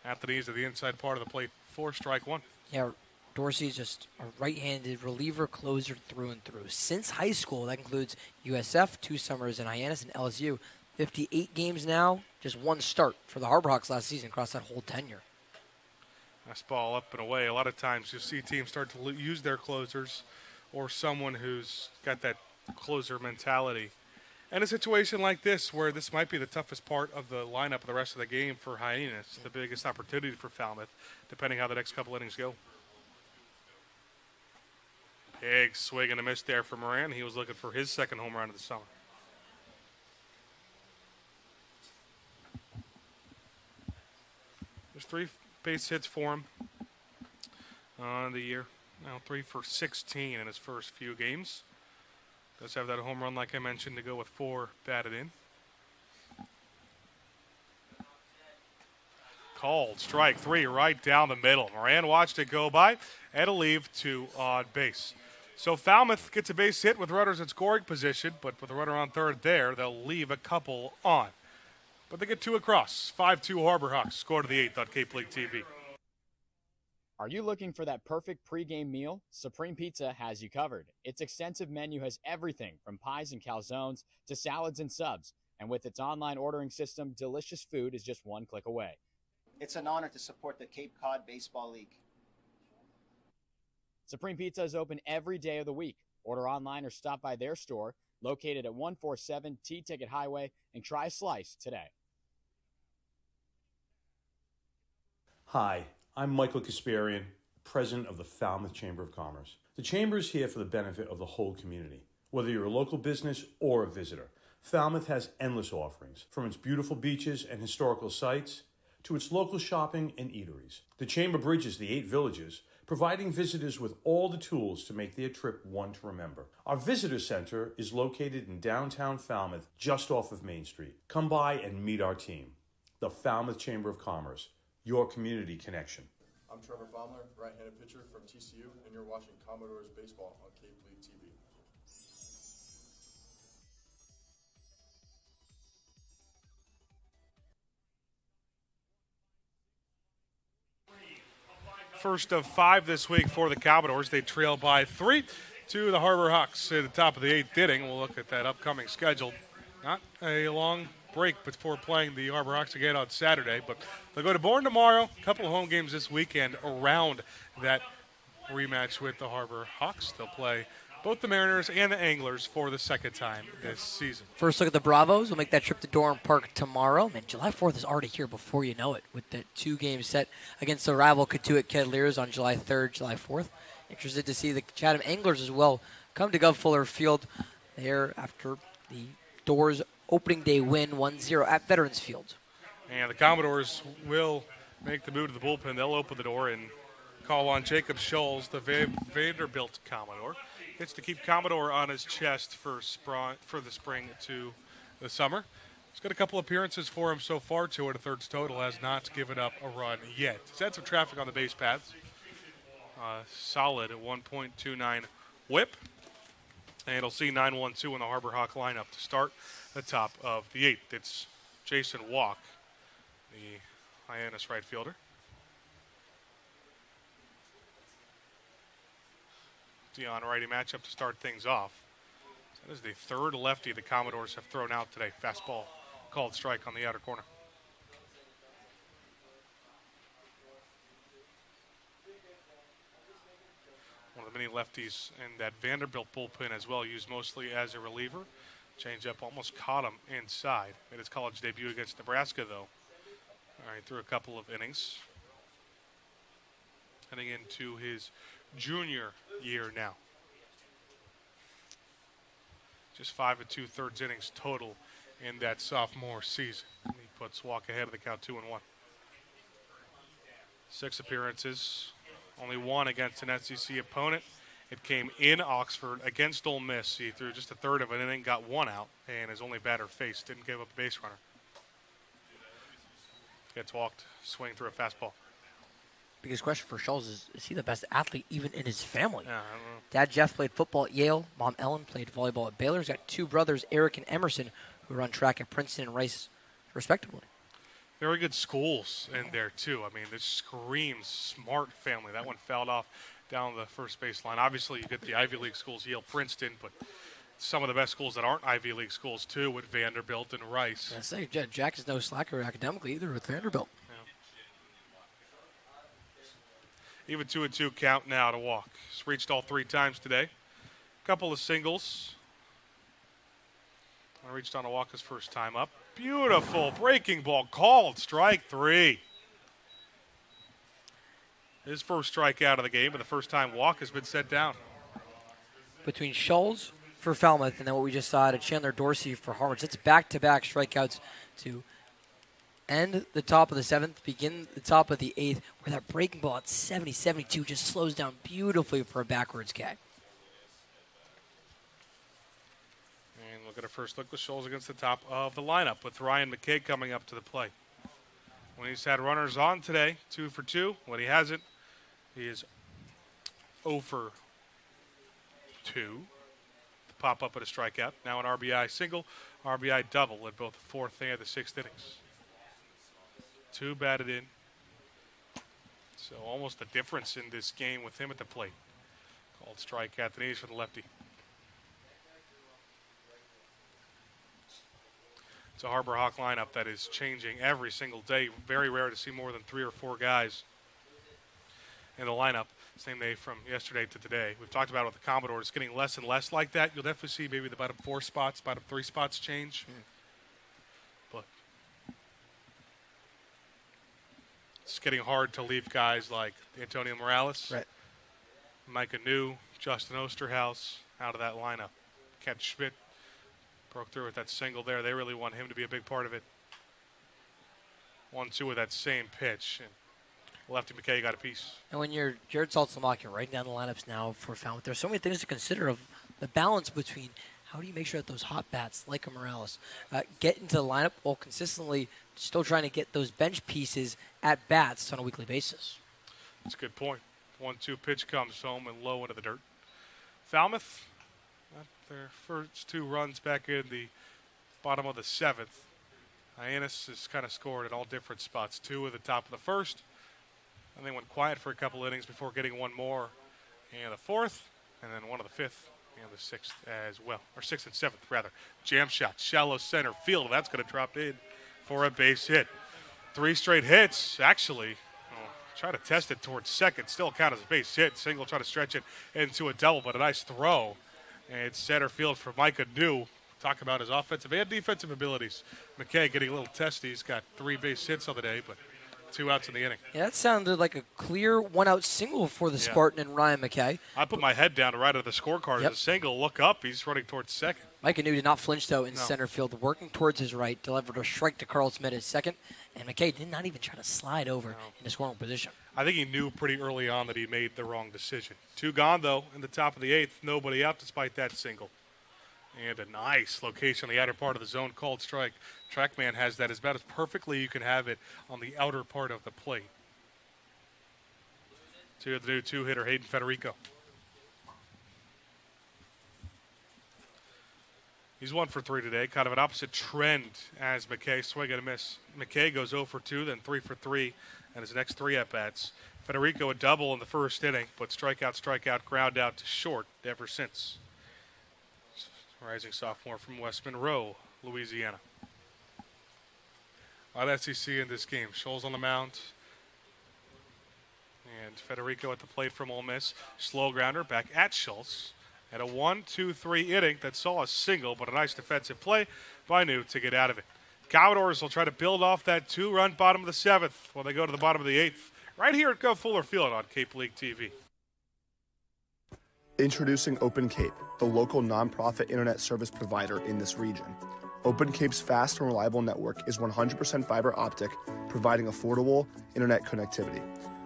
at the knees of the inside part of the plate for strike 1. Yeah, Dorsey's just a right-handed reliever closer through and through. Since high school, that includes USF, 2 summers in Hyannis, and LSU. 58 games now, just 1 start for the Harbor Hawks last season across that whole tenure. Nice ball up and away. A lot of times you'll see teams start to use their closers or someone who's got that closer mentality. And a situation like this, where this might be the toughest part of the lineup of the rest of the game for Hyannis, the biggest opportunity for Falmouth, depending how the next couple innings go. Big swing and a miss there for Moran. He was looking for his second home run of the summer. There's 3 base hits for him on the year. Now 3 for 16 in his first few games. Does have that home run, like I mentioned, to go with 4 batted in. Called strike 3 right down the middle. Moran watched it go by and a leave to on base. So Falmouth gets a base hit with runners in scoring position, but with a runner on third there, they'll leave a couple on. But they get 2 across. 5-2 Harbor Hawks. Score to the 8th on Cape League TV. Are you looking for that perfect pregame meal? Supreme Pizza has you covered. Its extensive menu has everything from pies and calzones to salads and subs. And with its online ordering system, delicious food is just 1 click away. It's an honor to support the Cape Cod Baseball League. Supreme Pizza is open every day of the week. Order online or stop by their store, located at 147 T-Ticket Highway, and try a slice today. Hi, I'm Michael Kasparian, president of the Falmouth Chamber of Commerce. The Chamber is here for the benefit of the whole community. Whether you're a local business or a visitor, Falmouth has endless offerings, from its beautiful beaches and historical sites to its local shopping and eateries. The Chamber bridges the 8 villages, providing visitors with all the tools to make their trip one to remember. Our visitor center is located in downtown Falmouth, just off of Main Street. Come by and meet our team. The Falmouth Chamber of Commerce, your community connection. I'm Trevor Baumler, right-handed pitcher from TCU, and you're watching Commodores Baseball on Cape League TV. first of 5 this week for the Commodores. They trail by 3 to the Harbor Hawks at the top of the 8th inning. We'll look at that upcoming schedule. Not a long break before playing the Harbor Hawks again on Saturday, but they'll go to Bourne tomorrow. A couple of home games this weekend around that rematch with the Harbor Hawks. They'll play both the Mariners and the Anglers for the second time this season. First look at the Bravos. We'll make that trip to Durham Park tomorrow. Man, July 4th is already here before you know it, with the 2-game set against the rival Katuitt Cavaliers on July 3rd, July 4th. Interested to see the Chatham Anglers as well come to Gov Fuller Field there after the Doors opening day win 1-0 at Veterans Field. And the Commodores will make the move to the bullpen. They'll open the door and call on Jacob Scholes, the Vanderbilt Commodore. Gets to keep Commodore on his chest for the spring to the summer. He's got a couple appearances for him so far, 2 1/3 total, has not given up a run yet. He's had some traffic on the base paths. Solid at 1.29 whip. And it'll see 9-1-2 in the Harbor Hawk lineup to start the top of the 8th. It's Jason Walk, the Hyannis right fielder. Dion righty matchup to start things off. That is the 3rd lefty the Commodores have thrown out today. Fastball called strike on the outer corner. One of the many lefties in that Vanderbilt bullpen as well, used mostly as a reliever. Changeup almost caught him inside. Made his college debut against Nebraska, though. All right, through a couple of innings. Heading into his junior year now. Just 5 2/3 innings total in that sophomore season. He puts Walk ahead of the count 2-1. 6 appearances, only 1 against an SEC opponent. It came in Oxford against Ole Miss. He threw just 1/3 of an inning, got 1 out, and his only batter faced. Didn't give up a base runner. Gets walked, swing through a fastball. Biggest question for Scholes is he the best athlete even in his family? Yeah, I don't know. Dad Jeff played football at Yale. Mom Ellen played volleyball at Baylor. He's got 2 brothers, Eric and Emerson, who run track at Princeton and Rice, respectively. Very good schools in there, too. I mean, this screams smart family. That one fouled off down the first baseline. Obviously, you get the Ivy League schools, Yale, Princeton, but some of the best schools that aren't Ivy League schools, too, with Vanderbilt and Rice. I say, Jack is no slacker academically either with Vanderbilt. Even 2-2 count now to Walk. He's reached all 3 times today. Couple of singles. I reached on to Walk his first time up. Beautiful breaking ball called. Strike 3. His first strikeout of the game, but the first time Walk has been set down. Between Scholes for Falmouth and then what we just saw at Chandler Dorsey for Harvard, it's back-to-back strikeouts to end the top of the 7th, begin the top of the 8th, where that breaking ball at 70-72 just slows down beautifully for a backwards K. And look at a first look with Scholes against the top of the lineup with Ryan McKay coming up to the plate. When he's had runners on today, 2 for 2. When he hasn't, he is 0 for 2. To pop up at a strikeout. Now an RBI single, RBI double at both the 4th and the 6th innings. 2 batted in. So almost a difference in this game with him at the plate. Called strike at the knees for the lefty. It's a Harbor Hawk lineup that is changing every single day. Very rare to see more than 3 or 4 guys in the lineup. Same day from yesterday to today. We've talked about it with the Commodores. Getting less and less like that. You'll definitely see maybe the bottom 4 spots, bottom 3 spots change. But it's getting hard to leave guys like Antonio Morales, Micah New, Justin Osterhaus out of that lineup. Kent Schmidt broke through with that single there. They really want him to be a big part of it. 1-2 with that same pitch. And lefty McKay got a piece. And when you're Jared Saltzlamach, you're writing down the lineups now for Falmouth. There's so many things to consider of the balance between how do you make sure that those hot bats, like a Morales, get into the lineup while consistently still trying to get those bench pieces at bats on a weekly basis. That's a good point. 1-2 pitch comes home and low into the dirt. Falmouth, their first 2 runs back in the bottom of the 7th. Hyannis has kind of scored in all different spots. 2 at the top of the 1st And they went quiet for a couple innings before getting one more in the fourth, and then one of the fifth and the sixth as well, or sixth and seventh rather. Jam shot, shallow center field. That's going to drop in for a base hit. 3 straight hits, actually. Try to test it towards second, still count as a base hit. Single, try to stretch it into a double, but a nice throw. And it's center field for Micah New. Talk about his offensive and defensive abilities. McKay getting a little testy. He's got 3 base hits on the day, but 2 outs in the inning. Yeah, that sounded like a clear 1-out single for the Spartan and Ryan McKay. I put my head down to right at the scorecard as a single. Look up. He's running towards second. Micah New did not flinch, though, in center field, working towards his right, delivered a strike to Carl Smith at second, and McKay did not even try to slide over into scoring position. I think he knew pretty early on that he made the wrong decision. 2 gone, though, in the top of the 8th. Nobody out despite that single. And a nice location on the outer part of the zone, called strike. Trackman has that as about as perfectly you can have it on the outer part of the plate. To the new 2-hitter, Hayden Federico. He's 1 for 3 today, kind of an opposite trend as McKay. Swing and a miss. McKay goes 0 for 2, then 3 for 3, and his next 3 at-bats. Federico a double in the first inning, but strikeout, ground out to short ever since. Rising sophomore from West Monroe, Louisiana. A lot of SEC in this game. Scholes on the mound. And Federico at the plate from Ole Miss. Slow grounder back at Schultz. At a 1-2-3 inning that saw a single, but a nice defensive play by New to get out of it. Commodores will try to build off that 2-run bottom of the 7th when they go to the bottom of the 8th. Right here at Go Fuller Field on Cape League TV. Introducing Open Cape, the local nonprofit internet service provider in this region. Open Cape's fast and reliable network is 100% fiber optic, providing affordable internet connectivity.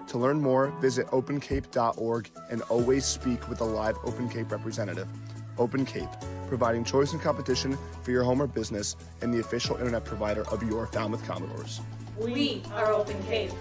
To learn more, visit opencape.org and always speak with a live Open Cape representative. Open Cape, providing choice and competition for your home or business and the official internet provider of your Falmouth Commodores. We are Open Cape.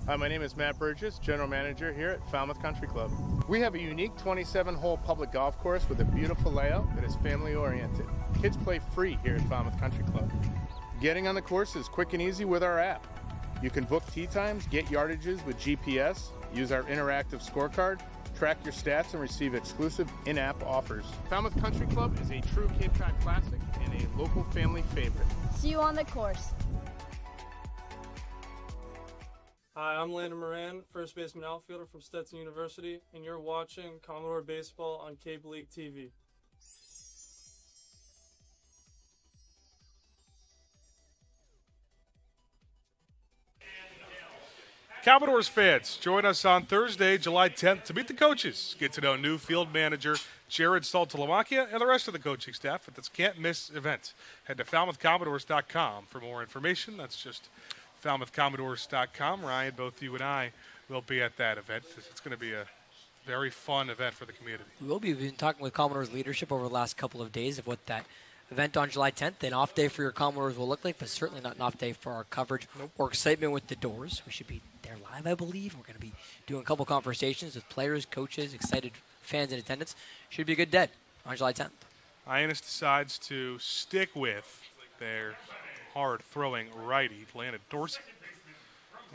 Hi, my name is Matt Burgess, General Manager here at Falmouth Country Club. We have a unique 27-hole public golf course with a beautiful layout that is family-oriented. Kids play free here at Falmouth Country Club. Getting on the course is quick and easy with our app. You can book tee times, get yardages with GPS, use our interactive scorecard, track your stats, and receive exclusive in-app offers. Falmouth Country Club is a true Cape Cod classic and a local family favorite. See you on the course. Hi, I'm Landon Moran, first baseman outfielder from Stetson University, and you're watching Commodore Baseball on Cape League TV. Commodores fans, join us on Thursday, July 10th to meet the coaches. Get to know new field manager Jared Saltalamacchia and the rest of the coaching staff at this can't-miss event. Head to falmouthcommodores.com for more information. That's just falmouthcommodores.com. Ryan, both you and I will be at that event. It's going to be a very fun event for the community. We will be. We've been talking with Commodores leadership over the last couple of days of what that event on July 10th, an off day for your Commodores will look like, but certainly not an off day for our coverage or excitement with the Doors. We should be there live, I believe. We're going to be doing a couple conversations with players, coaches, excited fans in attendance. Should be a good day on July 10th. Hyannis decides to stick with their hard-throwing righty, Landon Dorsey.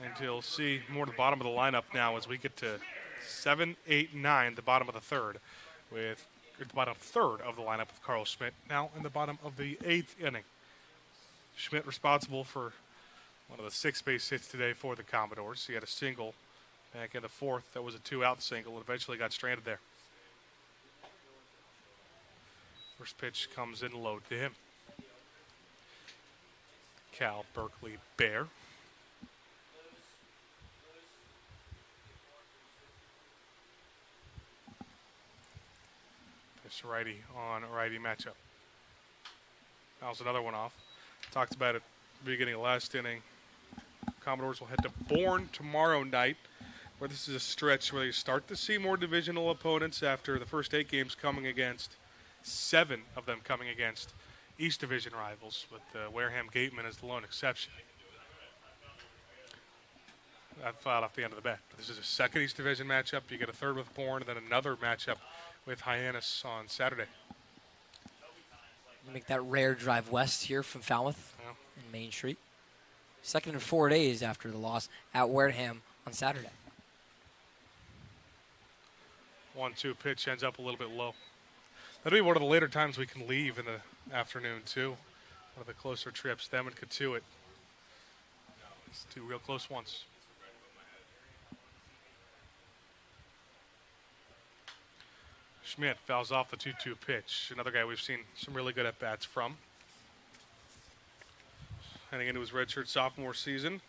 And you'll see more to the bottom of the lineup now as we get to 7, 8, 9, the bottom of the third, with the bottom third of the lineup with Carl Schmidt now in the bottom of the 8th inning. Schmidt responsible for one of the 6 base hits today for the Commodores. He had a single back in the 4th. That was a 2-out single and eventually got stranded there. First pitch comes in low to him. Cal Berkeley Bear. This righty on righty matchup. That was another one off. Talked about it at the beginning of last inning. Commodores will head to Bourne tomorrow night, where this is a stretch where they start to see more divisional opponents after the first 8 games coming against 7 of them coming against East Division rivals, with Wareham Gateman as the lone exception. That filed off the end of the bat. This is a second East Division matchup. You get a third with Bourne, and then another matchup with Hyannis on Saturday. You make that rare drive west here from Falmouth and Main Street. Second in 4 days after the loss at Wareham on Saturday. 1-2 pitch ends up a little bit low. That'll be one of the later times we can leave in the afternoon, too. One of the closer trips, them and Katuitt. It's 2 real close ones. Schmidt fouls off the 2-2 pitch. Another guy we've seen some really good at-bats from. Heading into his redshirt sophomore season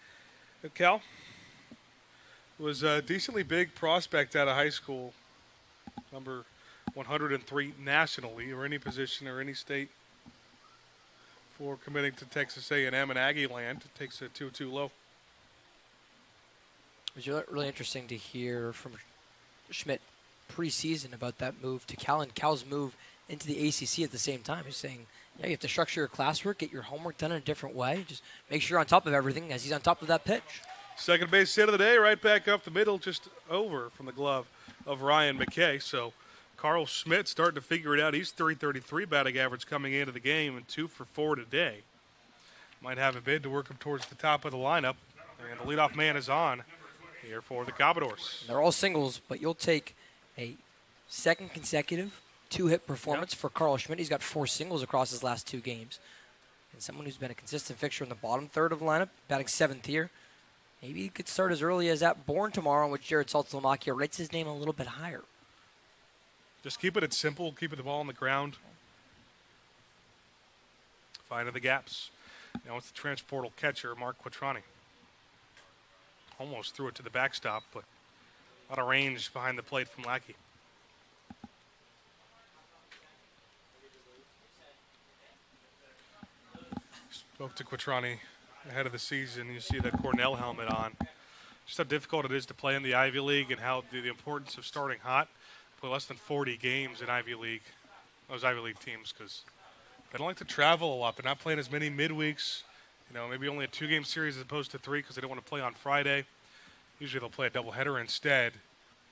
at Cal. Was a decently big prospect out of high school. Number 103 nationally, or any position or any state. For committing to Texas A&M and Aggie land. It takes a 2-2 low. It was really interesting to hear from Schmidt preseason about that move to Cal and Cal's move into the ACC at the same time. He's saying, yeah, you have to structure your classwork, get your homework done in a different way. Just make sure you're on top of everything as he's on top of that pitch. Second base hit of the day, right back up the middle, just over from the glove of Ryan McKay. So Carl Schmidt starting to figure it out. He's .333 batting average coming into the game and 2 for 4 today. Might have a bid to work him towards the top of the lineup. And the leadoff man is on here for the Commodores. They're all singles, but you'll take a second consecutive 2-hit performance for Carl Schmidt. He's got 4 singles across his last 2 games. And someone who's been a consistent fixture in the bottom third of the lineup, batting 7th here. Maybe he could start as early as at Bourne tomorrow, in which Jared Saltzlamakia rates his name a little bit higher. Just keeping it simple, keeping the ball on the ground. Finding the gaps. Now it's the transportal catcher, Mark Quattrani. Almost threw it to the backstop, but a lot of range behind the plate from Lackey. Spoke to Quattrani ahead of the season. You see that Cornell helmet on. Just how difficult it is to play in the Ivy League and how the importance of starting hot. Play less than 40 games in Ivy League, those Ivy League teams, because they don't like to travel a lot. They're not playing as many midweeks. You know, maybe only a 2-game series as opposed to 3 because they don't want to play on Friday. Usually they'll play a doubleheader instead.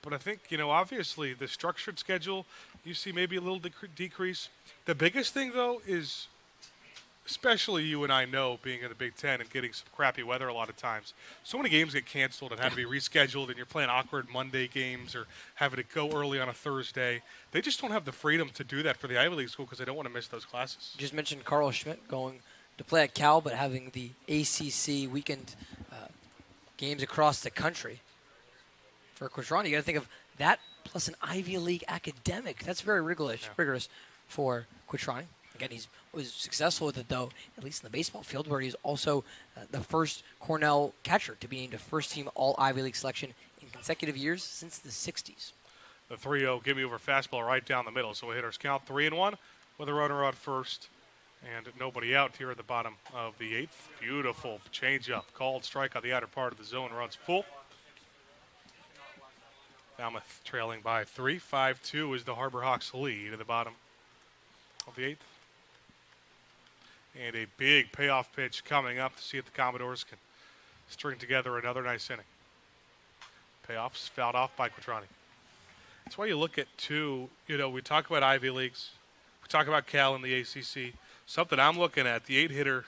But I think, you know, obviously the structured schedule, you see maybe a little decrease. The biggest thing, though, is especially you and I know being in the Big Ten and getting some crappy weather a lot of times. So many games get canceled and had to be rescheduled, and you're playing awkward Monday games or having to go early on a Thursday. They just don't have the freedom to do that for the Ivy League school because they don't want to miss those classes. You just mentioned Carl Schmidt going to play at Cal, but having the ACC weekend games across the country. For Quattrani, you got to think of that plus an Ivy League academic. That's very rigorous for Quattrani. Again, he was successful with it, though, at least in the baseball field, where he's also the first Cornell catcher to be named a first-team All-Ivy League selection in consecutive years since the 60s. The 3-0 give-me-over fastball right down the middle. So hitters count 3-1 with a runner on first and nobody out here at the bottom of the 8th. Beautiful changeup. Called strike on the outer part of the zone. Runs full. Falmouth trailing by 3. 5-2 is the Harbor Hawks lead at the bottom of the 8th. And a big payoff pitch coming up to see if the Commodores can string together another nice inning. Payoffs fouled off by Quattrani. That's why you look at two, you know, we talk about Ivy Leagues. We talk about Cal and the ACC. Something I'm looking at, the 8-hitter,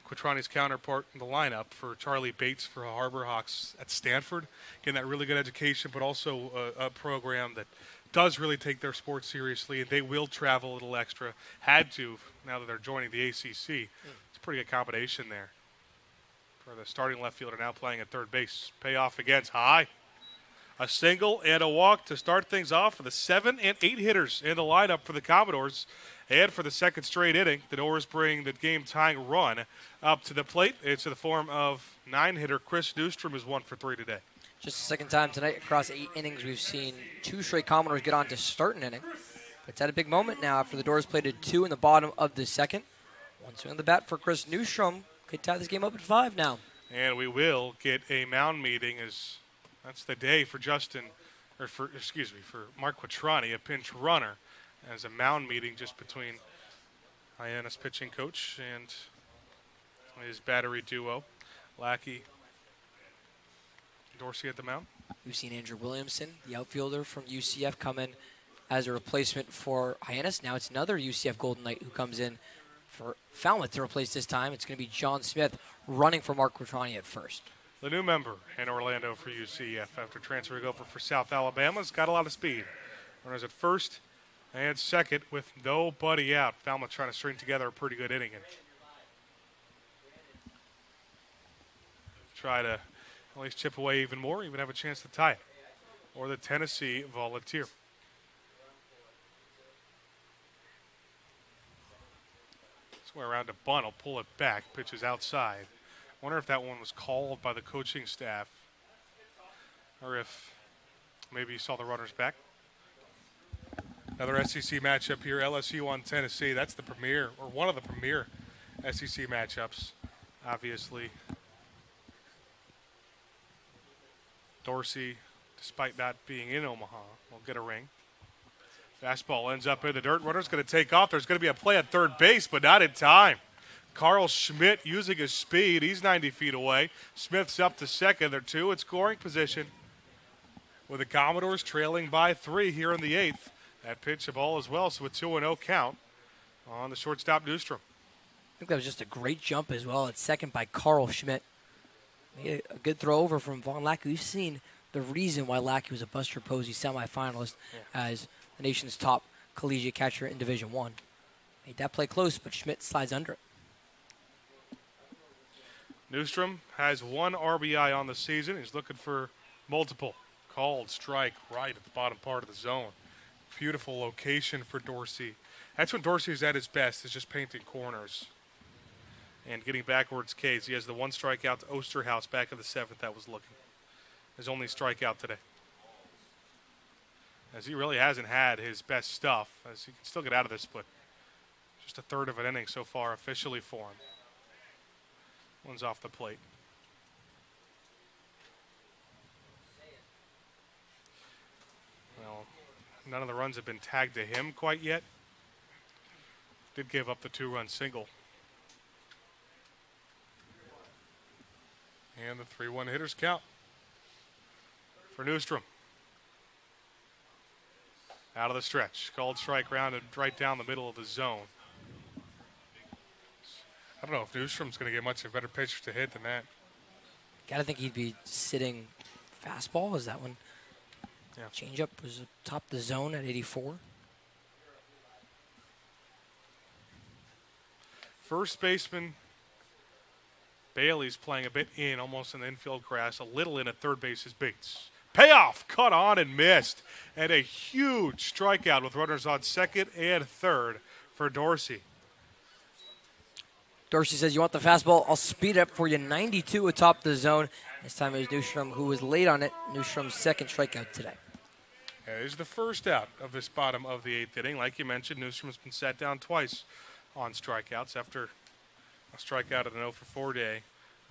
Quattrani's counterpart in the lineup for Charlie Bates for Harbor Hawks at Stanford. Getting that really good education, but also a program that does really take their sport seriously, and they will travel a little extra. Had to, now that they're joining the ACC. It's a pretty good combination there. For the starting left fielder now playing at third base. Payoff against high. A single and a walk to start things off for the 7 and 8 hitters in the lineup for the Commodores. And for the second straight inning, the Doors bring the game-tying run up to the plate. It's in the form of 9-hitter Chris Newstrom, who's 1 for 3 today. Just the second time tonight across 8 innings we've seen 2 straight Commodores get on to start an inning. It's at a big moment now after the Doors played at 2 in the bottom of the second. One swing on the bat for Chris Newstrom. Could tie this game up at 5 now. And we will get a mound meeting as that's the day for for Mark Quattrani, a pinch runner, as a mound meeting just between Hyannis pitching coach and his battery duo, Lackey, Dorsey at the mound. We've seen Andrew Williamson, the outfielder from UCF, come in as a replacement for Hyannis. Now it's another UCF Golden Knight who comes in for Falmouth to replace this time. It's going to be John Smith running for Mark Quatrani at first. The new member in Orlando for UCF after transferring over for South Alabama's got a lot of speed. Runners at first and second with nobody out. Falmouth trying to string together a pretty good inning and try to at least chip away even more, even have a chance to tie it. Or the Tennessee Volunteer. Somewhere around a bunt, I'll pull it back, pitches outside. Wonder if that one was called by the coaching staff or if maybe he saw the runners back. Another SEC matchup here, LSU on Tennessee. That's the premier, or one of the premier SEC matchups, obviously. Dorsey, despite not being in Omaha, will get a ring. Fastball ends up in the dirt. Runner's going to take off. There's going to be a play at third base, but not in time. Carl Schmidt using his speed. He's 90 feet away. Smith's up to second. They're two in scoring position with the Commodores trailing by 3 here in the 8th. That pitch, a ball as well, so a 2-0 count on the shortstop Newstrom. I think that was just a great jump as well at second by Carl Schmidt. A good throw over from Vaughn Lackey. We've seen the reason why Lackey was a Buster Posey semifinalist as the nation's top collegiate catcher in Division I. Made that play close, but Schmidt slides under it. Newstrom has 1 RBI on the season. He's looking for multiple. Called strike right at the bottom part of the zone. Beautiful location for Dorsey. That's when Dorsey's at his best, is just painting corners and getting backwards Ks. He has the 1 strikeout to Osterhaus back in the 7th that was looking. His only strikeout today. As he really hasn't had his best stuff, as he can still get out of this, but just a third of an inning so far officially for him. One's off the plate. Well, none of the runs have been tagged to him quite yet. Did give up the 2-run single. And the 3-1 hitters count for Newstrom. Out of the stretch. Called strike rounded right down the middle of the zone. I don't know if Newstrom's going to get much of a better pitcher to hit than that. Gotta think he'd be sitting fastball. Is that one? Yeah. Changeup was atop the zone at 84. First baseman Bailey's playing a bit in, almost in the infield grass, a little in at third base is Bates. Payoff, cut on and missed. And a huge strikeout with runners on second and third for Dorsey. Dorsey says, you want the fastball? I'll speed it up for you. 92 atop the zone. This time it was Newstrom who was late on it. Newstrom's second strikeout today. It is the first out of this bottom of the 8th inning. Like you mentioned, Newstrom's been sat down twice on strikeouts after a strikeout at an 0-for-4 day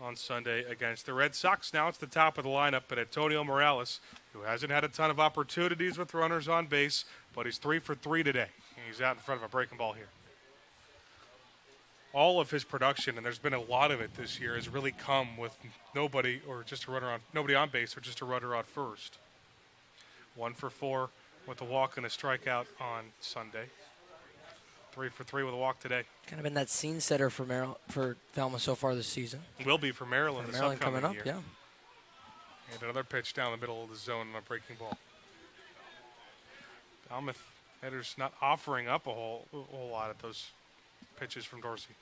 on Sunday against the Red Sox. Now it's the top of the lineup, but Antonio Morales, who hasn't had a ton of opportunities with runners on base, but he's 3 for 3 today. And he's out in front of a breaking ball here. All of his production, and there's been a lot of it this year, has really come with nobody or just a runner on nobody on base or just a runner on first. 1 for 4 with a walk and a strikeout on Sunday. 3 for 3 with a walk today. Kind of been that scene setter for Falmouth so far this season. Will be for Maryland this upcoming coming up, year. yeah. And another pitch down the middle of the zone on a breaking ball. Falmouth hitters not offering up a whole lot at those pitches from Dorsey.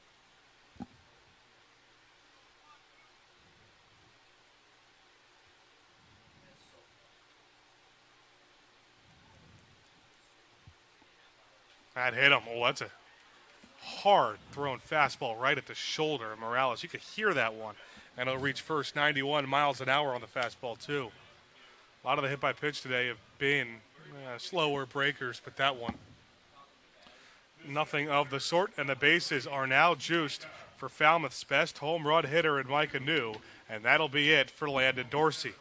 That hit him. Oh, that's a hard thrown fastball right at the shoulder of Morales. You could hear that one. And it'll reach first. 91 miles an hour on the fastball, too. A lot of the hit by pitch today have been slower breakers, but that one, nothing of the sort. And the bases are now juiced for Falmouth's best home run hitter in Micah New. And that'll be it for Landon Dorsey.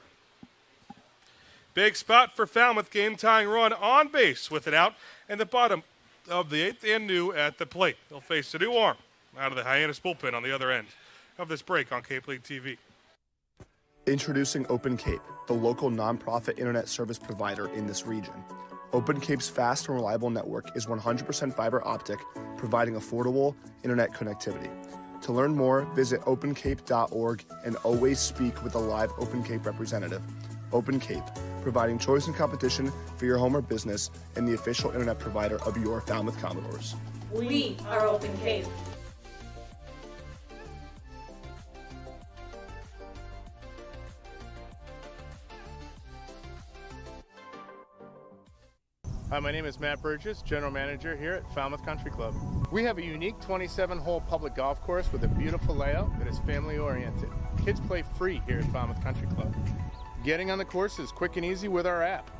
Big spot for Falmouth, game-tying run on base with an out in the bottom of the 8th, and New at the plate. They'll face a new arm out of the Hyannis bullpen on the other end of this break on Cape League TV. Introducing Open Cape, the local nonprofit internet service provider in this region. Open Cape's fast and reliable network is 100% fiber optic, providing affordable internet connectivity. To learn more, visit opencape.org and always speak with a live Open Cape representative. Open Cape, providing choice and competition for your home or business and the official internet provider of your Falmouth Commodores. We are Open Cape. Hi, my name is Matt Burgess, General Manager here at Falmouth Country Club. We have a unique 27-hole public golf course with a beautiful layout that is family-oriented. Kids play free here at Falmouth Country Club. Getting on the course is quick and easy with our app.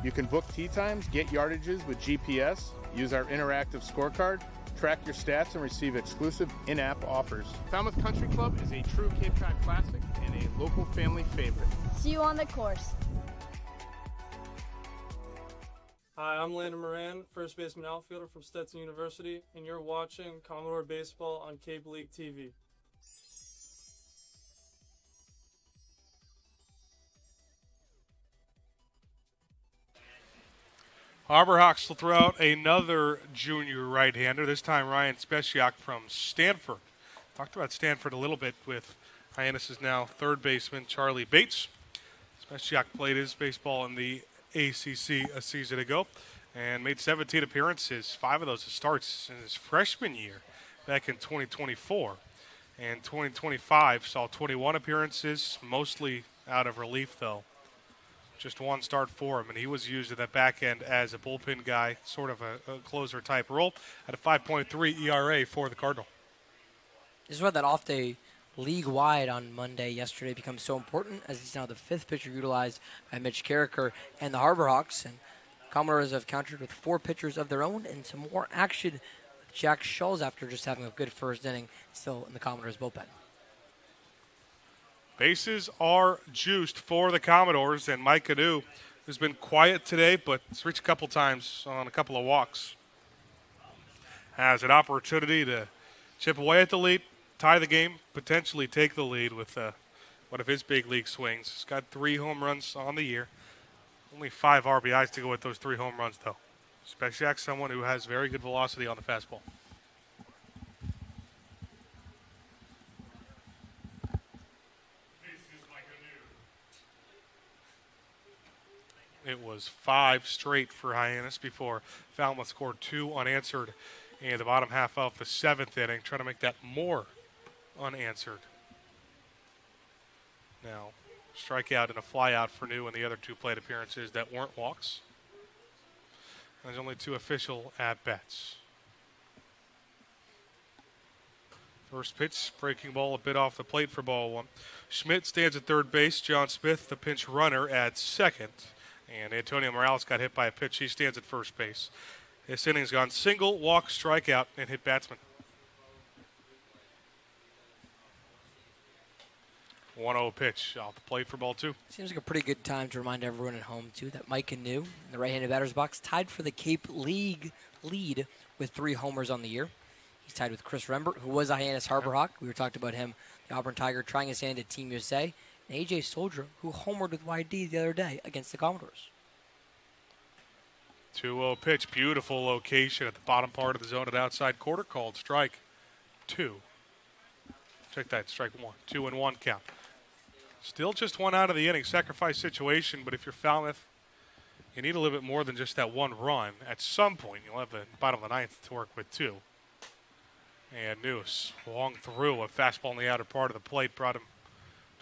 You can book tee times, get yardages with GPS, use our interactive scorecard, track your stats, and receive exclusive in-app offers. Falmouth Country Club is a true Cape Cod classic and a local family favorite. See you on the course. Hi, I'm Landon Moran, first baseman outfielder from Stetson University, and you're watching Commodore Baseball on Cape League TV. Harbor Hawks will throw out another junior right-hander, this time Ryan Speciak from Stanford. Talked about Stanford a little bit with Hyannis' now third baseman Charlie Bates. Speciak played his baseball in the ACC a season ago and made 17 appearances, 5 of those starts in his freshman year back in 2024. And 2025 saw 21 appearances, mostly out of relief though. Just one start for him, and he was used at that back end as a bullpen guy, sort of a closer type role, at a 5.3 ERA for the Cardinal. This is why that off day league-wide on Monday yesterday becomes so important, as he's now the 5th pitcher utilized by Mitch Carricker and the Harbor Hawks. And Commodores have countered with 4 pitchers of their own and some more action with Jack Schulz after just having a good first inning still in the Commodores bullpen. Bases are juiced for the Commodores, and Mike Canoe has been quiet today, but has reached a couple times on a couple of walks. Has an opportunity to chip away at the lead, tie the game, potentially take the lead with one of his big league swings. He's got 3 home runs on the year. Only 5 RBIs to go with those 3 home runs, though. Speciak, someone who has very good velocity on the fastball. It was 5 straight for Hyannis before Falmouth scored 2 unanswered in the bottom half of the 7th inning, trying to make that more unanswered. Now, strikeout and a flyout for New in the other 2 plate appearances that weren't walks. There's only 2 official at-bats. First pitch, breaking ball a bit off the plate for ball 1. Schmidt stands at third base. John Smith, the pinch runner, at second. And Antonio Morales got hit by a pitch. He stands at first base. This inning's gone single, walk, strikeout, and hit batsman. 1-0 pitch off the plate for ball 2. Seems like a pretty good time to remind everyone at home, too, that Mike Canoe in the right-handed batter's box tied for the Cape League lead with 3 homers on the year. He's tied with Chris Rembert, who was a Hyannis Harbor Hawk. We were talking about him, the Auburn Tiger, trying his hand at Team USA. And A.J. Soldier, who homered with YD the other day against the Commodores. 2-0 pitch, beautiful location at the bottom part of the zone at outside quarter, called strike 2. Check that, strike 1. 2-1 count. Still just 1 out of the inning, sacrifice situation, but if you're Falmouth, you need a little bit more than just that 1 run. At some point, you'll have the bottom of the 9th to work with 2. And New swung through a fastball in the outer part of the plate, brought him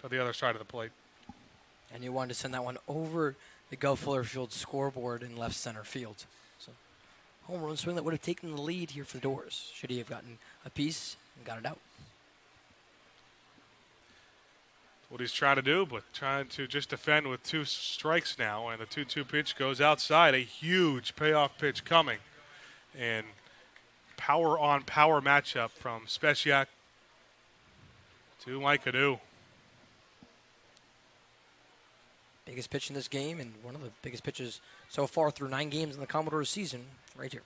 to the other side of the plate. And you wanted to send that one over the Go Fuller Field scoreboard in left center field. So, home run swing that would have taken the lead here for the Doors. Should he have gotten a piece and got it out? What he's trying to do, but trying to just defend with 2 strikes now. And the 2-2 pitch goes outside. A huge payoff pitch coming. And power on power matchup from Speciak to Mike Canoe. Biggest pitch in this game, and one of the biggest pitches so far through 9 games in the Commodores season, right here.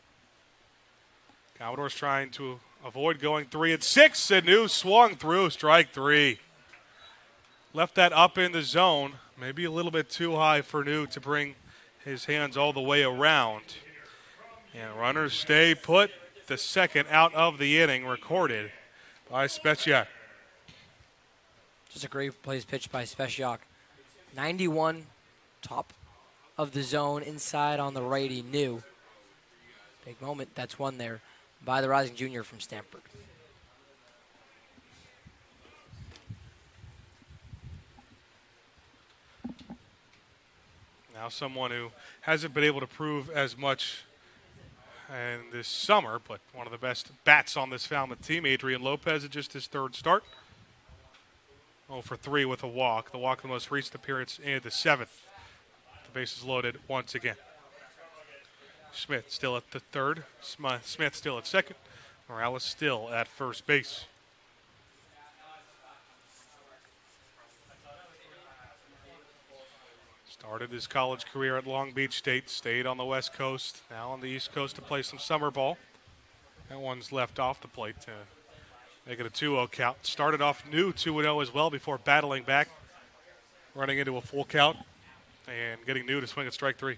Commodores trying to avoid going 3-6, and New swung through, strike 3. Left that up in the zone, maybe a little bit too high for New to bring his hands all the way around. And runners stay put. The second out of the inning recorded by Speciak. Just a great place pitch by Speciak. 91, top of the zone, inside on the right. He knew. Big moment. That's one there by the rising junior from Stamford. Now someone who hasn't been able to prove as much in this summer, but one of the best bats on this Falmouth team, Adrian Lopez, at just his third start. 0 for 3 with a walk. The walk, the most recent appearance, and the 7th. The bases loaded once again. Smith still at the third. Smith still at second. Morales still at first base. Started his college career at Long Beach State, stayed on the West Coast, now on the East Coast to play some summer ball. That one's left off the plate to make it a 2-0 count. Started off new 2-0 as well before battling back, running into a full count, and getting new to swing at strike 3.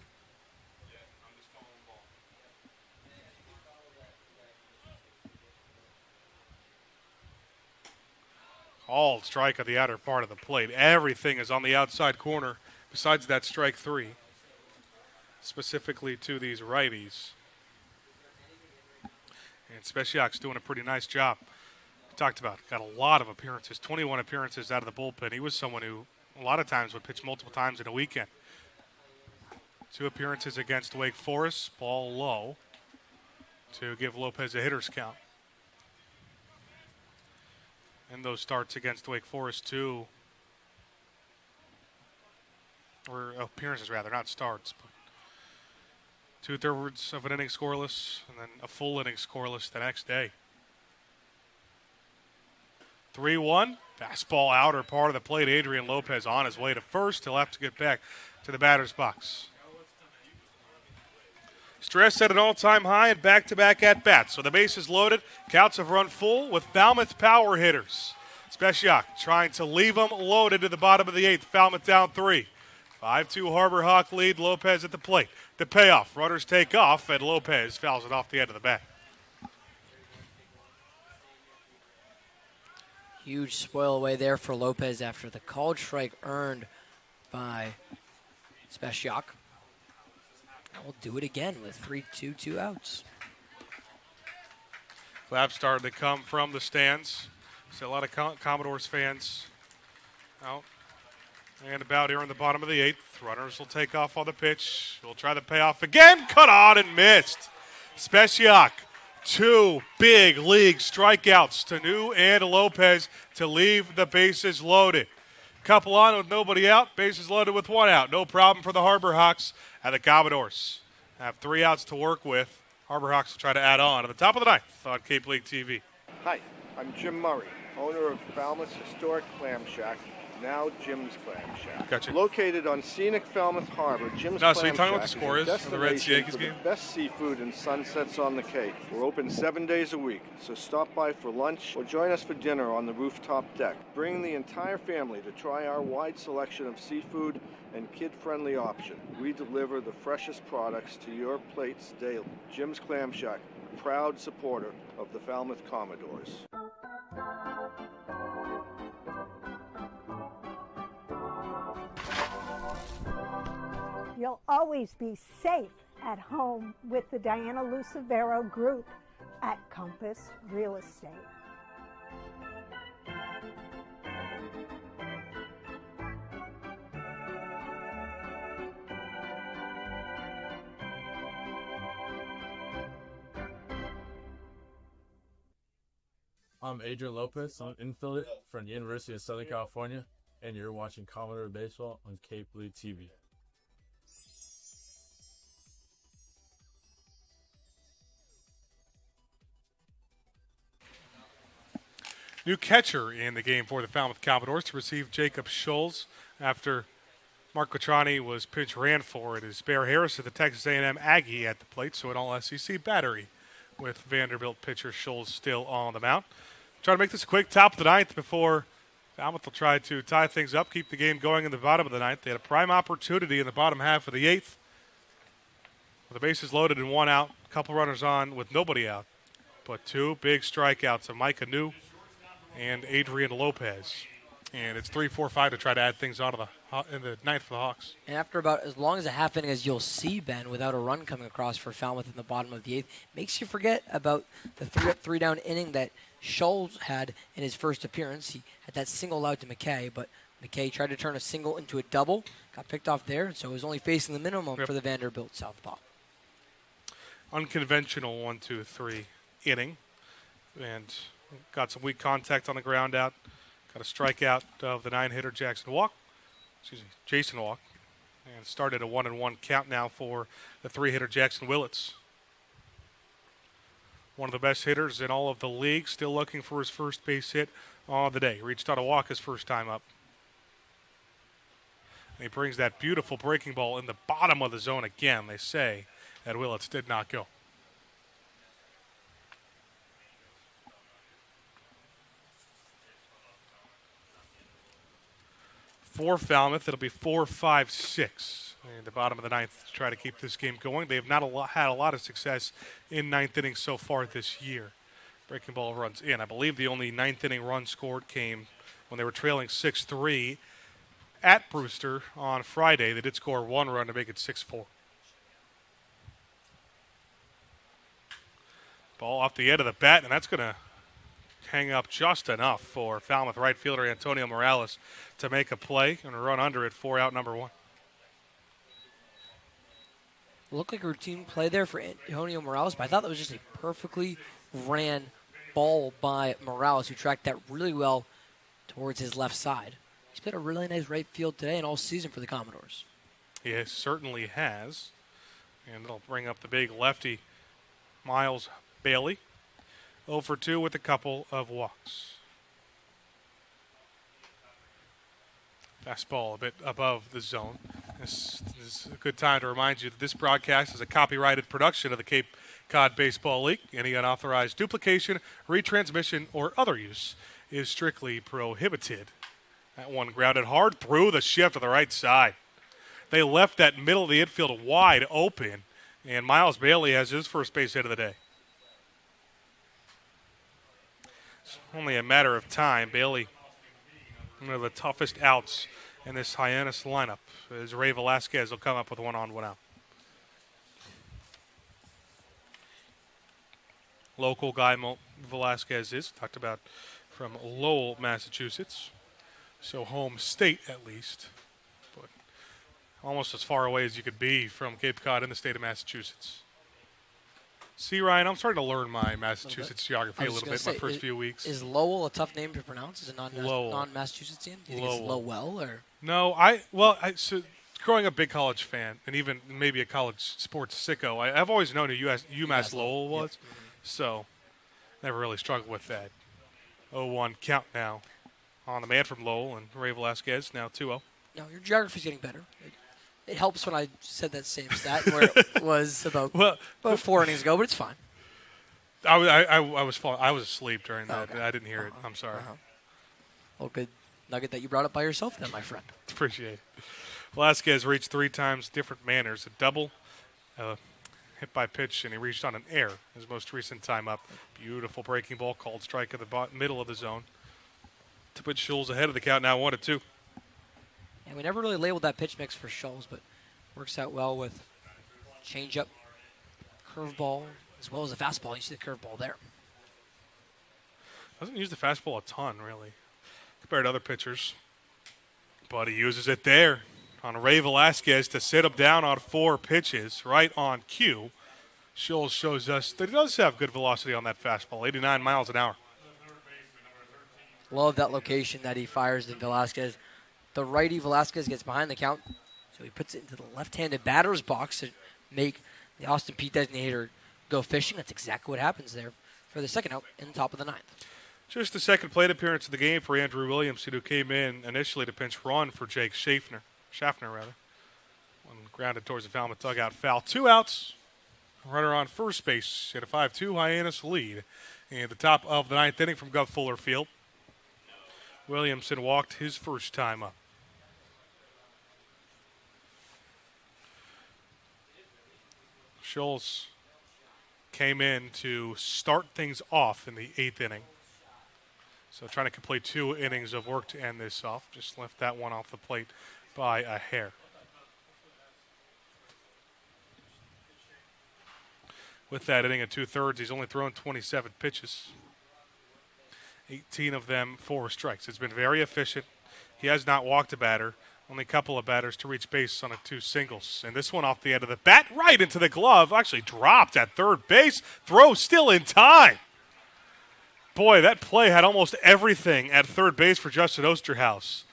Called strike on the outer part of the plate. Everything is on the outside corner besides that strike 3, specifically to these righties. And Speciak's doing a pretty nice job. We talked about, got a lot of appearances, 21 appearances out of the bullpen. He was someone who a lot of times would pitch multiple times in a weekend. 2 appearances against Wake Forest, ball low, to give Lopez a hitter's count. And those starts against Wake Forest, too, or appearances rather, not starts, but 2/3 of an inning scoreless, and then a full inning scoreless the next day. 3-1, fastball outer part of the plate. Adrian Lopez on his way to first. He'll have to get back to the batter's box. Stress at an all-time high and back-to-back at-bats. So the base is loaded. Counts have run full with Falmouth power hitters. Speciak trying to leave them loaded to the bottom of the 8th. Falmouth down 3. 5-2 Harbor Hawk lead. Lopez at the plate. The payoff. Runners take off, and Lopez fouls it off the end of the bat. Huge spoil away there for Lopez after the called strike earned by Speciak. We'll do it again with 3-2, 2 outs. Claps starting to come from the stands. See a lot of Commodores fans out and about here in the bottom of the 8th. Runners will take off on the pitch. We'll try the payoff again. Cut on and missed. Speciak, 2 big league strikeouts to New and Lopez to leave the bases loaded. Couple on with nobody out. Bases loaded with 1 out. No problem for the Harbor Hawks. And the Commodores have 3 outs to work with. Harbor Hawks will try to add on at the top of the 9th on Cape League TV. Hi, I'm Jim Murray, owner of Falmouth's historic Clam Shack, now Jim's Clam Shack. Gotcha. Located on scenic Falmouth Harbor, Jim's No, Clam so you're talking Shack about the score is of the Reds destination Yankees for game? the best seafood and sunsets on the Cape. We're open 7 days a week, so stop by for lunch or join us for dinner on the rooftop deck. Bring the entire family to try our wide selection of seafood and kid-friendly option. We deliver the freshest products to your plates daily. Jim's Clam Shack, proud supporter of the Falmouth Commodores. You'll always be safe at home with the Diana Lucevero Group at Compass Real Estate. I'm Adrian Lopez. I'm an infielder from the University of Southern California, and you're watching Commodore Baseball on Cape League TV. New catcher in the game for the Falmouth Commodores to receive Jacob Scholes after Mark Quattrani was pinch ran for. It is Bear Harris at the Texas A&M Aggie at the plate, so an all-SEC battery with Vanderbilt pitcher Scholes still on the mound. Try to make this a quick top of the 9th before Falmouth will try to tie things up, keep the game going in the bottom of the 9th. They had a prime opportunity in the bottom half of the 8th With the bases loaded and one out, a couple runners on with nobody out. But two big strikeouts of Mike Anu and Adrian Lopez. And it's 3-4-5 to try to add things on in the ninth for the Hawks. And after about as long as a half inning as you'll see, Ben, without a run coming across for Falmouth in the bottom of the eighth, makes you forget about the 3-up, 3-down inning that Scholes had in his first appearance. He had that single out to McKay, but McKay tried to turn a single into a double, got picked off there, so he was only facing the minimum for the Vanderbilt southpaw. Unconventional 1-2-3 inning, and got some weak contact on the ground out. Got a strikeout of the 9-hitter Jason Walk, and started a 1-1 count now for the 3-hitter Jackson Willits. One of the best hitters in all of the league, still looking for his first base hit on the day. Reached on a walk his first time up. And he brings that beautiful breaking ball in the bottom of the zone again. They say that Willits did not go. For Falmouth, it'll be 4-5-6 in the bottom of the ninth to try to keep this game going. They have not had a lot of success in ninth innings so far this year. Breaking ball runs in. I believe the only ninth inning run scored came when they were trailing 6-3 at Brewster on Friday. They did score one run to make it 6-4. Ball off the end of the bat, and that's going to hang up just enough for Falmouth right fielder Antonio Morales to make a play and run under it for out number one. Looked like a routine play there for Antonio Morales, but I thought that was just a perfectly ran ball by Morales, who tracked that really well towards his left side. He's played a really nice right field today and all season for the Commodores. He certainly has. And it'll bring up the big lefty, Miles Bailey. 0 for 2 with a couple of walks. Fastball a bit above the zone. This is a good time to remind you that this broadcast is a copyrighted production of the Cape Cod Baseball League. Any unauthorized duplication, retransmission, or other use is strictly prohibited. That one grounded hard through the shift to the right side. They left that middle of the infield wide open, and Miles Bailey has his first base hit of the day. It's only a matter of time. Bailey, one of the toughest outs in this Hyannis lineup, as Ray Velasquez will come up with one on, one out. Local guy Velasquez is, talked about from Lowell, Massachusetts. So home state, at least. But almost as far away as you could be from Cape Cod in the state of Massachusetts. See, Ryan, I'm starting to learn my Massachusetts geography a little bit my first few weeks. Is Lowell a tough name to pronounce? Is it non-Massachusetts? Do you think it's Lowell? Or? No, so growing up big college fan, and even maybe a college sports sicko, I've always known who UMass Lowell was. Yep. So never really struggled with that. 0-1 count now on the man from Lowell, and Ray Velasquez now 2-0. No, your geography's getting better. It helps when I said that same stat where it was about 4 innings ago, but it's fine. I was asleep during that. Okay. I didn't hear it. I'm sorry. Well, good nugget that you brought up by yourself then, my friend. Appreciate it. Velasquez reached 3 times, different manners. A double, hit by pitch, and he reached on an air his most recent time up. Beautiful breaking ball, called strike at the middle of the zone to put Scholes ahead of the count, now 1-2. And we never really labeled that pitch mix for Scholes, but works out well with changeup, curveball, as well as the fastball. You see the curveball there. Doesn't use the fastball a ton, really, compared to other pitchers. But he uses it there on Ray Velasquez to sit him down on 4 pitches, right on cue. Scholes shows us that he does have good velocity on that fastball, 89 miles an hour. Love that location that he fires in Velasquez. The righty Velasquez gets behind the count, so he puts it into the left-handed batter's box to make the Austin Peay designator go fishing. That's exactly what happens there for the second out in the top of the ninth. Just the second plate appearance of the game for Andrew Williamson, who came in initially to pinch run for Jake Schaffner. One grounded towards the Falmouth dugout foul. 2 outs. Runner on first base at a 5-2 Hyannis lead. And the top of the ninth inning from Gov Fuller Field. Williamson walked his first time up. Scholes came in to start things off in the 8th inning. So trying to complete 2 innings of work to end this off. Just left that one off the plate by a hair. With that inning at 2/3, he's only thrown 27 pitches. 18 of them 4 strikes. It's been very efficient. He has not walked a batter. Only a couple of batters to reach base on 2 singles. And this one off the end of the bat, right into the glove. Actually dropped at third base. Throw still in time. Boy, that play had almost everything at third base for Justin Osterhaus.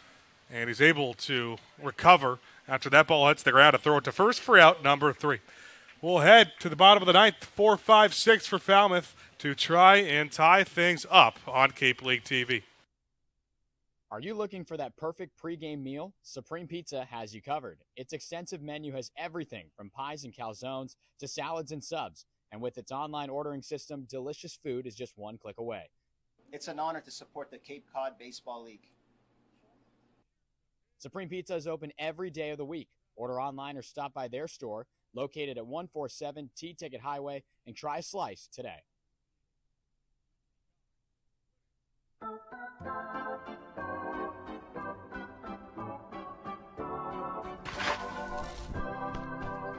And he's able to recover after that ball hits the ground to throw it to first for out number 3. We'll head to the bottom of the 9th, 4-5-6 for Falmouth to try and tie things up on Cape League TV. Are you looking for that perfect pregame meal? Supreme Pizza has you covered. Its extensive menu has everything from pies and calzones to salads and subs. And with its online ordering system, delicious food is just one click away. It's an honor to support the Cape Cod Baseball League. Supreme Pizza is open every day of the week. Order online or stop by their store located at 147 T-Ticket Highway and try a slice today.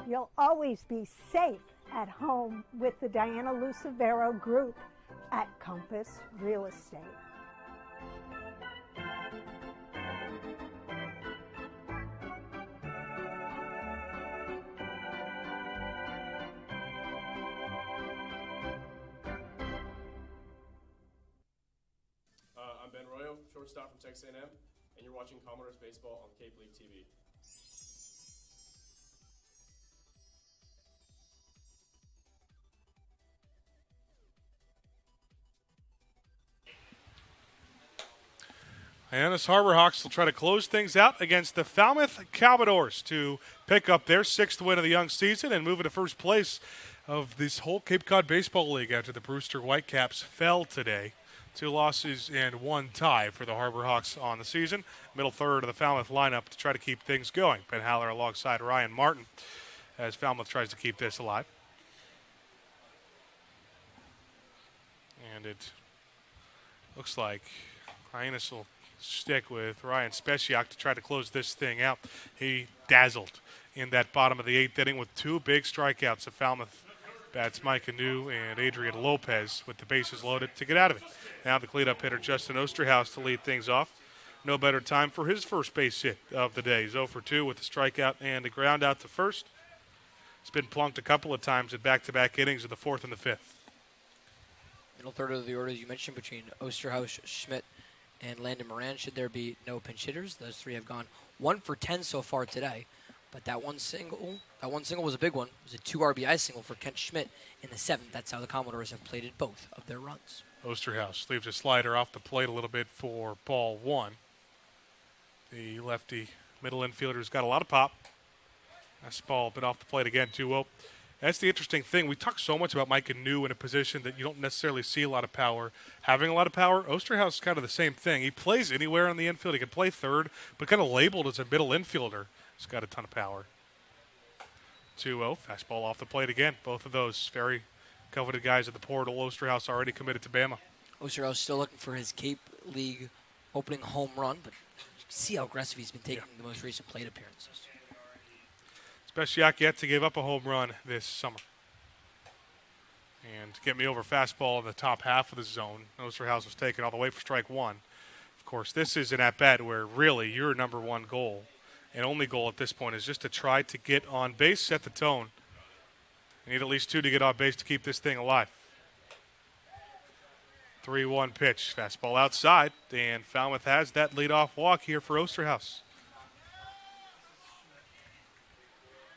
You'll always be safe at home with the Diana Lucevero Group at Compass Real Estate. I'm Ben Royo, shortstop from Texas A&M, and you're watching Commodores Baseball on Cape League TV. Hyannis Harbor Hawks will try to close things out against the Falmouth Commodores to pick up their 6th win of the young season and move into first place of this whole Cape Cod Baseball League after the Brewster Whitecaps fell today. 2 losses and 1 tie for the Harbor Hawks on the season. Middle third of the Falmouth lineup to try to keep things going. Ben Haller alongside Ryan Martin as Falmouth tries to keep this alive. And it looks like Hyannis will stick with Ryan Speciak to try to close this thing out. He dazzled in that bottom of the 8th inning with 2 big strikeouts of Falmouth bats Mike Anu and Adrian Lopez with the bases loaded to get out of it. Now the cleanup hitter Justin Osterhaus to lead things off. No better time for his first base hit of the day. He's 0 for 2 with a strikeout and a ground out to first. He's been plunked a couple of times in back-to-back innings in the 4th and the 5th. Middle third of the order, as you mentioned, between Osterhaus, Schmidt, and Landon Moran. Should there be no pinch hitters? Those 3 have gone 1 for 10 so far today. But that one single was a big one. It was a 2 RBI single for Kent Schmidt in the 7th. That's how the Commodores have plated both of their runs. Osterhaus leaves a slider off the plate a little bit for ball 1. The lefty middle infielder's got a lot of pop. That's ball bit off the plate again, 2-0. That's the interesting thing. We talk so much about Mike Anu in a position that you don't necessarily see a lot of power. Having a lot of power, Osterhaus is kind of the same thing. He plays anywhere on the infield. He can play third, but kind of labeled as a middle infielder. He's got a ton of power. 2-0, fastball off the plate again. Both of those very coveted guys at the portal. Osterhaus already committed to Bama. Osterhaus still looking for his Cape League opening home run, but see how aggressive he's been taking the most recent plate appearances. Speciak yet to give up a home run this summer. And to get me over fastball in the top half of the zone, Osterhaus was taken all the way for strike 1. Of course, this is an at-bat where really your number 1 goal and only goal at this point is just to try to get on base, set the tone. You need at least 2 to get on base to keep this thing alive. 3-1 pitch, fastball outside, and Falmouth has that leadoff walk here for Osterhaus.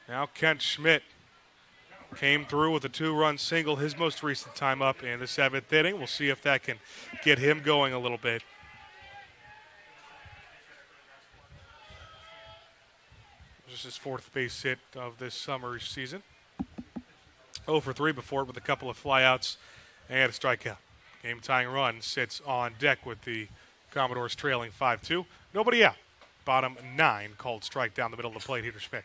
Now Kent Schmidt came through with a 2-run single, his most recent time up in the 7th inning. We'll see if that can get him going a little bit. This is his 4th base hit of this summer season. 0 for 3 before it with a couple of flyouts and a strikeout. Game-tying run sits on deck with the Commodores trailing 5-2. Nobody out. Bottom 9 called strike down the middle of the plate, Heater Schmidt.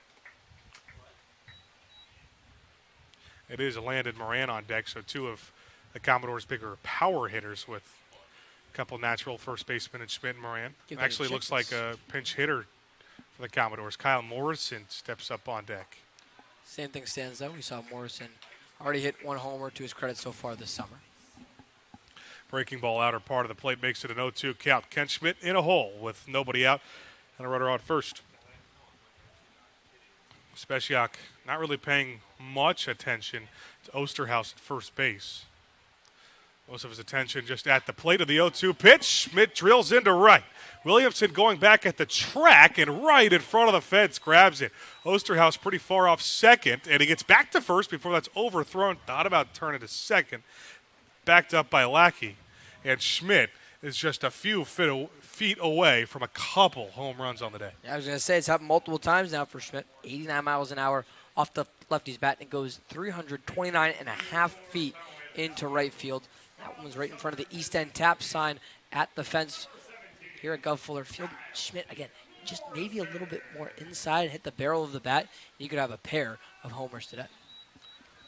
It is Landon Moran on deck, so two of the Commodores' bigger power hitters with a couple natural first basemen in Schmidt and Moran. Actually looks like a pinch hitter for the Commodores. Kyle Morrison steps up on deck. Same thing stands out. We saw Morrison already hit one homer to his credit so far this summer. Breaking ball outer part of the plate makes it an 0-2 count. Ken Schmidt in a hole with nobody out and a runner on first. Speciak not really paying much attention to Osterhaus at first base. Most of his attention just at the plate of the 0-2 pitch. Schmidt drills into right. Williamson going back at the track and right in front of the fence grabs it. Osterhaus pretty far off second, and he gets back to first before that's overthrown. Thought about turning to second. Backed up by Lackey. And Schmidt is just a few feet away from a couple home runs on the day. Yeah, I was going to say it's happened multiple times now for Schmidt. 89 miles an hour off the lefty's bat, and it goes 329.5 feet into right field. That one was right in front of the East End tap sign at the fence here at Gov Fuller Field. Schmidt, again, just maybe a little bit more inside and hit the barrel of the bat, and you could have a pair of homers today.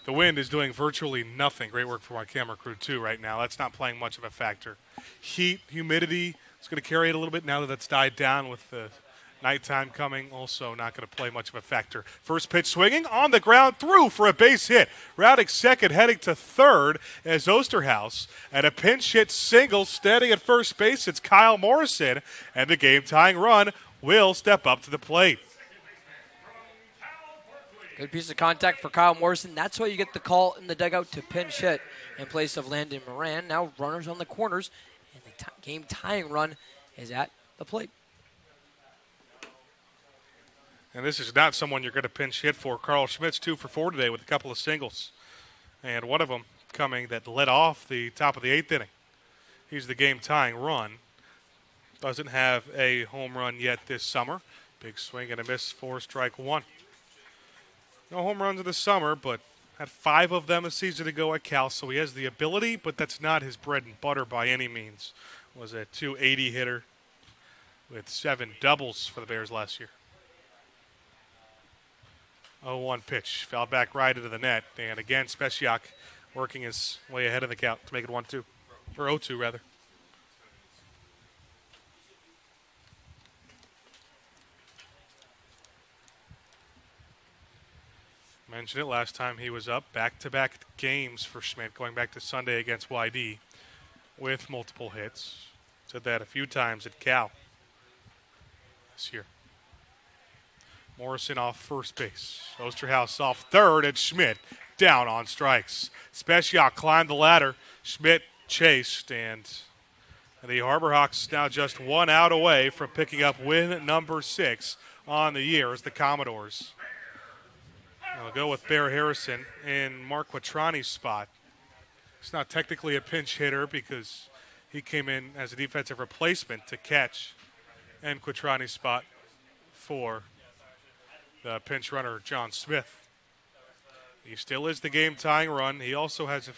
The wind is doing virtually nothing. Great work for our camera crew, too, right now. That's not playing much of a factor. Heat, humidity, it's going to carry it a little bit now that it's died down with the nighttime coming. Also not going to play much of a factor. First pitch swinging on the ground, through for a base hit. Rounding second, heading to third as Osterhaus. And a pinch hit single standing at first base. It's Kyle Morrison. And the game-tying run will step up to the plate. Good piece of contact for Kyle Morrison. That's why you get the call in the dugout to pinch hit in place of Landon Moran. Now runners on the corners, and the game-tying run is at the plate. And this is not someone you're going to pinch hit for. Carl Schmidt's 2 for 4 today with a couple of singles. And one of them coming that led off the top of the 8th inning. He's the game-tying run. Doesn't have a home run yet this summer. Big swing and a miss for strike one. No home runs in the summer, but had 5 of them a season ago at Cal, so he has the ability, but that's not his bread and butter by any means. Was a .280 hitter with 7 doubles for the Bears last year. 0-1 pitch, foul back right into the net, and again, Speciak working his way ahead of the count to make it 1-2, or 0-2 rather. Mentioned it last time he was up. Back-to-back games for Schmidt, going back to Sunday against YD with multiple hits. Said that a few times at Cal this year. Morrison off first base. Osterhaus off third, and Schmidt down on strikes. Speciak climbed the ladder. Schmidt chased, and the Harbor Hawks now just 1 out away from picking up win number 6 on the year as the Commodores. I'll go with Bear Harrison in Mark Quattroni's spot. He's not technically a pinch hitter because he came in as a defensive replacement to catch in Quattroni's spot for the pinch runner, John Smith. He still is the game-tying run. He also has a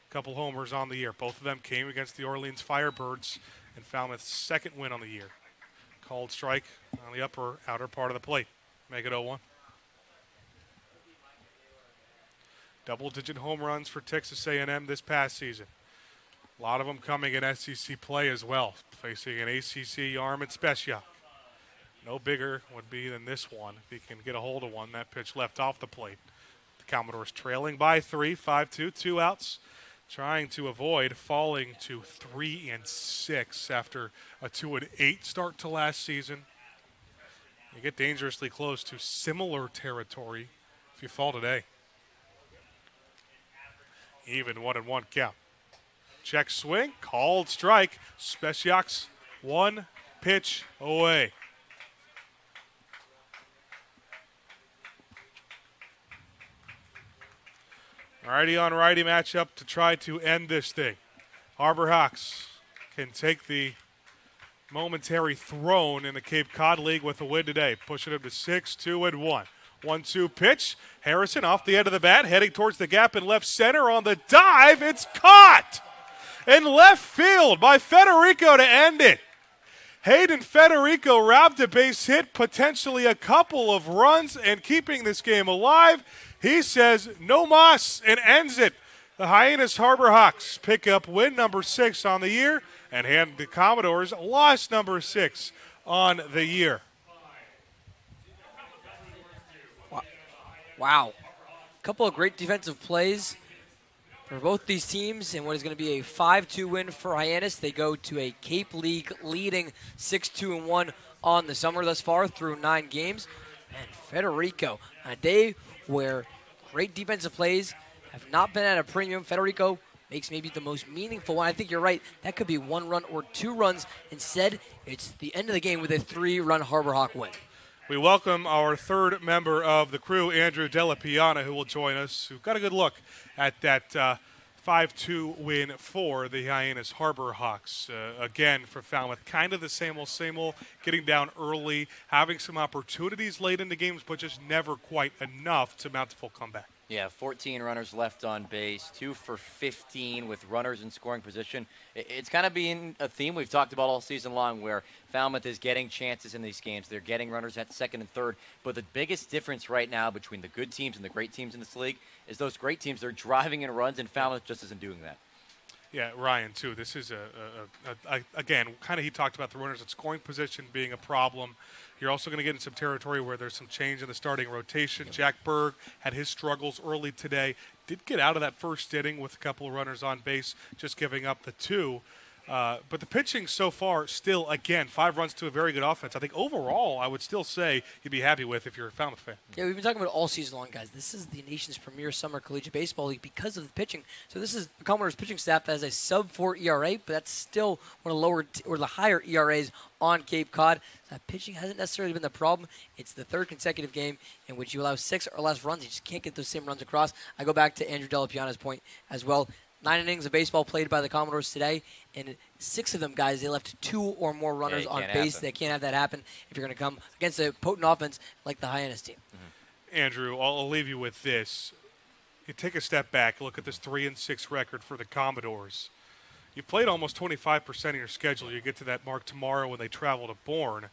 couple homers on the year. Both of them came against the Orleans Firebirds and Falmouth's second win on the year. Called strike on the outer part of the plate. Make it 0-1. Double-digit home runs for Texas A&M this past season. A lot of them coming in SEC play as well, facing an ACC arm at Speciak. No bigger would be than this one. If he can get a hold of one, that pitch left off the plate. The Commodores trailing by 3, 5-2, 2 outs, trying to avoid falling to 3-6 after a 2-8 start to last season. You get dangerously close to similar territory if you fall today. Even 1-1 count. Check swing, called strike. Speciak's 1 pitch away. Righty on righty matchup to try to end this thing. Harbor Hawks can take the momentary throne in the Cape Cod League with a win today, pushing them to 6-2-1. 1-2 pitch. Harrison off the end of the bat, heading towards the gap in left center on the dive. It's caught in left field by Federico to end it. Hayden Federico robbed a base hit, potentially a couple of runs, and keeping this game alive. He says no mas and ends it. The Hyannis Harbor Hawks pick up win number 6 on the year and hand the Commodores loss number 6 on the year. Wow. A couple of great defensive plays for both these teams, and what is going to be a 5-2 win for Hyannis. They go to a Cape League leading 6-2-1 on the summer thus far through 9 games. And Federico, on a day where great defensive plays have not been at a premium, Federico makes maybe the most meaningful one. I think you're right. That could be 1 run or 2 runs. Instead, it's the end of the game with a 3-run Harbor Hawk win. We welcome our third member of the crew, Andrew Della Piana, who will join us, who got a good look at that 5-2 win for the Hyannis Harbor Hawks. Again, for Falmouth, kind of the same old, getting down early, having some opportunities late in the games, but just never quite enough to mount a full comeback. Yeah, 14 runners left on base, 2 for 15 with runners in scoring position. It's kind of been a theme we've talked about all season long where Falmouth is getting chances in these games. They're getting runners at second and third. But the biggest difference right now between the good teams and the great teams in this league is those great teams, they're driving in runs, and Falmouth just isn't doing that. Yeah, Ryan, too. This is, again, kind of he talked about the runners at scoring position being a problem. You're also going to get in some territory where there's some change in the starting rotation. Yep. Jack Berg had his struggles early today. Did get out of that first inning with a couple of runners on base, just giving up the 2. But the pitching so far still, again, 5 runs to a very good offense. I think overall I would still say you'd be happy with if you're a Falmouth fan. Yeah, we've been talking about it all season long, guys. This is the nation's premier summer collegiate baseball league because of the pitching. So this is the Commodores pitching staff that has a sub-4 ERA, but that's still one of the lower or the higher ERAs on Cape Cod. That pitching hasn't necessarily been the problem. It's the 3rd consecutive game in which you allow 6 or less runs. You just can't get those same runs across. I go back to Andrew Della Piana's point as well. 9 innings of baseball played by the Commodores today, and 6 of them, guys, they left 2 or more runners on base. They can't have that happen if you're going to come against a potent offense like the Hyannis team. Mm-hmm. Andrew, I'll leave you with this. You take a step back, look at this 3-6 record for the Commodores. You played almost 25% of your schedule. You get to that mark tomorrow when they travel to Bourne.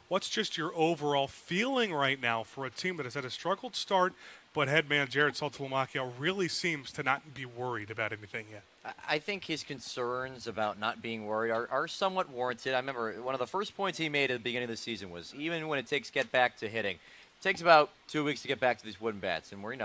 What's just your overall feeling right now for a team that has had a struggled start, but head man Jared Saltalamacchia really seems to not be worried about anything yet? I think his concerns about not being worried are somewhat warranted. I remember one of the first points he made at the beginning of the season was even when it takes get back to hitting, it takes about 2 weeks to get back to these wooden bats. And we're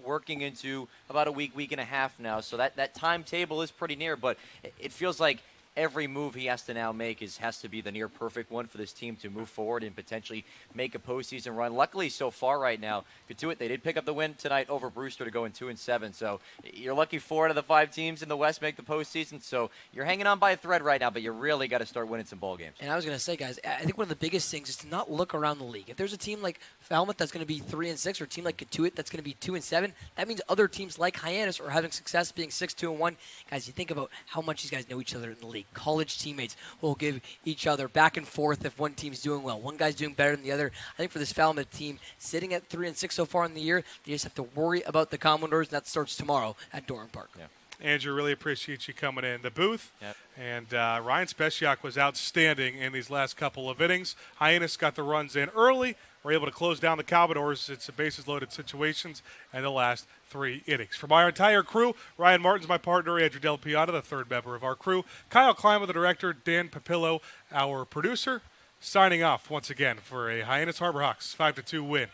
working into about a week and a half now. So that timetable is pretty near, but it feels like every move he has to now make has to be the near perfect one for this team to move forward and potentially make a postseason run. Luckily, so far right now, Katuitt, they did pick up the win tonight over Brewster to go in 2-7. So you're lucky 4 out of the 5 teams in the West make the postseason. So you're hanging on by a thread right now, but you really got to start winning some ball games. And I was going to say, guys, I think one of the biggest things is to not look around the league. If there's a team like Falmouth that's going to be 3-6 or a team like Katuitt that's going to be 2-7, that means other teams like Hyannis are having success being 6-2-1. Guys, you think about how much these guys know each other in the league. College teammates will give each other back and forth if one team's doing well. One guy's doing better than the other. I think for this Falmouth team, sitting at 3-6 so far in the year, they just have to worry about the Commodores, and that starts tomorrow at Doran Park. Yeah. Andrew, really appreciate you coming in the booth. Yep. And Ryan Speciak was outstanding in these last couple of innings. Hyannis got the runs in early. We're able to close down the Commodores. It's a bases-loaded situations and the last 3 innings. From our entire crew, Ryan Martin's my partner, Andrew Del Piana, the third member of our crew, Kyle Klima, the director, Dan Papillo, our producer, signing off once again for a Hyannis Harbor Hawks 5-2 win